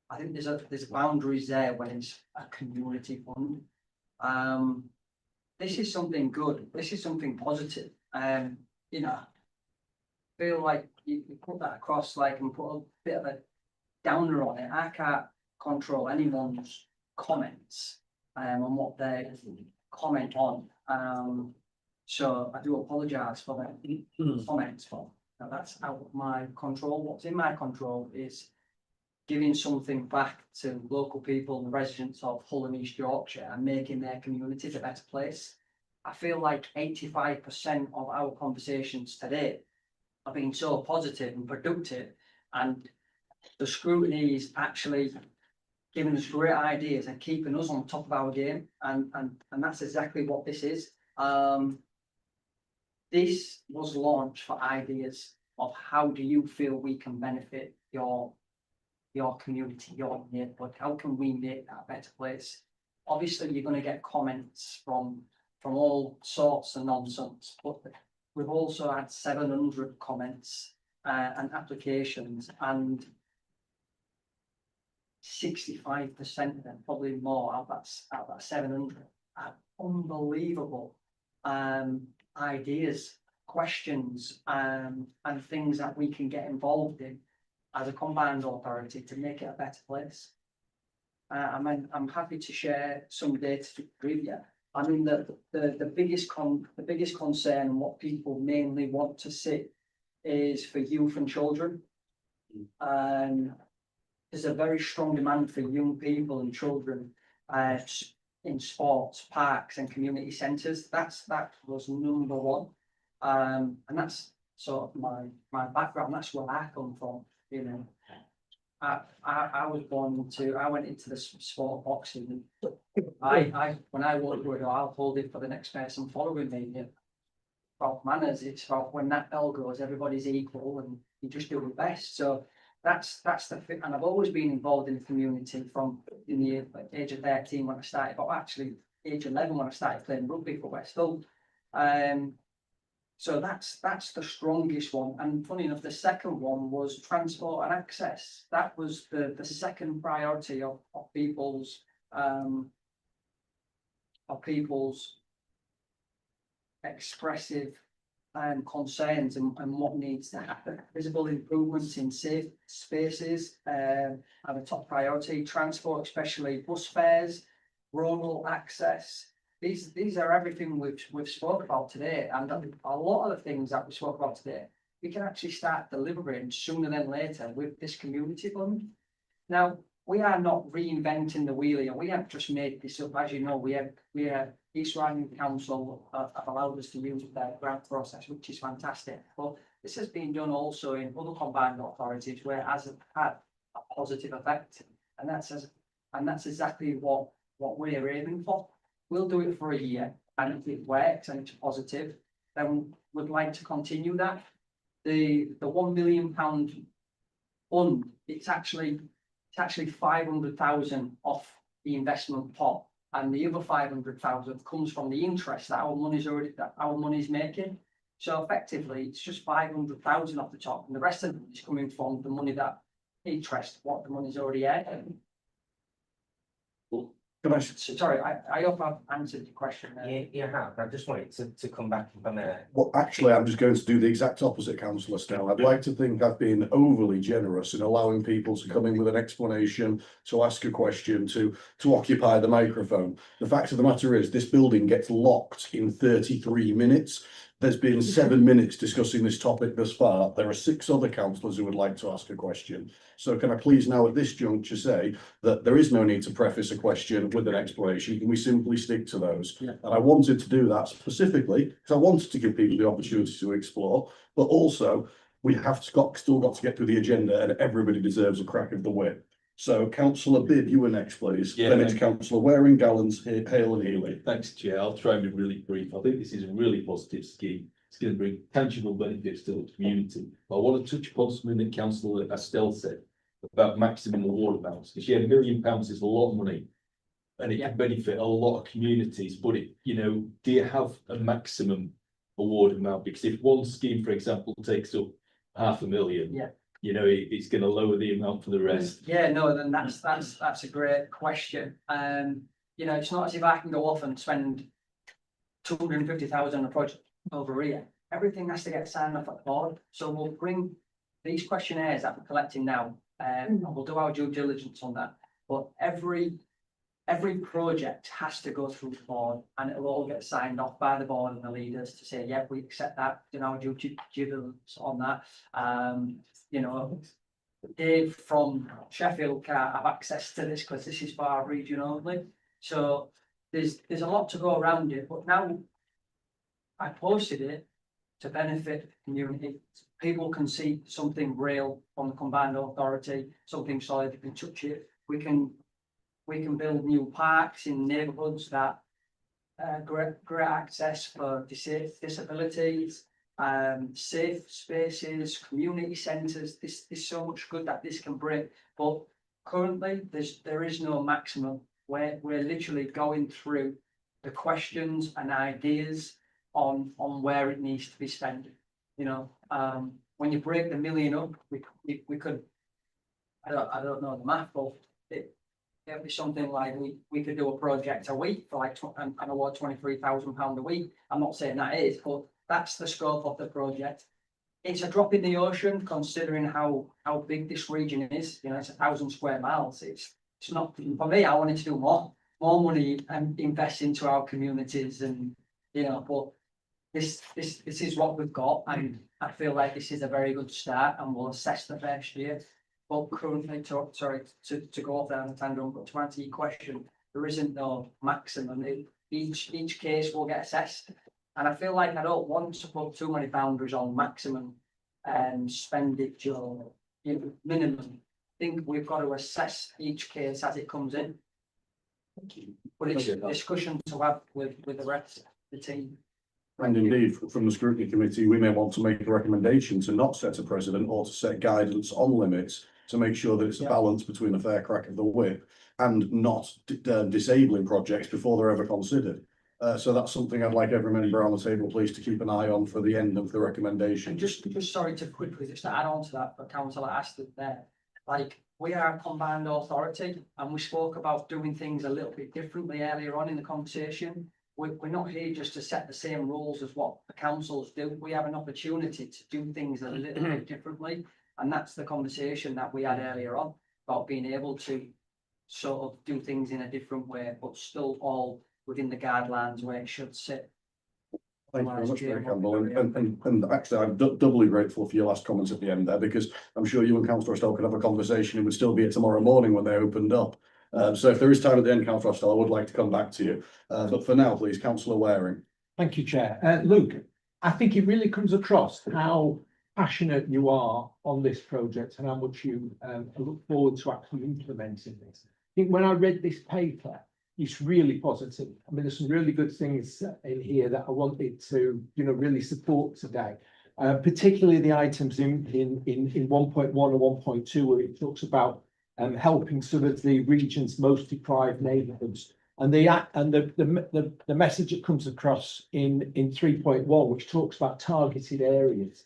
I think there's boundaries there when it's a community fund. This is something good. This is something positive. You know, feel like you put that across like and put a bit of a downer on it. I can't control anyone's comments on what they comment on. So I do apologise for the comments, but that's out of my control. What's in my control is giving something back to local people and residents of Hull and East Yorkshire and making their communities a better place. I feel like 85% of our conversations today have been so positive and productive, and the scrutiny is actually giving us great ideas and keeping us on top of our game, and that's exactly what this is. This was launched for ideas of how do you feel we can benefit your community, your neighbourhood. How can we make that a better place? Obviously, you're going to get comments from all sorts of nonsense, but we've also had 700 comments and applications, and 65% of them, probably more, out of that 700, are unbelievable ideas, questions, and things that we can get involved in as a combined authority to make it a better place. I'm happy to share some data with you. I mean, the biggest concern and what people mainly want to see is for youth and children. There's a very strong demand for young people and children in sports, parks and community centres. That was number one. And that's sort of my background, that's where I come from, you know. I was born to, I went into the sport of boxing. When I walk through a door, I'll hold it for the next person following me. It's about manners, it's about when that bell goes, everybody's equal and you just do your best. So that's the thing. And I've always been involved in the community from in the age of 13 when I started, but actually age 11 when I started playing rugby for Westfield. So that's the strongest one. And funny enough, the second one was transport and access. That was the second priority of people's expressive concerns and what needs to happen. Visible improvements in safe spaces are a top priority. Transport, especially bus fares, rural access. These are everything we've spoke about today, and a lot of the things that we spoke about today, we can actually start delivering sooner than later with this community fund. Now, we are not reinventing the wheel here. We haven't just made this up. As you know, we are East Riding Council have allowed us to use their grant process, which is fantastic. But this has been done also in other combined authorities where it has had a positive effect, and that's exactly what we're aiming for. We'll do it for a year, and if it works and it's positive, then we'd like to continue that. The £1 million fund, it's actually 500,000 off the investment pot, and the other 500,000 comes from the interest that our money's making. So effectively, it's just 500,000 off the top, and the rest of it is coming from the money that interest, what the money's already earned. Sorry, I hope I've answered your question there. Yeah, you have. I just wanted to come back from Well, actually, I'm just going to do the exact opposite, councillor Snell. I'd like to think I've been overly generous in allowing people to come in with an explanation, to ask a question, to occupy the microphone. The fact of the matter is, this building gets locked in 33 minutes. There's been 7 minutes discussing this topic thus far. There are 6 other councillors who would like to ask a question. So can I please now at this juncture say that there is no need to preface a question with an explanation. Can we simply stick to those? Yeah. And I wanted to do that specifically because I wanted to give people the opportunity to explore, but also we have still got to get through the agenda and everybody deserves a crack of the whip. So councillor Bibb, you were next, please. Yeah, then it's councillor Waring, Gallants, Hale and Healy. Thanks, Chair. I'll try and be really brief. I think this is a really positive scheme. It's going to bring tangible benefits to the community. I want to touch upon something that Councillor Estelle said about maximum award amounts. Because £1 million is a lot of money, and it can benefit a lot of communities. But do you have a maximum award amount? Because if one scheme, for example, takes up £500,000, it's going to lower the amount for the rest. Yeah, no, then that's a great question. It's not as if I can go off and spend 250,000 on a project over here. Everything has to get signed off at the board. So we'll bring these questionnaires that we're collecting now, and we'll do our due diligence on that. But every project has to go through the board, and it'll all get signed off by the board and the leaders to say, yeah, we accept that, our due diligence on that. Dave from Sheffield can't have access to this because this is for our region only. So there's a lot to go around it, but now I posted it to benefit the community. People can see something real from the combined authority, something solid, they can touch it. We can build new parks in neighbourhoods that great access for disabilities, safe spaces, community centres. There's so much good that this can bring, but currently there is no maximum. We're literally going through the questions and ideas on where it needs to be spent. When you break the £1 million up, we could, I don't know the math, but it'd be something like we could do a project a week for and award £23,000 a week. I'm not saying that is, but that's the scope of the project. It's a drop in the ocean considering how big this region is. It's 1,000 square miles. It's not for me. I wanted to do more money and invest into our communities, and but this is what we've got, and I feel like this is a very good start, and we'll assess the first year. But currently, to go off there on a tangent, but to answer your question, there isn't no maximum. Each case will get assessed, And I feel like I don't want to put too many boundaries on maximum expenditure or minimum. I think we've got to assess each case as it comes in. But it's a discussion to have with the rest of the team. And indeed, from the scrutiny committee, we may want to make a recommendation to not set a precedent or to set guidance on limits to make sure that it's a balance between a fair crack of the whip and not disabling projects before they're ever considered. So that's something I'd like every member on the table, please, to keep an eye on for the end of the recommendation. And just sorry to quickly just to add on to that, but councillor asked it there, like we are a combined authority and we spoke about doing things a little bit differently earlier on in the conversation. We're not here just to set the same rules as what the councils do. We have an opportunity to do things a little bit differently. And that's the conversation that we had earlier on about being able to sort of do things in a different way, but still all within the guidelines where it should sit. Thank you very much, Mayor Campbell, and actually I'm doubly grateful for your last comments at the end there, because I'm sure you and Councillor Estelle could have a conversation. It would still be here tomorrow morning when they opened up. So if there is time at the end, Councillor Estelle, I would like to come back to you. But for now, please, Councillor Waring. Thank you, Chair. Luke, I think it really comes across how passionate you are on this project and how much you look forward to actually implementing this. I think when I read this paper, it's really positive. I mean, there's some really good things in here that I wanted to, really support today. Particularly the items in 1.1 and 1.2, where it talks about helping some of the region's most deprived neighbourhoods. And the message that comes across in 3.1, which talks about targeted areas.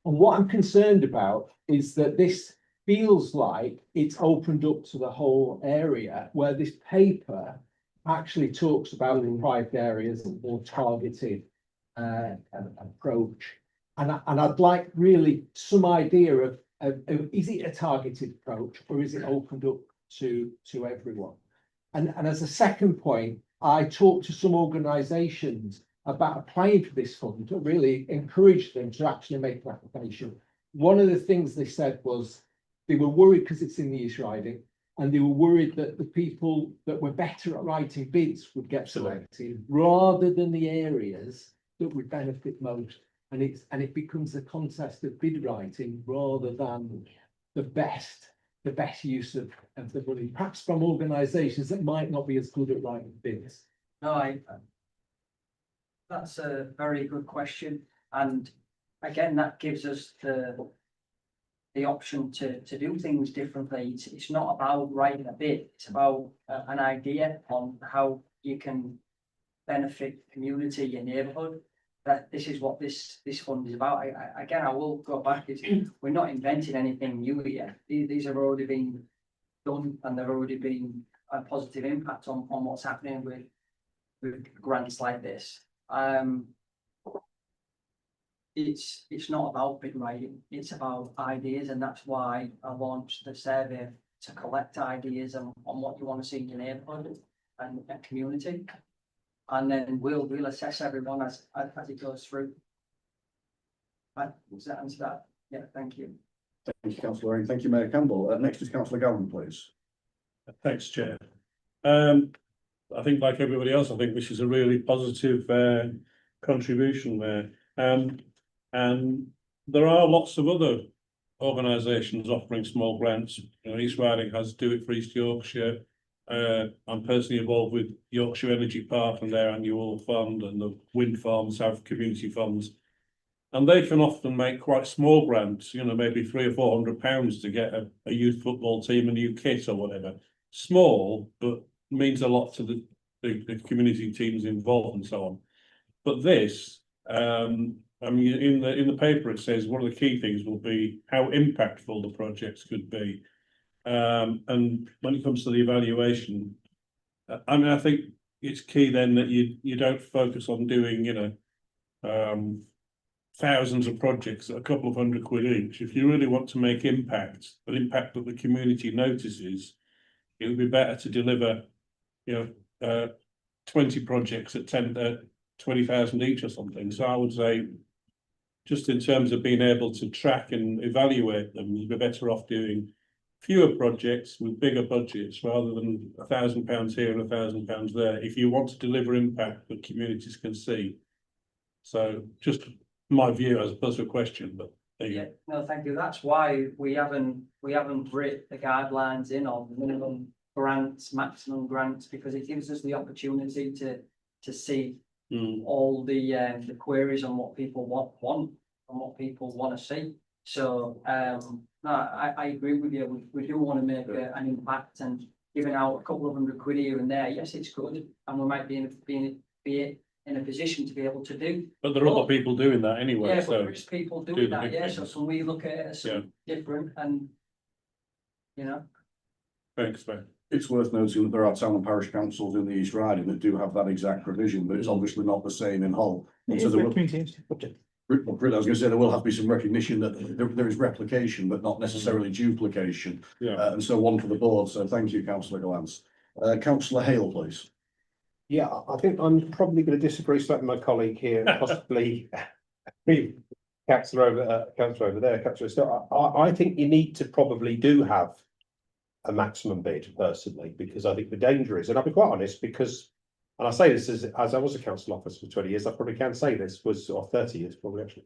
And what I'm concerned about is that this feels like it's opened up to the whole area, where this paper actually talks about deprived areas and more targeted approach. And I'd like really some idea of is it a targeted approach or is it opened up to everyone? And as a second point, I talked to some organisations about applying for this fund to really encourage them to actually make an application. One of the things they said was they were worried because it's in the East Riding, and they were worried that the people that were better at writing bids would get selected rather than the areas that would benefit most. And it becomes a contest of bid writing rather than the best use of the money, perhaps from organisations that might not be as good at writing bids. No, that's a very good question. And again, that gives us the option to do things differently. It's not about writing a bid, it's about an idea on how you can benefit the community, your neighbourhood. That this is what this fund is about. Again, I will go back, we're not inventing anything new here. These have already been done and they've already been a positive impact on what's happening with grants like this. It's not about bid writing, it's about ideas, and that's why I launched the survey to collect ideas on what you want to see in your neighbourhood and community. And then we'll assess everyone as it goes through. Does that answer that? Yeah, thank you. Thank you, Councillor Waring. Thank you, Mayor Campbell. Next is Councillor Gowan, please. Thanks, Chair. I think like everybody else, I think this is a really positive contribution there. And there are lots of other organisations offering small grants. East Riding has Do It for East Yorkshire. I'm personally involved with Yorkshire Energy Park and their annual fund, and the wind farm, South Community Funds. And they can often make quite small grants, maybe £300 or £400 to get a youth football team, a new kit or whatever. Small, but means a lot to the community teams involved and so on. But this, I mean, in the paper it says one of the key things will be how impactful the projects could be. And when it comes to the evaluation, I mean, I think it's key then that you don't focus on doing, thousands of projects at a couple of £100 each. If you really want to make impact, an impact that the community notices, it would be better to deliver, 20 projects at 20,000 each or something. So I would say, just in terms of being able to track and evaluate them, you'd be better off doing fewer projects with bigger budgets rather than £1,000 here and £1,000 there. If you want to deliver impact that communities can see, So just my view as opposed to a question, but there you Yeah, go. no, thank you. That's why we haven't writ the guidelines in on minimum grants, maximum grants, because it gives us the opportunity to see all the queries on what people want and what people want to see. So no, I agree with you. We do want to make an impact, and giving out a couple of £100 here and there, yes, it's good, and we might be in a position to be able to do. But there are other people doing that anyway, Yeah, but so. there is people do doing the that, big yeah, things. so can we look at it as something different and, you know? Thanks, mate. It's worth noting that there are town and parish councils in the East Riding that do have that exact provision, but it's obviously not the same in Hull. And so there will- I was going to say there will have to be some recognition that there is replication, but not necessarily duplication. Yeah. And so one for the board. So thank you, councillor Glance. Councillor Hale, please. Yeah, I think I'm probably going to disagree slightly with my colleague here, possibly councillor over there, councillor Still. I think you need to probably do have a maximum bid personally, because I think the danger is, and I'll be quite honest, because, and I say this as I was a council officer for 20 years, I probably can say this, or 30 years probably actually.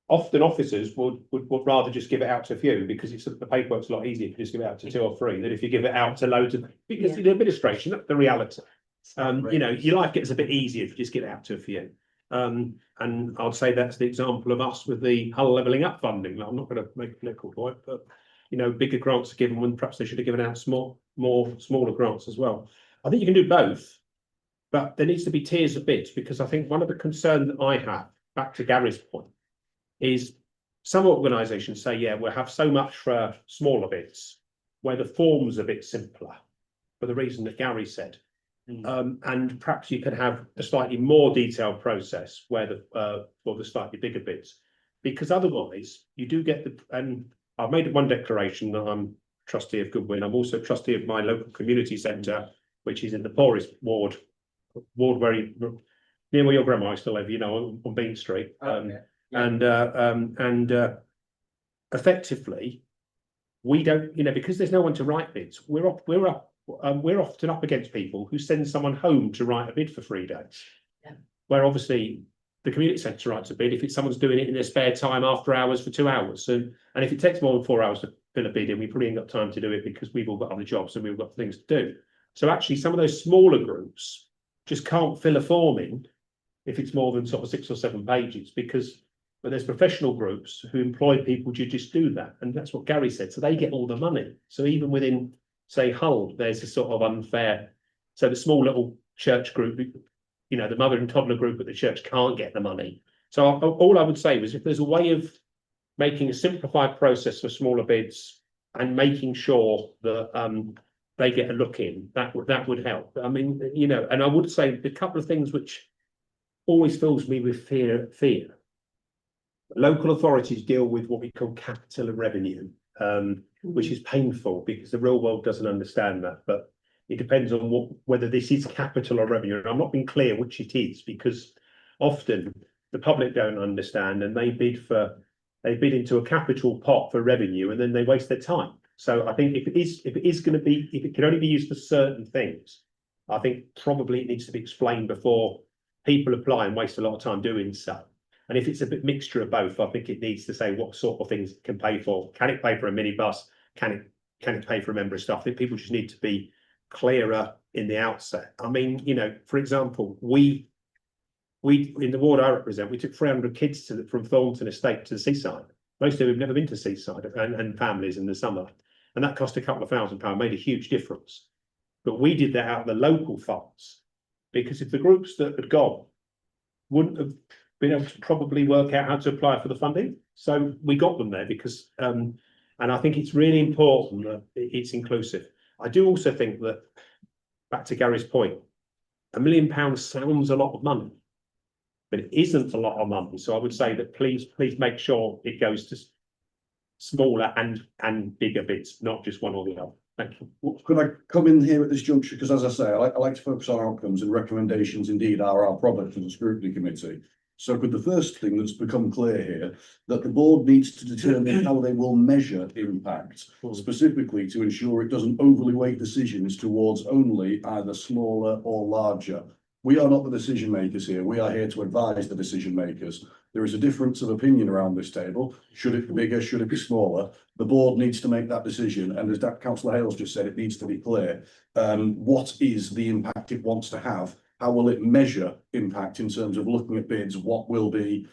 Often officers would rather just give it out to a few, because it's the paperwork's a lot easier if you just give it out to 2 or 3 than if you give it out to loads of, because the administration, that's the reality. You know, your life gets a bit easier if you just get it out to a few. And I'd say that's the example of us with the Hull levelling up funding. I'm not going to make a political point, but you know, bigger grants are given when perhaps they should have given out smaller grants as well. I think you can do both, but there needs to be tiers of bids, because I think one of the concerns that I have, back to Gary's point, is some organisations say, yeah, we'll have so much for smaller bids, where the form's a bit simpler, for the reason that Gary said. And perhaps you could have a slightly more detailed process where for the slightly bigger bids, because otherwise you do get and I've made one declaration that I'm trustee of Goodwin. I'm also trustee of my local community centre, which is in the poorest ward where near where your grandma used to live, you know, on Bean Street. Effectively, we don't, you know, because there's no one to write bids. We're often up against people who send someone home to write a bid for 3 days. Where obviously the community centre writes a bid if it's someone's doing it in their spare time after hours for 2 hours. And if it takes more than 4 hours to fill a bid in, we probably ain't got time to do it, because we've all got other jobs and we've got things to do. So actually some of those smaller groups just can't fill a form in if it's more than sort of 6 or 7 pages, but there's professional groups who employ people to just do that. And that's what Gary said. So they get all the money. So even within, say, Hull, there's a sort of unfair. So the small little church group, you know, the mother and toddler group at the church can't get the money. So all I would say was, if there's a way of making a simplified process for smaller bids and making sure that they get a look in, that would help. I mean, you know, and I would say a couple of things which always fills me with fear. Local authorities deal with what we call capital and revenue, which is painful because the real world doesn't understand that. But it depends on whether this is capital or revenue. And I'm not being clear which it is, because often the public don't understand, and they bid into a capital pot for revenue, and then they waste their time. So I think if it can only be used for certain things, I think probably it needs to be explained before people apply and waste a lot of time doing so. And if it's a bit mixture of both, I think it needs to say what sort of things it can pay for. Can it pay for a minibus? Can it pay for a member of staff? I think people just need to be clearer in the outset. I mean, you know, for example, we in the ward I represent, we took 300 kids from Thornton Estate to the seaside. Most of them have never been to seaside, and families in the summer. And that cost a couple of £1,000, made a huge difference. But we did that out of the local funds, because if the groups that had gone wouldn't have been able to probably work out how to apply for the funding. So we got them there because, and I think it's really important that it's inclusive. I do also think that, back to Gary's point, £1 million sounds a lot of money, but it isn't a lot of money. So I would say that please make sure it goes to smaller and bigger bids, not just one or the other. Thank you. Well, could I come in here at this juncture? Because as I say, I like to focus on outcomes, and recommendations indeed are our product of the scrutiny committee. So could the first thing that's become clear here, that the board needs to determine how they will measure impact, specifically to ensure it doesn't overly weight decisions towards only either smaller or larger. we are not the decision makers here. We are here to advise the decision makers. There is a difference of opinion around this table. Should it be bigger? Should it be smaller? The board needs to make that decision. And as that Councillor Hales just said, it needs to be clear. What is the impact it wants to have? How will it measure impact in terms of looking at bids? What will be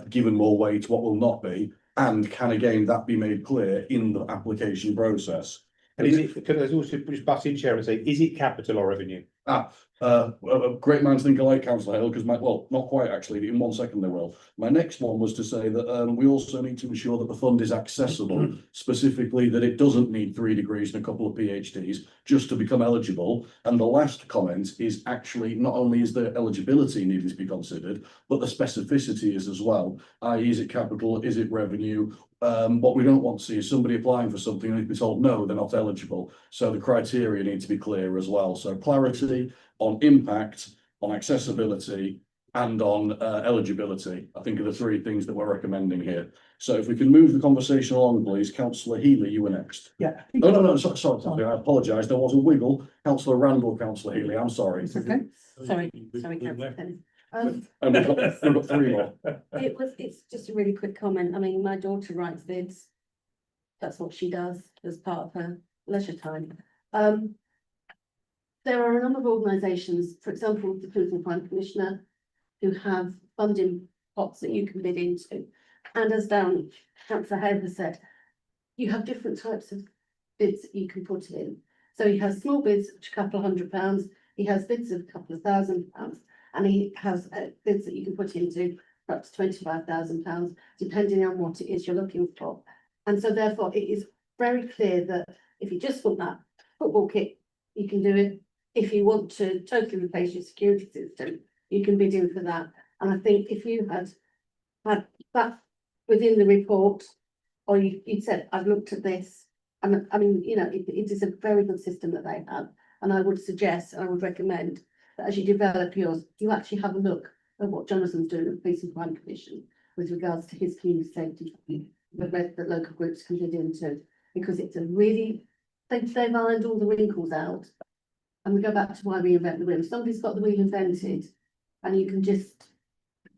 given more weight? What will not be? And can again that be made clear in the application process? And is it, because there's also just butt in chair and say, is it capital or revenue? Great minds think alike, Councillor Hale, because well, not quite actually, in 1 second they will. My next one was to say that we also need to ensure that the fund is accessible, specifically that it doesn't need 3 degrees and a couple of PhDs just to become eligible. And the last comment is actually not only is the eligibility needing to be considered, but the specificity is as well. I.e., is it capital, is it revenue? What we don't want to see is somebody applying for something and be told no, they're not eligible. So the criteria need to be clear as well. So clarity on impact, on accessibility, and on eligibility, I think are the 3 things that we're recommending here. So if we can move the conversation along, please. Councillor Healy, you were next. Yeah. No, sorry, I apologise. There was a wiggle. Councillor Randall, Councillor Healy, I'm sorry. It's okay. Sorry, Councillor Dennis. And we've got 3 more. It's just a really quick comment. I mean, my daughter writes bids. That's what she does as part of her leisure time. There are a number of organisations, for example, the Police and Crime Commissioner, who have funding pots that you can bid into. And as Councillor Hale has said, you have different types of bids that you can put in. So he has small bids, which are a couple of £100. He has bids of a couple of £1,000. And he has bids that you can put into for up to £25,000, depending on what it is you're looking for. And so therefore, it is very clear that if you just want that football kit, you can do it. If you want to totally replace your security system, you can bid in for that. And I think if you had that within the report, or you'd said, I've looked at this, and I mean, you know, it is a very good system that they have. And I would suggest, and I would recommend that as you develop yours, you actually have a look at what Jonathan's doing at the Police and Crime Commission with regards to his community safety, that local groups can bid into, because it's a really, they've ironed all the wrinkles out. And we go back to why we invent the wheel. If somebody's got the wheel invented and you can just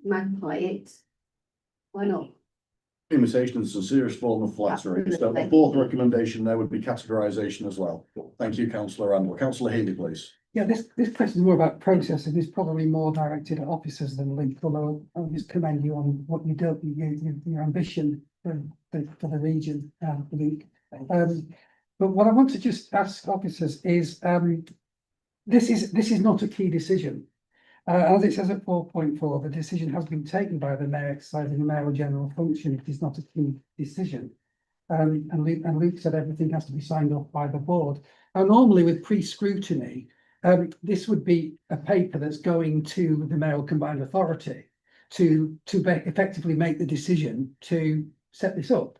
magpie it, why not? Imitation is a serious form of flattery. So the 4th recommendation there would be categorisation as well. Thank you, Councillor Randall. Councillor Healy, please. Yeah, this question is more about process and is probably more directed at officers than Luke, although I'll just commend you on what you do, your ambition for the region, Luke. But what I want to just ask officers is, this is not a key decision. As it says at 4.4, the decision has been taken by the mayor exercising the mayoral general function. It is not a key decision. And Luke said everything has to be signed off by the board. And normally with pre-scrutiny, this would be a paper that's going to the mayoral combined authority to effectively make the decision to set this up.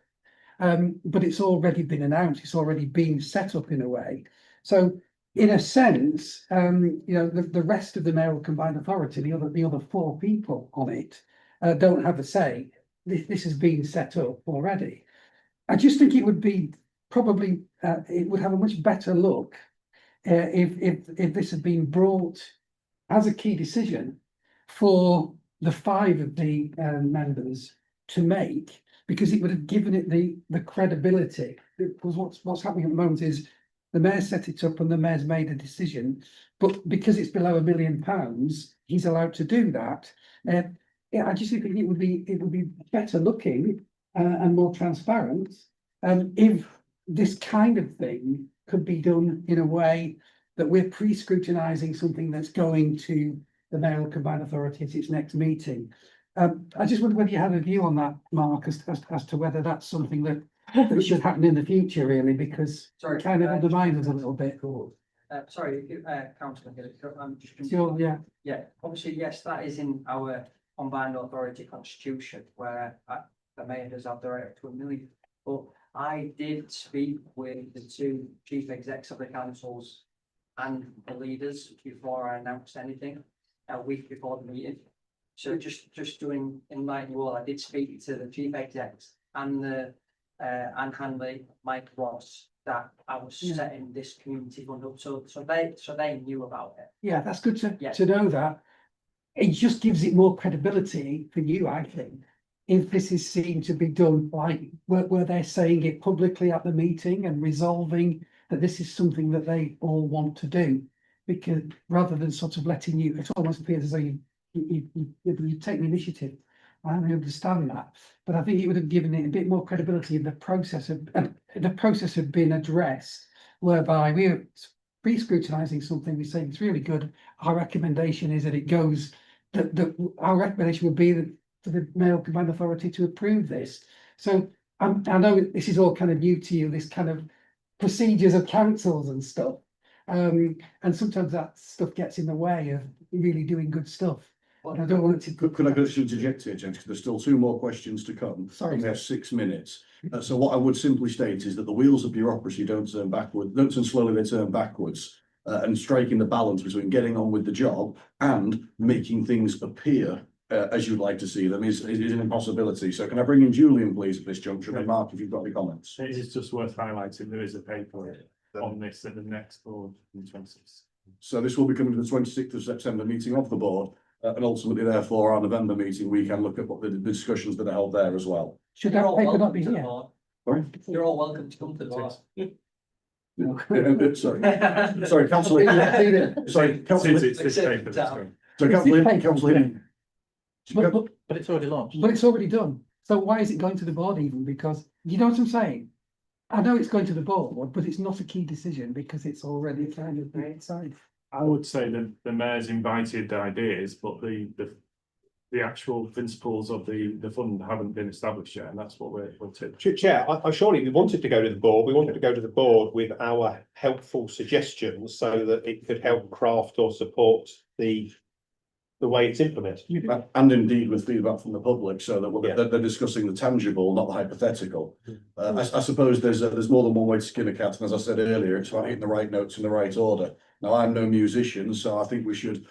But it's already been announced, it's already been set up in a way. So in a sense, you know, the rest of the mayoral combined authority, the other 4 people on it, don't have a say. This has been set up already. I just think it would be probably, it would have a much better look if this had been brought as a key decision for the 5 of the members to make, because it would have given it the credibility. Because what's happening at the moment is the mayor set it up and the mayor's made a decision, but because it's below £1 million, he's allowed to do that. I just think it would be better looking and more transparent if this kind of thing could be done in a way that we're pre-scrutinising something that's going to the mayoral combined authority at its next meeting. I just wonder whether you have a view on that, Mark, as to whether that's something that should happen in the future, really, because it kind of undermines us a little bit. Sorry, Councillor Hill, I'm just. Sure, yeah. Yeah, obviously, yes, that is in our combined authority constitution, where the mayor does have the right up to £1 million. But I did speak with the 2 chief execs of the councils and the leaders before I announced anything, a week before the meeting. So just doing enlighten you all, I did speak to the chief execs and the Anne Hanley, Mike Ross, that I was Yeah. setting this community fund up, so they knew about it. Yeah, that's good Yeah. to know that. It just gives it more credibility for you, I think. If this is seen to be done like where they're saying it publicly at the meeting and resolving that this is something that they all want to do. Because rather than sort of letting you, it almost appears as though you take the initiative. I understand that, but I think it would have given it a bit more credibility in the process of, the process had been addressed, whereby we're pre-scrutinising something, we say it's really good. Our recommendation is that it goes, our recommendation would be that for the Mayoral Combined Authority to approve this. So I know this is all kind of new to you, this kind of procedures of councils and stuff. And sometimes that stuff gets in the way of really doing good stuff. And I don't want it to. Could I just interject here, James, because there's still 2 more questions to come. Sorry. And we have 6 minutes. So what I would simply state is that the wheels of bureaucracy don't turn slowly, they turn backwards. And striking the balance between getting on with the job and making things appear as you'd like to see them is an impossibility. So can I bring in Julian, please, at this juncture, and Mark, if you've got any comments. It is just worth highlighting, there is a paper on this at the next board in 26th. So this will be coming to the 26th of September meeting of the board, and ultimately therefore our November meeting, we can look at what the discussions that are held there as well. Should that paper not be here? Sorry? You're all welcome to come to the board. Sorry, councillor. Sorry, councillor. It's this paper that's going. So councillor. But it's already launched. But it's already done. So why is it going to the board even? Because, you know what I'm saying? I know it's going to the board, but it's not a key decision because it's already kind of decided. I would say that the mayor's invited ideas, but the actual principles of the fund haven't been established yet, and that's what we're to. Chair, I surely we wanted to go to the board. We wanted to go to the board with our helpful suggestions so that it could help craft or support the way it's implemented. And indeed with feedback from the public, so that they're discussing the tangible, not the hypothetical. I suppose there's more than one way to skin a cat, and as I said earlier, it's about hitting the right notes in the right order. Now, I'm no musician, so I think we should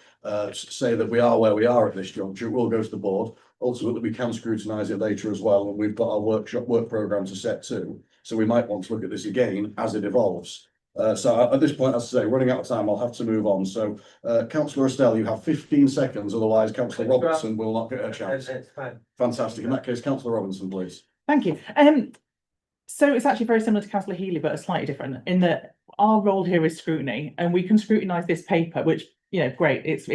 say that we are where we are at this juncture. We'll go to the board. Ultimately, we can scrutinise it later as well, and we've got our work programme to set too. So we might want to look at this again as it evolves. So at this point, as I say, running out of time, I'll have to move on. So Councillor Estelle, you have 15 seconds, otherwise Councillor Robertson will not get a chance. Fantastic. In that case, Councillor Robinson, please. Thank you. So it's actually very similar to Councillor Healy, but slightly different in that our role here is scrutiny, and we can scrutinise this paper, which, you know, great, it's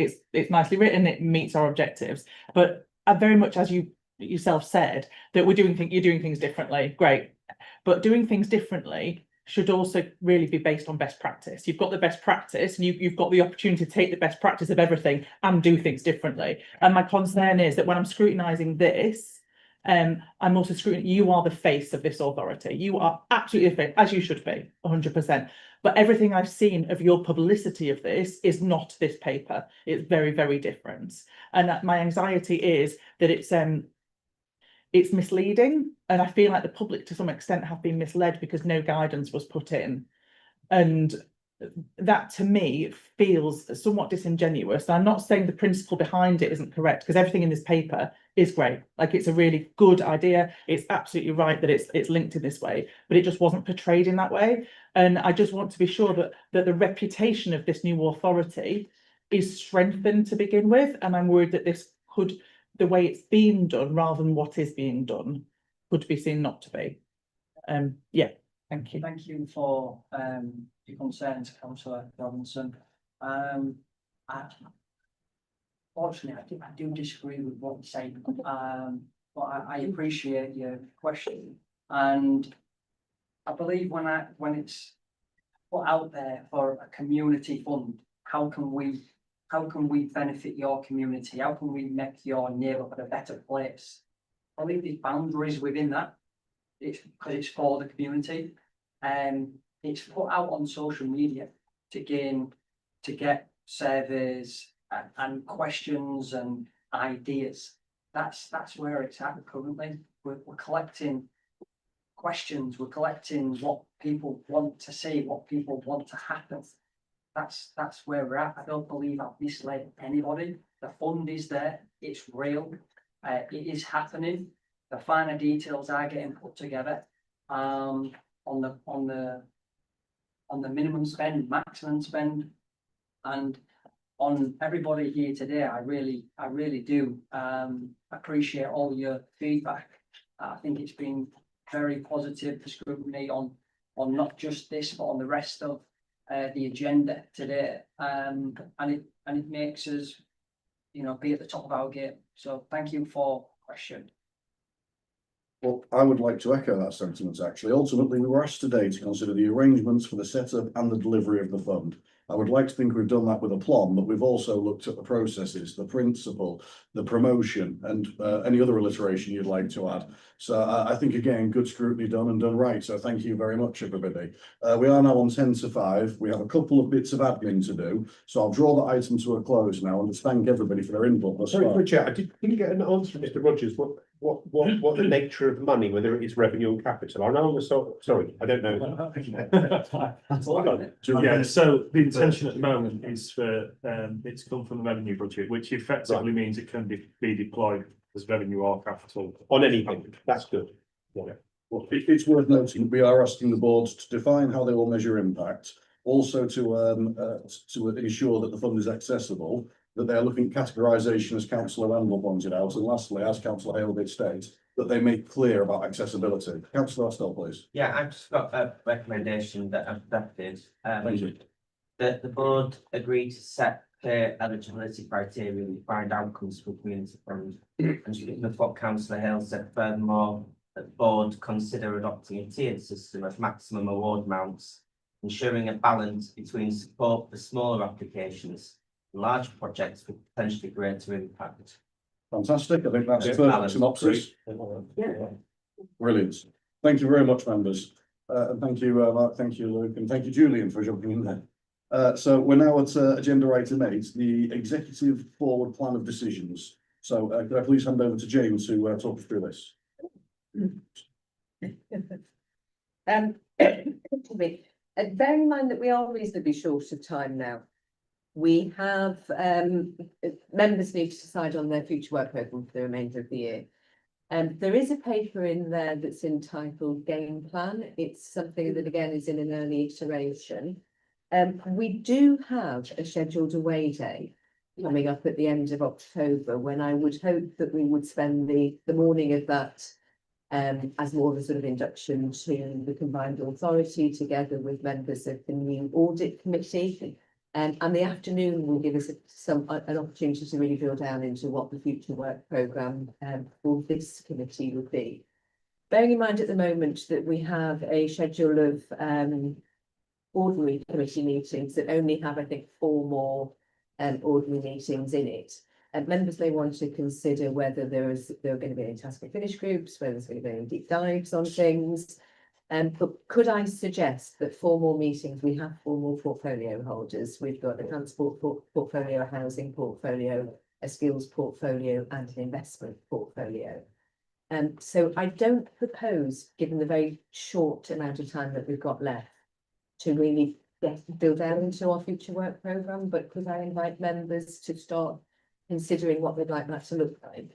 nicely written, it meets our objectives, but very much as you yourself said, that you're doing things differently, great, but doing things differently should also really be based on best practice. You've got the best practice, and you've got the opportunity to take the best practice of everything and do things differently. And my concern is that when I'm scrutinising this, I'm also scrutinizing, you are the face of this authority. You are absolutely the face, as you should be, 100%. But everything I've seen of your publicity of this is not this paper. It's very, very different. And my anxiety is that it's misleading, and I feel like the public to some extent have been misled because no guidance was put in. And that to me feels somewhat disingenuous. I'm not saying the principle behind it isn't correct, because everything in this paper is great. Like, it's a really good idea. It's absolutely right that it's linked in this way, but it just wasn't portrayed in that way. And I just want to be sure that the reputation of this new authority is strengthened to begin with. And I'm worried that this could, the way it's being done rather than what is being done, could be seen not to be. Yeah, thank you. Thank you for your concerns, Councillor Robinson. Fortunately, I do disagree with what you say, but I appreciate your question, and I believe when it's put out there for a community fund, how can we benefit your community? How can we make your neighbourhood a better place? I believe there's boundaries within that. It's because it's for the community, and it's put out on social media to get surveys and questions and ideas. That's where it's at currently. We're collecting questions. We're collecting what people want to see, what people want to happen. That's where we're at. I don't believe I've misled anybody. The fund is there. It's real. It is happening. The finer details are getting put together on the on the minimum spend, maximum spend. And on everybody here today, I really do appreciate all your feedback. I think it's been very positive for scrutiny on not just this, but on the rest of the agenda today. And it makes us, you know, be at the top of our game. So thank you for the question. Well, I would like to echo that sentiment, actually. Ultimately, we were asked today to consider the arrangements for the setup and the delivery of the fund. I would like to think we've done that with aplomb, but we've also looked at the processes, the principle, the promotion, and any other alliteration you'd like to add. So I think, again, good scrutiny done and done right. So thank you very much, everybody. We are now on 10 to 5. We have a couple of bits of admin to do. So I'll draw the item to a close now and just thank everybody for their input thus Sorry, far. Chair, I didn't get an answer, Mr. Rogers. What the nature of money, whether it is revenue or capital? I know sorry, I don't know. Yeah, so the intention at the moment is for it to come from the revenue budget, which effectively means it can be deployed as revenue or capital. On anything, that's good. Yeah. Well, it's worth noting, we are asking the board to define how they will measure impact, also to ensure that the fund is accessible, that they're looking at categorisation, as Councillor Randall pointed out, and lastly, as Councillor Hale did state, that they make clear about accessibility. Councillor Astell, please. Yeah, I've just got a recommendation that I've drafted. Thank you. That the board agreed to set clear eligibility criteria and defined outcomes for community funds. And speaking of what Councillor Hale said, furthermore, that the board consider adopting a tiered system of maximum award amounts, ensuring a balance between support for smaller applications and large projects with potentially greater impact. Fantastic. I think that's a perfect synopsis. Brilliant. Thank you very much, members. And thank you, Mark. Thank you, Luke. And thank you, Julian, for jumping in there. So we're now at agenda item 8, the executive forward plan of decisions. So could I please hand over to James to talk us through this? Bearing in mind that we are reasonably short of time now, we have members need to decide on their future work programme for the remainder of the year. There is a paper in there that's entitled Game Plan. It's something that again is in an early iteration. We do have a scheduled away day coming up at the end of October, when I would hope that we would spend the morning of that as more of a sort of induction to the combined authority, together with members of the new audit committee. And the afternoon will give us an opportunity to really drill down into what the future work programme for this committee would be. Bearing in mind at the moment that we have a schedule of ordinary committee meetings that only have, I think, 4 more ordinary meetings in it. And members may want to consider whether there are going to be any task and finish groups, whether there's going to be any deep dives on things. But could I suggest that 4 more meetings, we have 4 more portfolio holders. We've got a transport portfolio, a housing portfolio, a skills portfolio and an investment portfolio. So I don't propose, given the very short amount of time that we've got left, to really build down into our future work programme, but could I invite members to start considering what they'd like that to look like?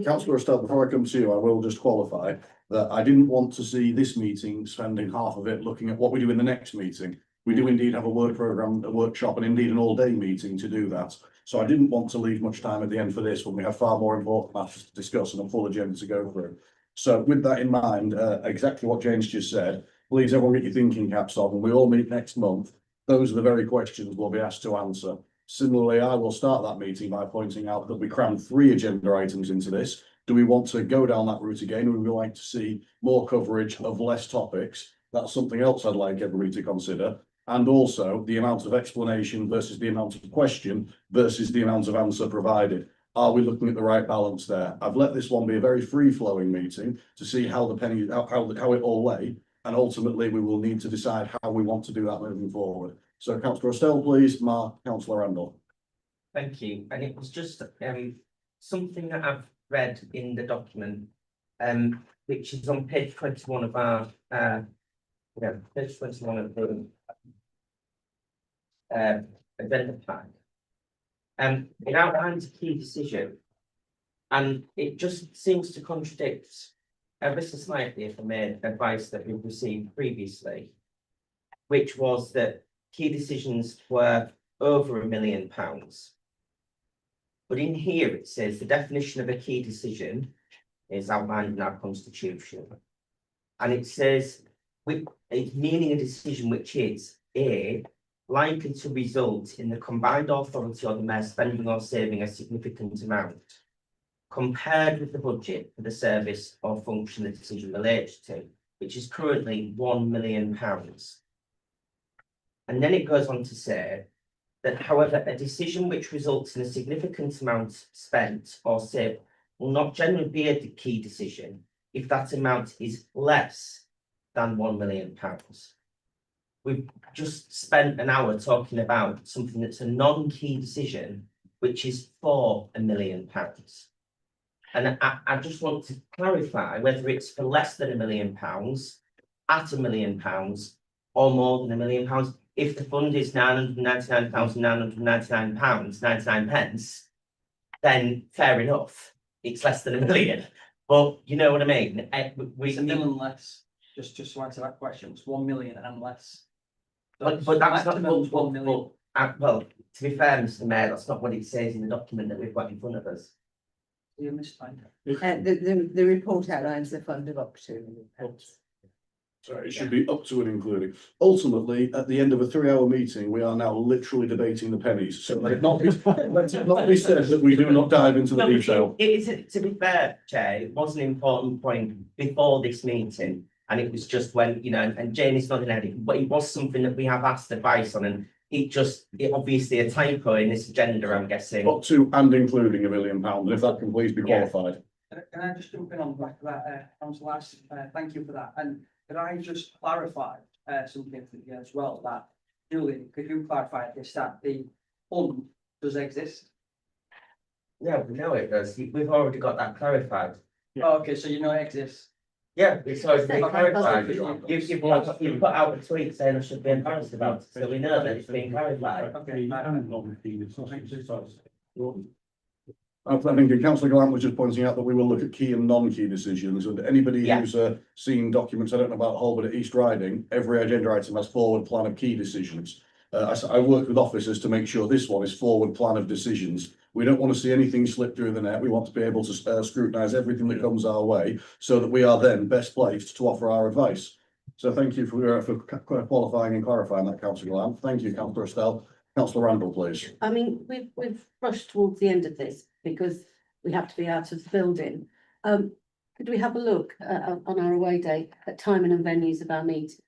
Councillor Estelle, before I come to you, I will just qualify that I didn't want to see this meeting spending half of it looking at what we do in the next meeting. We do indeed have a work programme, a workshop, and indeed an all-day meeting to do that. So I didn't want to leave much time at the end for this when we have far more important matters to discuss and a full agenda to go through. So with that in mind, exactly what James just said, please everyone get your thinking caps on. When we all meet next month, those are the very questions we'll be asked to answer. Similarly, I will start that meeting by pointing out that we crammed 3 agenda items into this. Do we want to go down that route again? Would we like to see more coverage of less topics? That's something else I'd like everybody to consider. And also the amount of explanation versus the amount of question versus the amount of answer provided. Are we looking at the right balance there? I've let this one be a very free-flowing meeting to see how the penny, how it all lay. And ultimately, we will need to decide how we want to do that moving forward. So, Councillor Estelle, please. Mark, Councillor Randall. Thank you. And it was just something that I've read in the document, which is on page 21 of our page 21 of the agenda pack. It outlines a key decision, and it just seems to contradict ever so slightly from the advice that we've received previously. which was that key decisions were over £1 million. But in here it says the definition of a key decision is outlined in our constitution. And it says, it's meaning a decision which is A, likely to result in the combined authority or the mayor spending or saving a significant amount, compared with the budget for the service or function the decision relates to, which is currently £1 million. And then it goes on to say that, however, a decision which results in a significant amount spent or saved will not generally be a key decision if that amount is less than £1 million. We've just spent an hour talking about something that's a non-key decision, which is for £1 million. And I just want to clarify whether it's for less than £1 million, at £1 million, or more than £1 million. If the fund is £999,999, 99 pence, then fair enough, it's less than £1 million. But you know what I mean? It's a million less, just to answer that question, it's 1 million and less. But that's not Maximum 1 million. well, to be fair, Mr. Mayor, that's not what it says in the document that we've got in front of us. You missed that. The report outlines the fund of up to £1 million. Sorry, it should be up to and including. Ultimately, at the end of a 3-hour meeting, we are now literally debating the pennies. So let it not be said that we do not dive into the No, detail. It is, to be fair, Chair, it was an important point before this meeting. And it was just when, you know, and Jane is nodding head, but it was something that we have asked advice on, and it obviously a typo in this agenda, I'm guessing. Up to and including £1 million, and if that can please be qualified. Can I just jump in on the back of that, Councillor Lass? Thank you for that. And could I just clarify something for you as well, that Julie, could you clarify this, that the fund does exist? Yeah, we know it does. We've already got that clarified. Oh, okay, so you know it exists. Yeah, it's already been clarified. Okay. You've put out a tweet saying I should be embarrassed about it, so we know that it's been clarified. I think Councillor Gallant was just pointing out that we will look at key and non-key decisions, and anybody who's seen documents, I don't know about Hull, but at East Riding, every agenda item has forward plan of key decisions. I work with officers to make sure this one is forward plan of decisions. We don't want to see anything slip through the net. We want to be able to scrutinise everything that comes our way, so that we are then best placed to offer our advice. So thank you for qualifying and clarifying that, Councillor Gallant. Thank you, Councillor Estelle. Councillor Randall, please. I mean, we've rushed towards the end of this because we have to be out of the building. Could we have a look on our away day at timing and venues of our meetings,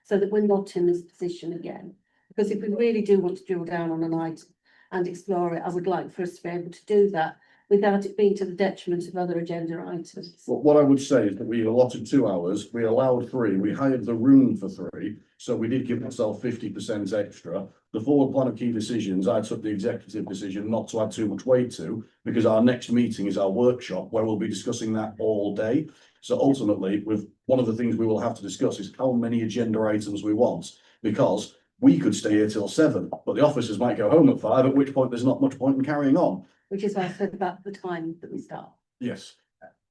so that we're not in this position again? Because if we really do want to drill down on an item and explore it, I would like for us to be able to do that without it being to the detriment of other agenda items. Well, what I would say is that we allotted 2 hours, we allowed 3, we hired the room for 3, so we did give ourselves 50% extra. The forward plan of key decisions, I took the executive decision not to add too much weight to, because our next meeting is our workshop where we'll be discussing that all day. So ultimately, one of the things we will have to discuss is how many agenda items we want, because we could stay here till 7, but the officers might go home at 5, at which point there's not much point in carrying on. Which is why I said about the time that we start. Yes.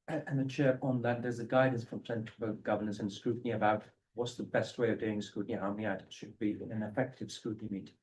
And the chair, on that, there's a guidance from Centre for Governance and Scrutiny about what's the best way of doing scrutiny, how many items should be in an effective scrutiny meeting.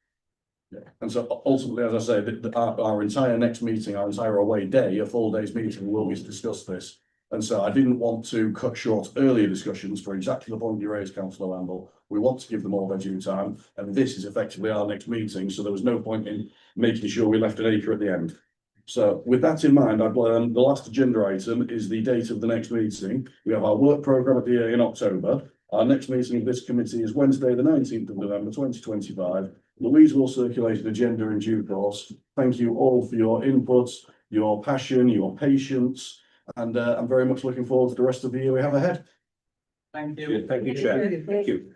Yeah. And so ultimately, as I say, our entire next meeting, our entire away day, a full day's meeting will be to discuss this. And so I didn't want to cut short earlier discussions for exactly the point you raised, Councillor Randall. We want to give them all their due time, and this is effectively our next meeting, so there was no point in making sure we left an acre at the end. So with that in mind, I've learned the last agenda item is the date of the next meeting. We have our work programme in October. Our next meeting of this committee is Wednesday, the 19th of November, 2025. Louise will circulate an agenda in due course. Thank you all for your inputs, your passion, your patience, and I'm very much looking forward to the rest of the year we have ahead. Thank you. Thank you, Chair. Thank you.